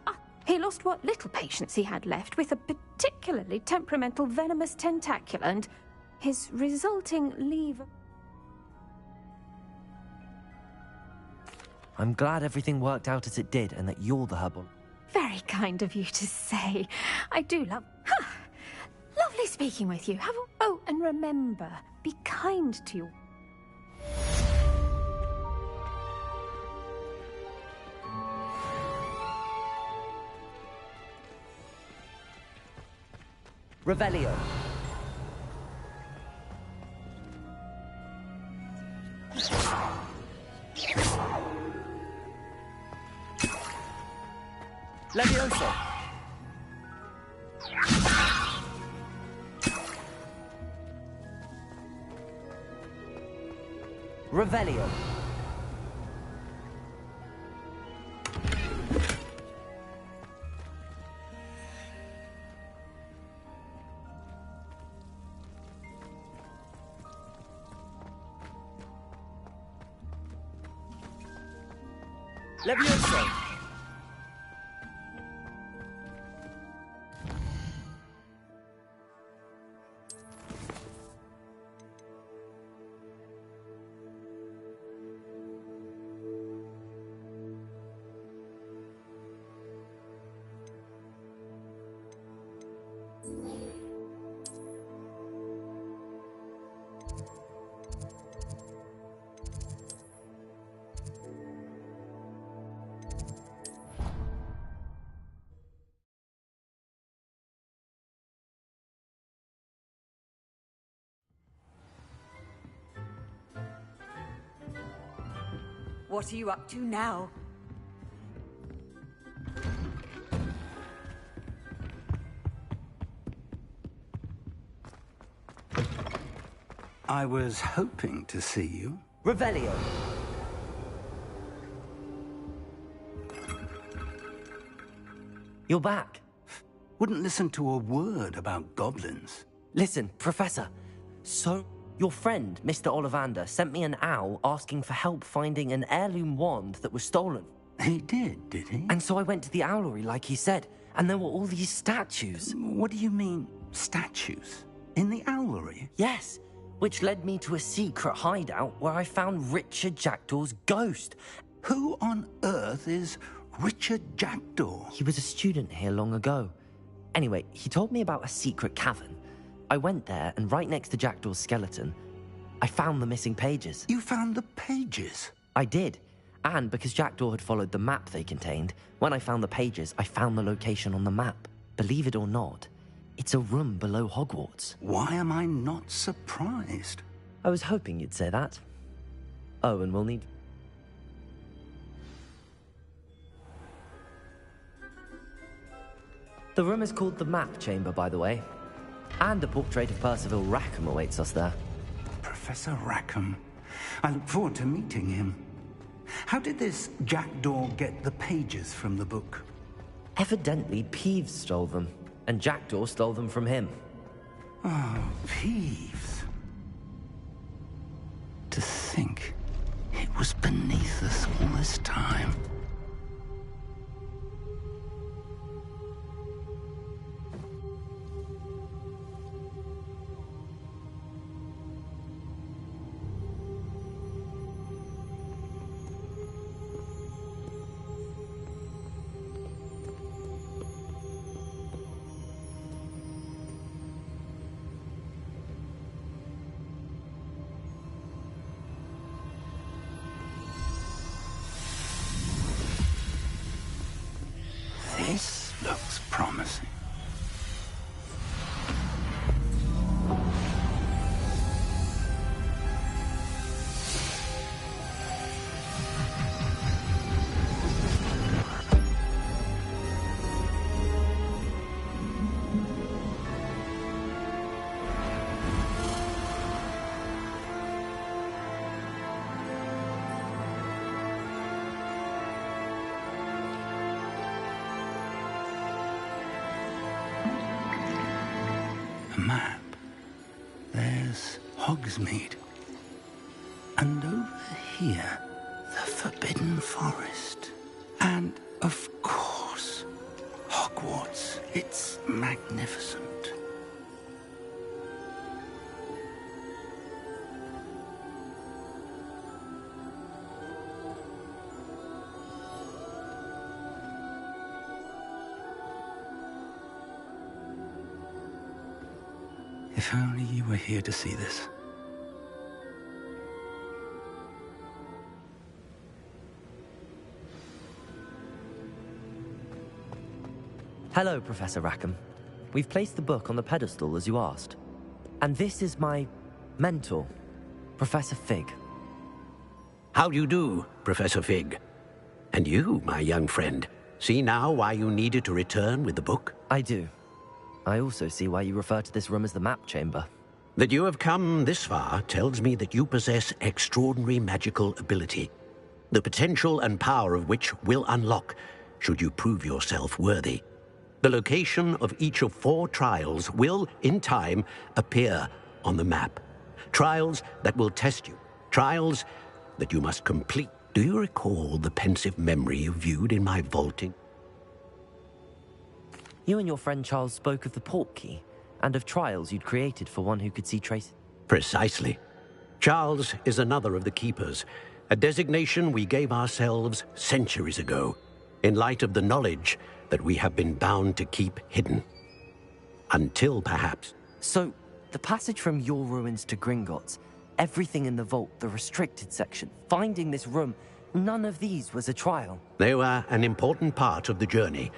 He lost what little patience he had left with a particularly temperamental venomous tentacula, and his resulting leave... I'm glad everything worked out as it did and that you're the herbal. Very kind of you to say. I do love... Lovely speaking with you. Oh, and remember, be kind to you. Revelio. Levioso. Revelio. Levioso. What are you up to now? I was hoping to see you. Revelio. You're back. Wouldn't listen to a word about goblins. Listen, Professor. So, your friend, Mr. Ollivander, sent me an owl asking for help finding an heirloom wand that was stolen. He did he? And so I went to the owlery, like he said, and there were all these statues. What do you mean, statues? In the owlery? Yes, which led me to a secret hideout where I found Richard Jackdaw's ghost. Who on earth is Richard Jackdaw? He was a student here long ago. Anyway, he told me about a secret cavern. I went there, and right next to Jackdaw's skeleton, I found the missing pages. You found the pages? I did. And because Jackdaw had followed the map they contained, when I found the pages, I found the location on the map. Believe it or not, it's a room below Hogwarts. Why am I not surprised? I was hoping you'd say that. Oh, and we'll need... The room is called the Map Chamber, by the way. And a portrait of Percival Rackham awaits us there. Professor Rackham. I look forward to meeting him. How did this Jackdaw get the pages from the book? Evidently, Peeves stole them, and Jackdaw stole them from him. Oh, Peeves. To think it was beneath us all this time. This looks promising. Map. There's Hogsmeade. And over here, the Forbidden Forest. And, of course, Hogwarts. It's magnificent. If only you were here to see this. Hello, Professor Rackham. We've placed the book on the pedestal as you asked. And this is my mentor, Professor Fig. How do you do, Professor Fig? And you, my young friend, see now why you needed to return with the book? I do. I also see why you refer to this room as the map chamber. That you have come this far tells me that you possess extraordinary magical ability, the potential and power of which will unlock should you prove yourself worthy. The location of each of 4 trials will, in time, appear on the map. Trials that will test you. Trials that you must complete. Do you recall the pensive memory you viewed in my vaulting? You and your friend Charles spoke of the port key, and of trials you'd created for one who could see traces. Precisely. Charles is another of the keepers, a designation we gave ourselves centuries ago, in light of the knowledge that we have been bound to keep hidden. Until, perhaps... So, the passage from your ruins to Gringotts, everything in the vault, the restricted section, finding this room, none of these was a trial. They were an important part of the journey,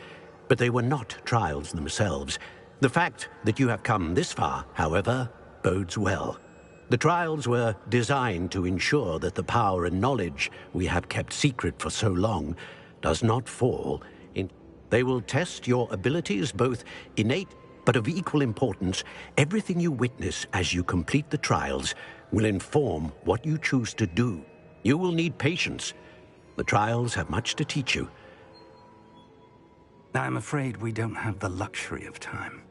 but they were not trials themselves. The fact that you have come this far, however, bodes well. The trials were designed to ensure that the power and knowledge we have kept secret for so long does not fall in... They will test your abilities, both innate but of equal importance. Everything you witness as you complete the trials will inform what you choose to do. You will need patience. The trials have much to teach you. I'm afraid we don't have the luxury of time.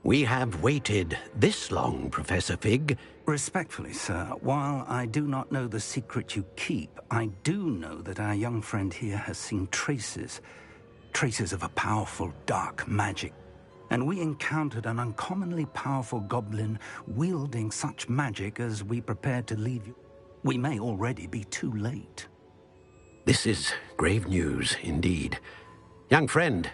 We have waited this long, Professor Fig. Respectfully, sir, while I do not know the secret you keep, I do know that our young friend here has seen traces of a powerful dark magic. And we encountered an uncommonly powerful goblin wielding such magic as we prepared to leave you. We may already be too late. This is grave news, indeed. Young friend.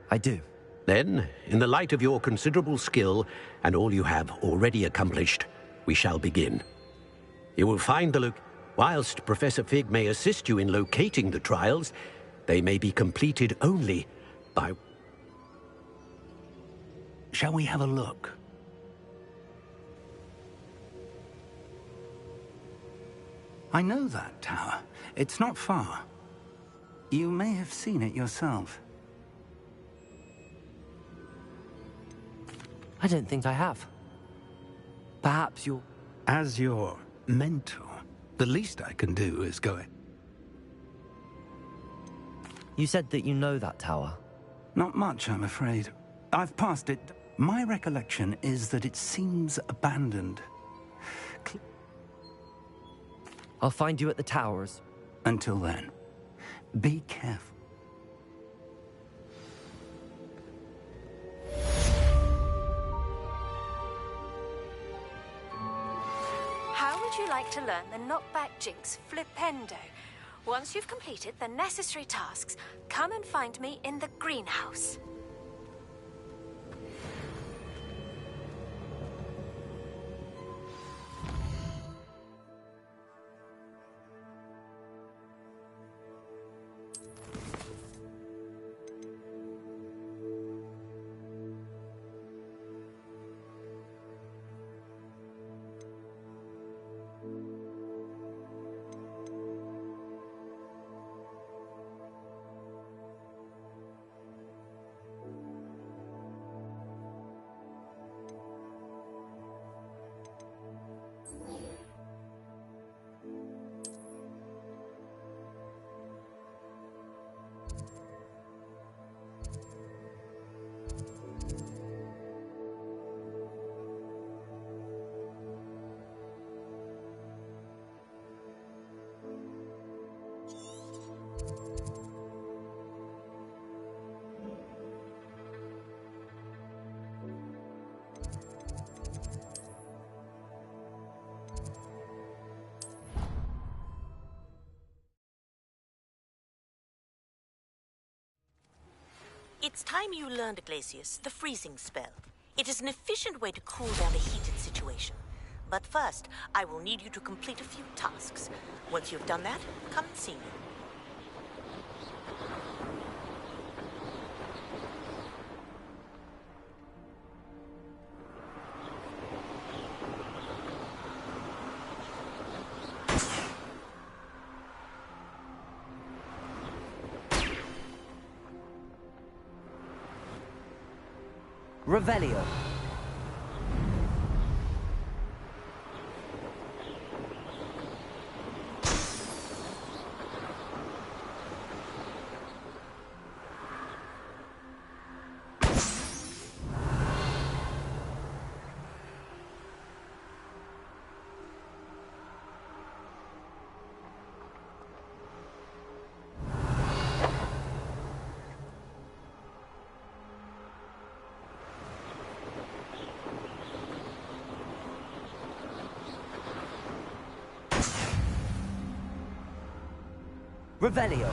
I do. Then, in the light of your considerable skill and all you have already accomplished, we shall begin. You will find the Whilst Professor Fig may assist you in locating the trials, they may be completed only by... Shall we have a look? I know that tower. It's not far. You may have seen it yourself. I don't think I have. Perhaps you're... As your mentor, the least I can do is go in. You said that you know that tower. Not much, I'm afraid. I've passed it. My recollection is that it seems abandoned. I'll find you at the towers. Until then, be careful. How would you like to learn the knockback jinx flipendo? Once you've completed the necessary tasks, come and find me in the greenhouse. It's time you learned, Glacius, the freezing spell. It is an efficient way to cool down a heated situation. But first, I will need you to complete a few tasks. Once you've done that, come and see me. Revelio. Revelio.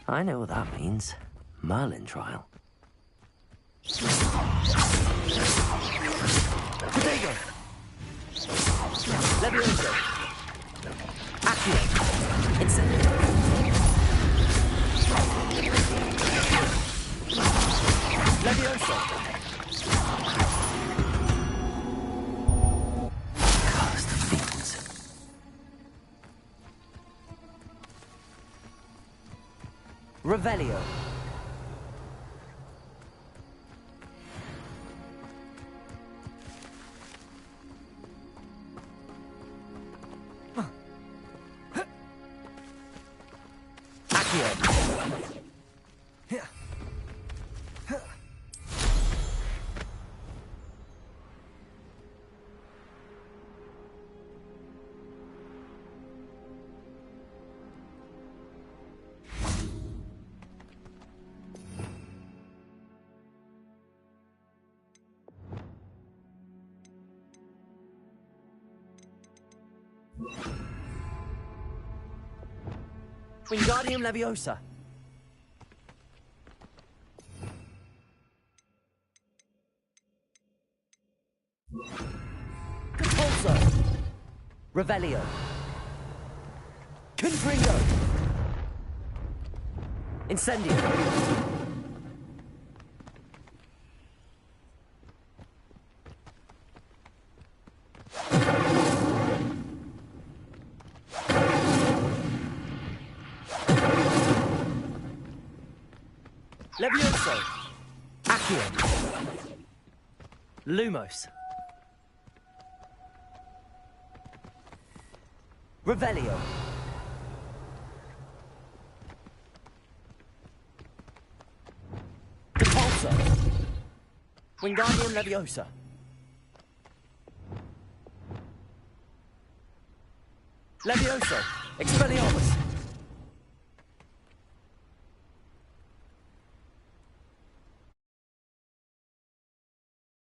I know what that means. Merlin trial. Protego! Levioso! Accio! Incendio! Levioso! Curse the fiends. Revelio! Wingardium Leviosa. Compulso. Revelio. Confringo. Incendio. Levioso. Accio. Lumos. Revelio. Compulso. Wingardium Leviosa. Levioso. Expelliarmus.